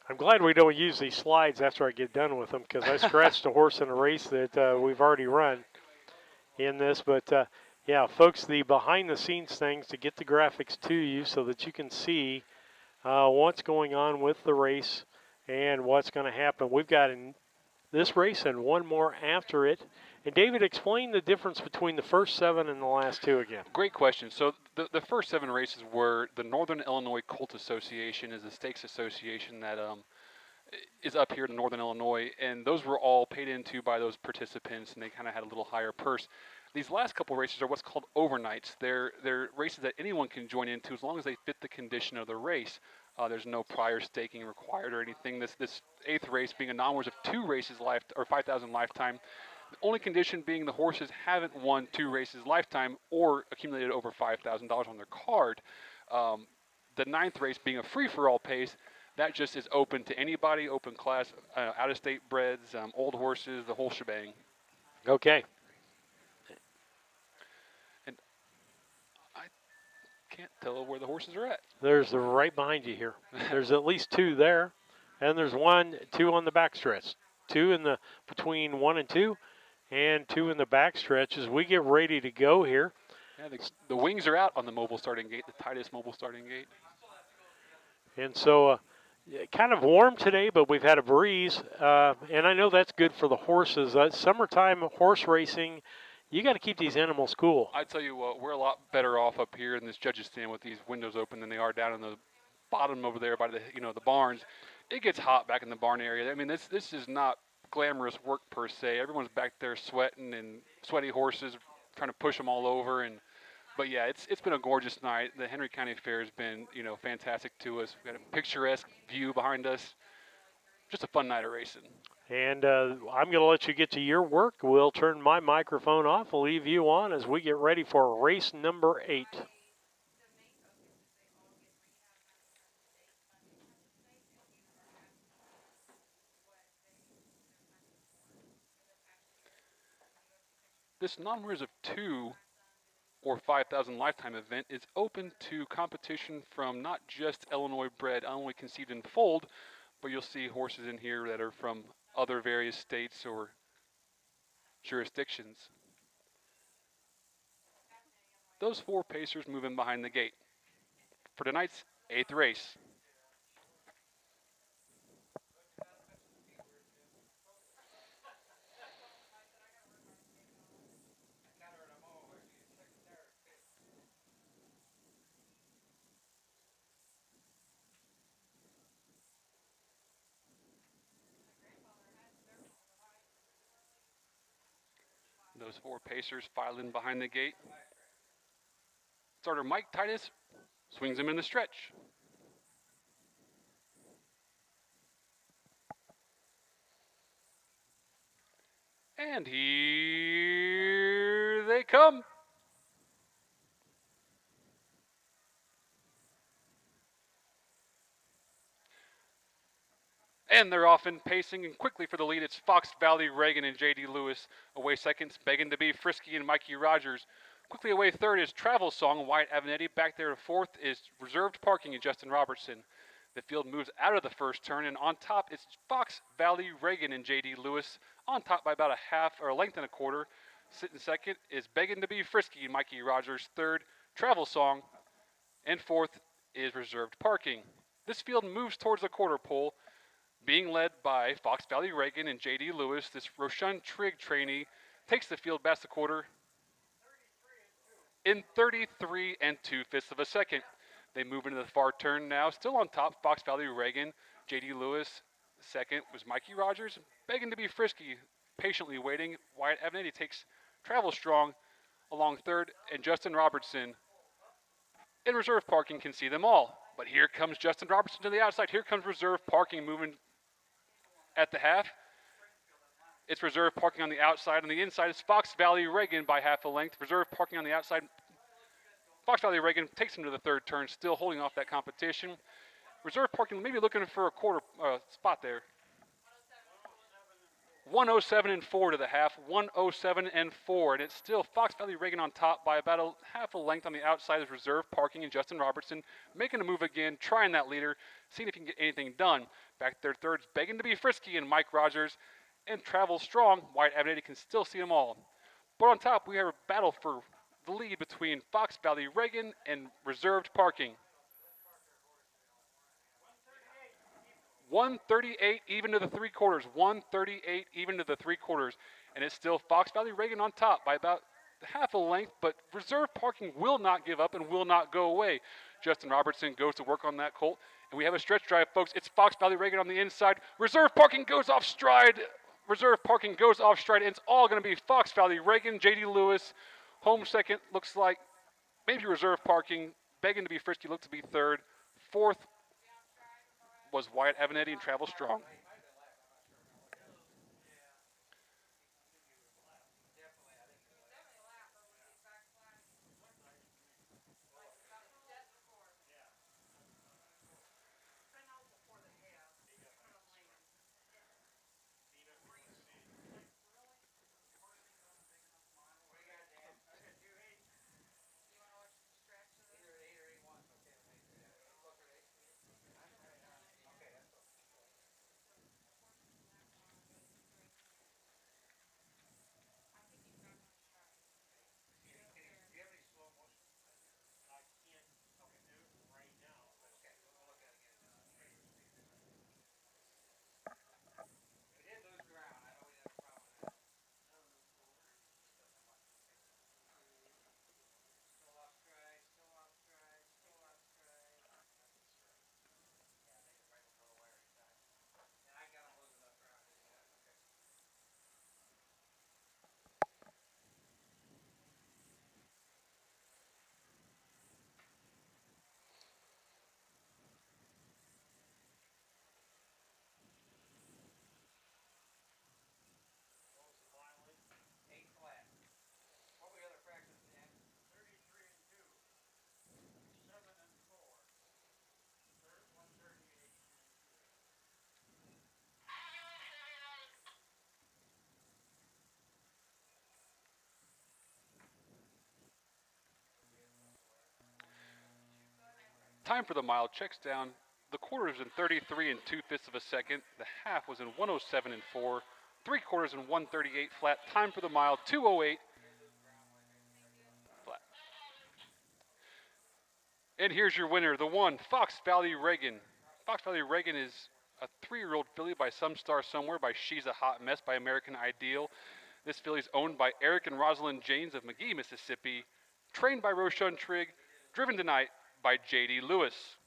I'm glad we don't use these slides after I get done with them because I scratched a horse in a race that we've already run in this. But, yeah, folks, the behind-the-scenes things to get the graphics to you so that you can see what's going on with the race and what's going to happen. We've got this race and one more after it. And, David, explain the difference between the first 7 and the last 2 again. Great question. So the first 7 races were the Northern Illinois Colt Association, is a stakes association that is up here in Northern Illinois, and those were all paid into by those participants, and they kind of had a little higher purse. These last couple races are what's called overnights. They're races that anyone can join into as long as they fit the condition of the race. There's no prior staking required or anything. This 8th race being a non-winners of 2 races or 5,000 lifetime. The only condition being the horses haven't won 2 races lifetime or accumulated over $5,000 on their card. The 9th race being a free-for-all pace, that just is open to anybody, open class, out-of-state breds, old horses, the whole shebang. Okay. And I can't tell where the horses are at. There's right behind you here. There's at least 2 there, and there's 2 on the backstretch. 2 in the between 1 and 2, and 2 in the backstretch as we get ready to go here. Yeah, the wings are out on the mobile starting gate, the tightest mobile starting gate. And so kind of warm today, but we've had a breeze, and I know that's good for the horses. Summertime horse racing, you got to keep these animals cool. I tell you what, we're a lot better off up here in this judges stand with these windows open than they are down in the bottom over there by the the barns. It gets hot back in the barn area. I mean, this is not glamorous work per se. Everyone's back there sweating and sweaty horses, trying to push them all over. But yeah, it's been a gorgeous night. The Henry County Fair has been fantastic to us. We've got a picturesque view behind us. Just a fun night of racing. And I'm going to let you get to your work. We'll turn my microphone off. We'll leave you on as we get ready for race number 8. this non-winners of 2 or 5,000 lifetime event is open to competition from not just Illinois bred, Illinois conceived and foaled, but you'll see horses in here that are from other various states or jurisdictions. Those 4 pacers move in behind the gate for tonight's 8th race. Those 4 pacers file in behind the gate. Starter Mike Titus swings him in the stretch. And here they come. And they're off and pacing and quickly for the lead. It's Fox Valley, Reagan, and J.D. Lewis. Away seconds, begging to be Frisky and Mikey Rogers. Quickly away third is Travel Song, Wyatt Avenetti. Back there fourth is Reserved Parking and Justin Robertson. The field moves out of the first turn, and on top it's Fox Valley, Reagan, and J.D. Lewis. On top by about a half or a length and a quarter. Sitting second is Begging to be Frisky and Mikey Rogers. Third, Travel Song. And fourth is Reserved Parking. This field moves towards the quarter pole, being led by Fox Valley Reagan and J.D. Lewis. This Roshan Trigg trainee takes the field past the quarter in 33 2/5 of a second. They move into the far turn now. Still on top, Fox Valley Reagan, J.D. Lewis. Second was Mikey Rogers, begging to be Frisky, patiently waiting. Wyatt Avenetti takes Travel Strong along third, and Justin Robertson in Reserve Parking can see them all. But here comes Justin Robertson to the outside. Here comes Reserve Parking moving at the half. It's Reserve Parking on the outside. On the inside is Fox Valley Reagan by half a length. Reserve Parking on the outside. Fox Valley Reagan takes him to the third turn, still holding off that competition. Reserve Parking maybe looking for a quarter spot there. 107 and 4 to the half. 107 and 4, and it's still Fox Valley Reagan on top by about a half a length. On the outside is Reserve Parking and Justin Robertson making a move again, trying that leader, seeing if he can get anything done. Back there third, begging to be Frisky and Mike Rogers, and Travel Strong. Wyatt Avenetti can still see them all. But on top, we have a battle for the lead between Fox Valley Reagan and Reserved Parking. 138 even to the 3/4. 138 even to the 3/4. And it's still Fox Valley Reagan on top by about half a length, but Reserve Parking will not give up and will not go away. Justin Robertson goes to work on that colt, and we have a stretch drive, folks. It's Fox Valley Reagan on the inside. Reserve Parking goes off stride. Reserve Parking goes off stride, and it's all going to be Fox Valley Reagan, J.D. Lewis. Home second looks like maybe Reserve Parking. Begging to be Frisky looked to be third. Fourth was Wyatt Avenetti and Travel Strong. Time for the mile checks down. The quarter is in 33 and 2/5 of a second. The half was in 107 and 4. 3/4 in 138 flat. Time for the mile 2:08 flat. And here's your winner, the one, Fox Valley Reagan. Fox Valley Reagan is a 3-year-old filly by Some Star Somewhere by She's a Hot Mess by American Ideal. This filly is owned by Eric and Rosalind Janes of McGee, Mississippi. Trained by Roshan Trigg. Driven tonight by J.D. Lewis.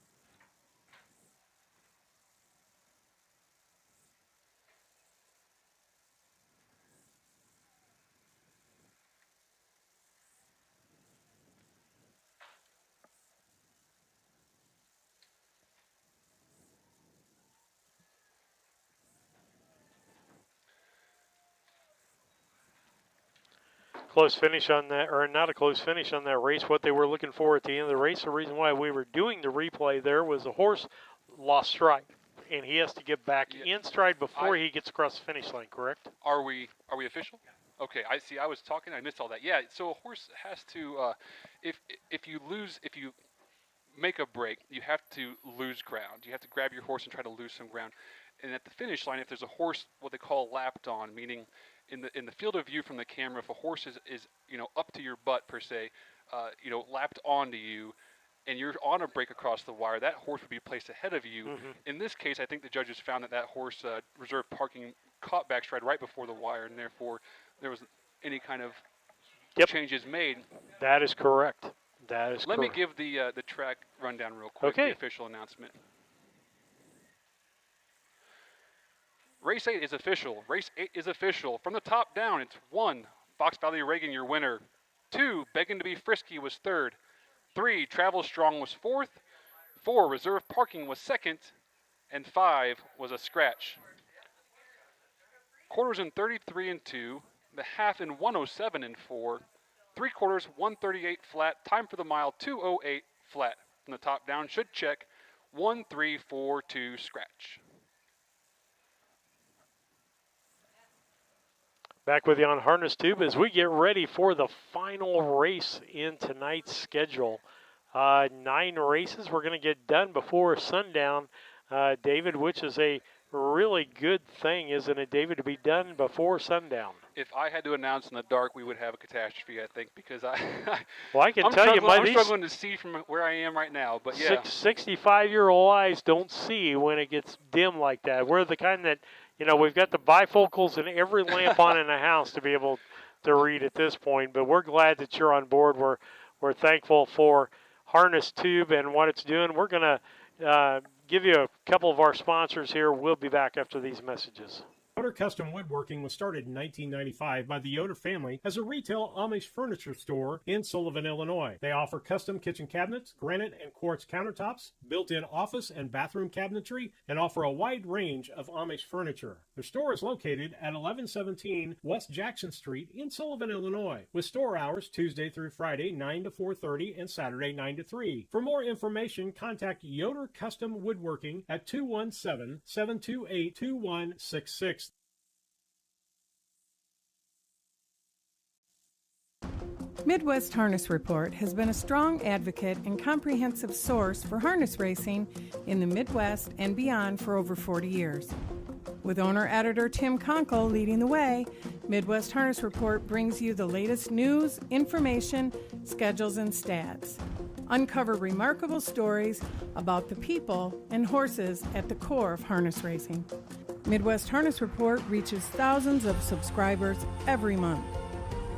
Close finish on that, or not a close finish on that race. What they were looking for at the end of the race, the reason why we were doing the replay there was the horse lost stride, and he has to get back in stride before he gets across the finish line. Correct? Are we official? Okay, I see. I was talking. I missed all that. Yeah. So a horse has to, if you make a break, you have to lose ground. You have to grab your horse and try to lose some ground. And at the finish line, if there's a horse, what they call lapped on, meaning in the field of view from the camera, if a horse is up to your butt per se, lapped onto you, and you're on a break across the wire, that horse would be placed ahead of you. Mm-hmm. In this case, I think the judges found that horse reserved parking caught backstride right before the wire, and therefore there was any kind of changes made. That is correct. That is Let correct. me give the track rundown real quick, Okay. the official announcement. Race 8 is official. Race 8 is official. From the top down, it's 1, Fox Valley Reagan, your winner. 2, Begging to be Frisky was 3rd. 3, Travel Strong was 4th. 4, Reserve Parking was 2nd. And 5 was a scratch. Quarters in 33 and 2. The half in 107 and 4. 3/4, 138 flat. Time for the mile 2:08 flat. From the top down, should check 1, 3, 4, 2 scratch. Back with you on Harness Tube as we get ready for the final race in tonight's schedule. 9 races we're going to get done before sundown, David, which is a really good thing, isn't it, David, to be done before sundown? If I had to announce in the dark, we would have a catastrophe, I think, because Well, I can I'm tell you, I'm struggling to see from where I am right now. But yeah, 65-year-old eyes don't see when it gets dim like that. We're the kind that, we've got the bifocals in every lamp on in the house to be able to read at this point. But we're glad that you're on board. We're thankful for Harness Tube and what it's doing. We're going to give you a couple of our sponsors here. We'll be back after these messages. Yoder Custom Woodworking was started in 1995 by the Yoder family as a retail Amish furniture store in Sullivan, Illinois. They offer custom kitchen cabinets, granite and quartz countertops, built-in office and bathroom cabinetry, and offer a wide range of Amish furniture. Their store is located at 1117 West Jackson Street in Sullivan, Illinois, with store hours Tuesday through Friday 9 to 4:30 and Saturday 9 to 3. For more information, contact Yoder Custom Woodworking at 217-728-2166. Midwest Harness Report has been a strong advocate and comprehensive source for harness racing in the Midwest and beyond for over 40 years. With owner-editor Tim Conkle leading the way, Midwest Harness Report brings you the latest news, information, schedules, and stats. Uncover remarkable stories about the people and horses at the core of harness racing. Midwest Harness Report reaches thousands of subscribers every month.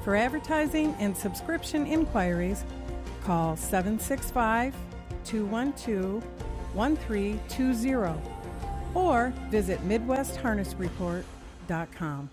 For advertising and subscription inquiries, call 765-212-1320 or visit MidwestHarnessReport.com.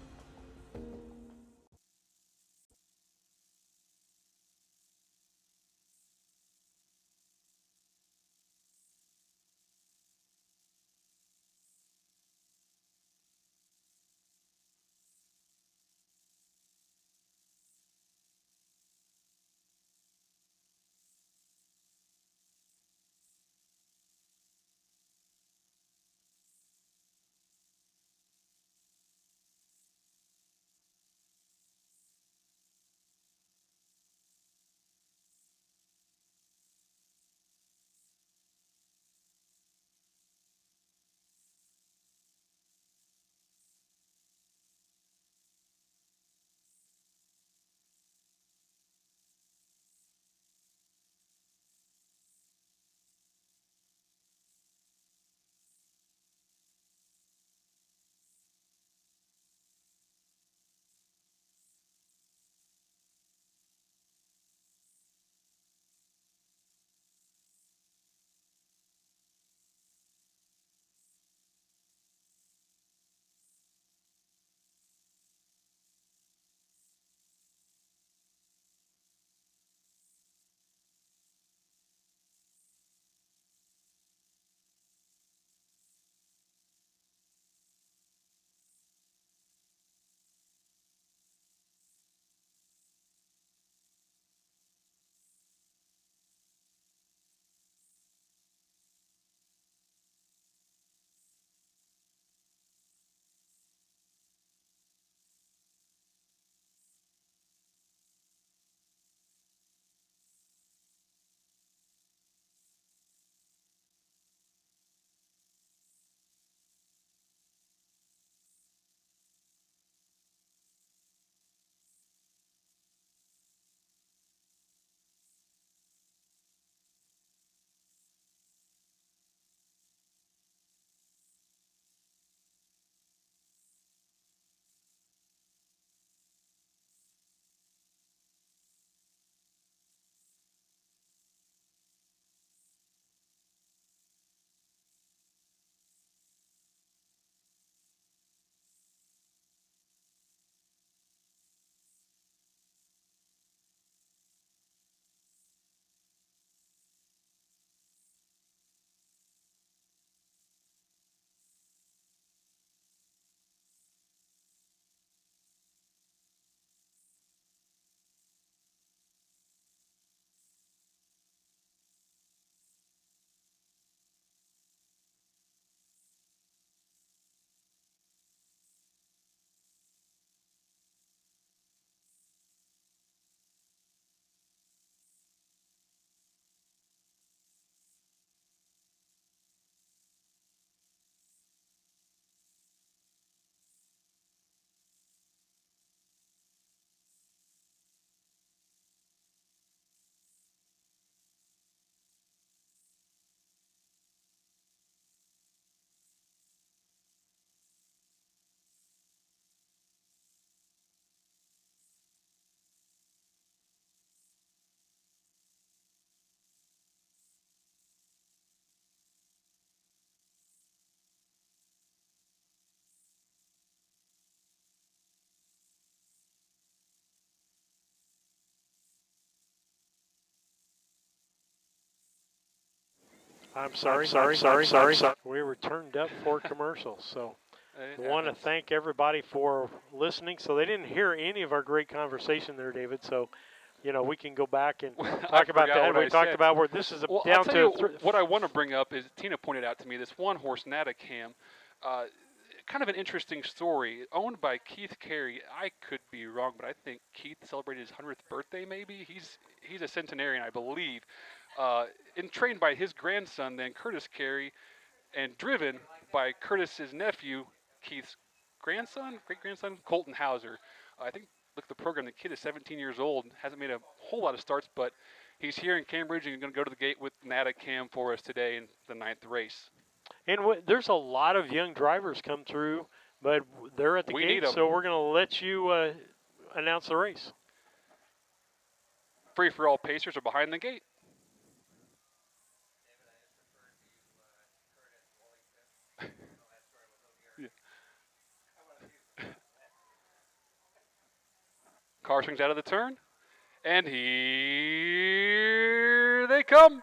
I'm sorry. We were turned up for commercials, so It I want to happens. thank everybody for listening. So they didn't hear any of our great conversation there, David. So, we can go back and I talk about forgot that. what We I talked said. about where this is Well, I'll down tell to you what I want to bring up is Tina pointed out to me this one horse, Natacam, uh, kind of an interesting story. Owned by Keith Carey. I could be wrong, but I think Keith celebrated his 100th birthday. Maybe he's a centenarian, I believe. And trained by his grandson, then Curtis Carey, and driven by Curtis's nephew, Keith's grandson, great grandson, Colton Hauser. I think look at the program. The kid is 17 years old, hasn't made a whole lot of starts, but he's here in Cambridge and going to go to the gate with Nata Cam for us today in the 9th race. And there's a lot of young drivers come through, but they're at the We need gate, 'em. so we're going to let you announce the race. Free for all Pacers are behind the gate. Yeah. Car swings out of the turn, and here they come.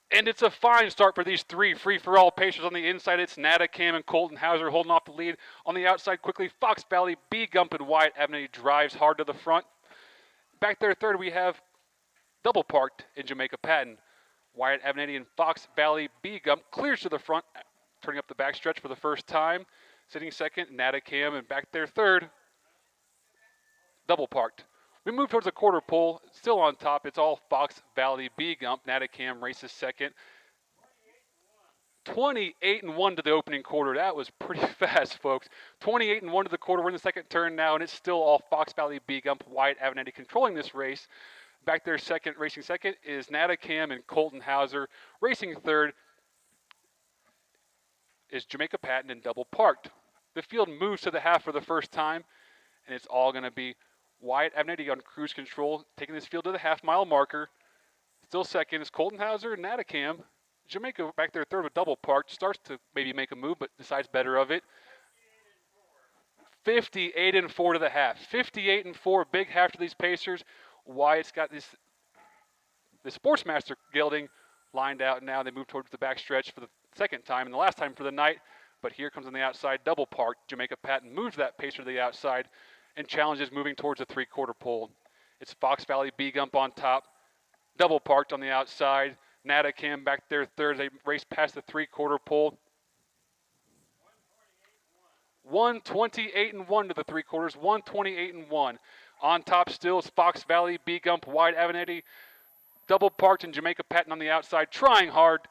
And it's a fine start for these three free-for-all Pacers on the inside. It's Natacam and Colton Hauser holding off the lead. On the outside quickly, Fox Valley, B. Gump, and Wyatt Avenatti drives hard to the front. Back there third, we have double parked in Jamaica Patton. Wyatt Avenatti and Fox Valley, B. Gump clears to the front, turning up the backstretch for the first time. Sitting second, Natacam, and back there third, double parked. We move towards the quarter pole, still on top. It's all Fox Valley B Gump. Natacam races second. 28-1 to the opening quarter. That was pretty fast, folks. 28-1 to the quarter. We're in the second turn now, and it's still all Fox Valley B Gump. Wyatt Avenatti controlling this race. Back there racing second is Natacam and Colton Hauser. Racing third is Jamaica Patton and double parked. The field moves to the half for the first time, and it's all going to be Wyatt Avenatti on cruise control, taking this field to the half-mile marker. Still second is Colton Hauser and Natacam. Jamaica back there third with double parked. Starts to maybe make a move, but decides better of it. 58-4 to the half. 58-4, big half to these Pacers. Wyatt's got the Sportsmaster gelding lined out now. They move towards the backstretch for the second time and the last time for the night. But here comes on the outside, double parked. Jamaica Patton moves that Pacer to the outside and challenges moving towards the three-quarter pole. It's Fox Valley B Gump on top, double parked on the outside. Natacam back there third. They race past the three-quarter pole. 128-1 to the three quarters. 128-1. On top still is Fox Valley, B Gump, Wyatt Avenatti. Double parked in Jamaica Patton on the outside, trying hard.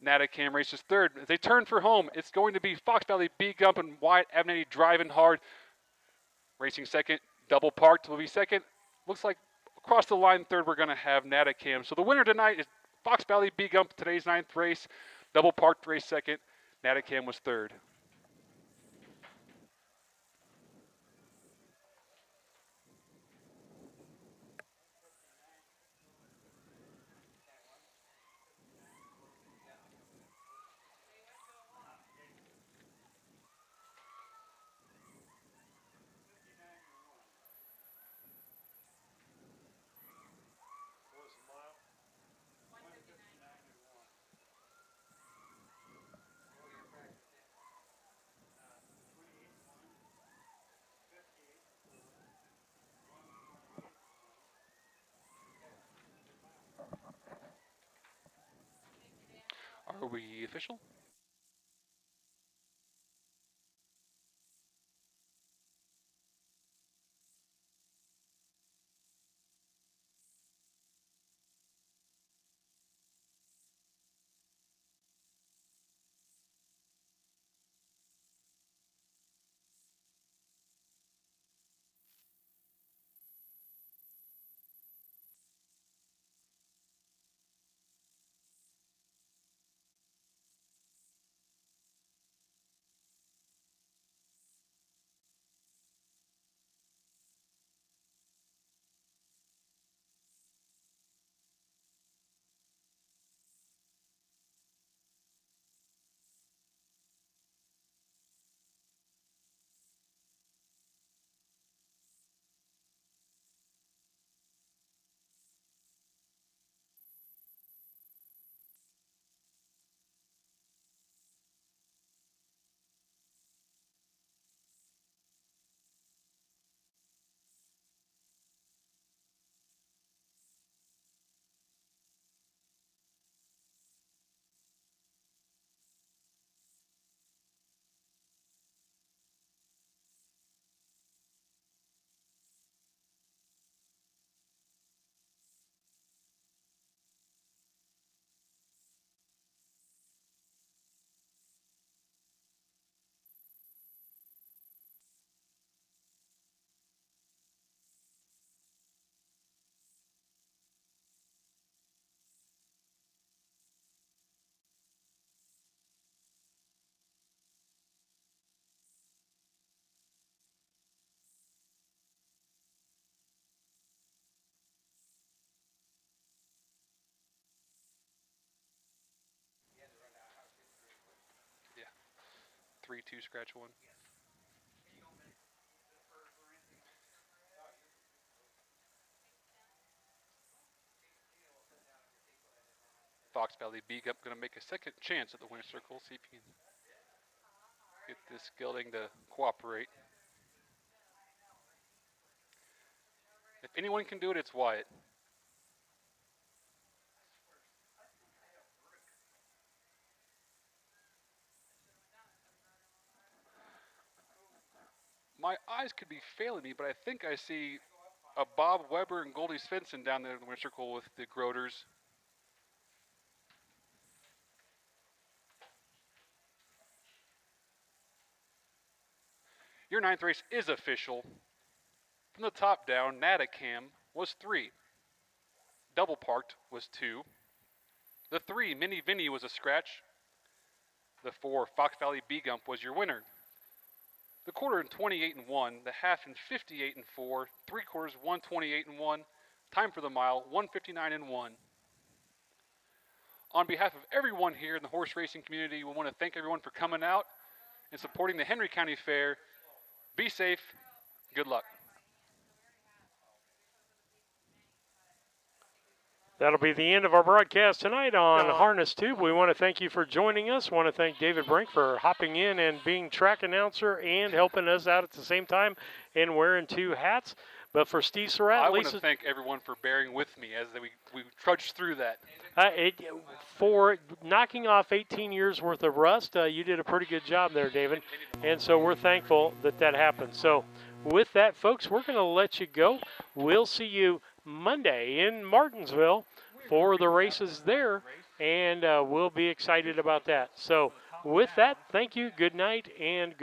Natacam races third. As they turn for home, it's going to be Fox Valley, B Gump, and Wyatt Avenatti driving hard. Racing second, double parked will be second. Looks like across the line third, we're going to have Natacam. So the winner tonight is Fox Valley B Gump, today's 9th race. Double parked race second. Natacam was third. Are we official? 3-2 scratch one. Fox Valley Beagup going to make a second chance at the winner's circle. See if he can get this gelding to cooperate. If anyone can do it, it's Wyatt. My eyes could be failing me, but I think I see a Bob Weber and Goldie Svensson down there in the winner's circle with the Groders. Your 9th race is official. From the top down, Natacam was 3. Double Parked was 2. The 3, Mini Vinny, was a scratch. The 4, Fox Valley Beagump, was your winner. The quarter in 28-1, the half in 58-4, 3/4 128-1, time for the mile 159-1. On behalf of everyone here in the horse racing community, we want to thank everyone for coming out and supporting the Henry County Fair. Be safe. Good luck. That'll be the end of our broadcast tonight on Harness Tube. We want to thank you for joining us. Want to thank David Brink for hopping in and being track announcer and helping us out at the same time and wearing 2 hats. But for Steve Surratt, I want to thank everyone for bearing with me as we trudged through that. For knocking off 18 years worth of rust, you did a pretty good job there, David. And so we're thankful that happened. So with that, folks, we're going to let you go. We'll see you Monday in Martinsville for the races there, and we'll be excited about that. So with that, thank you, good night, and good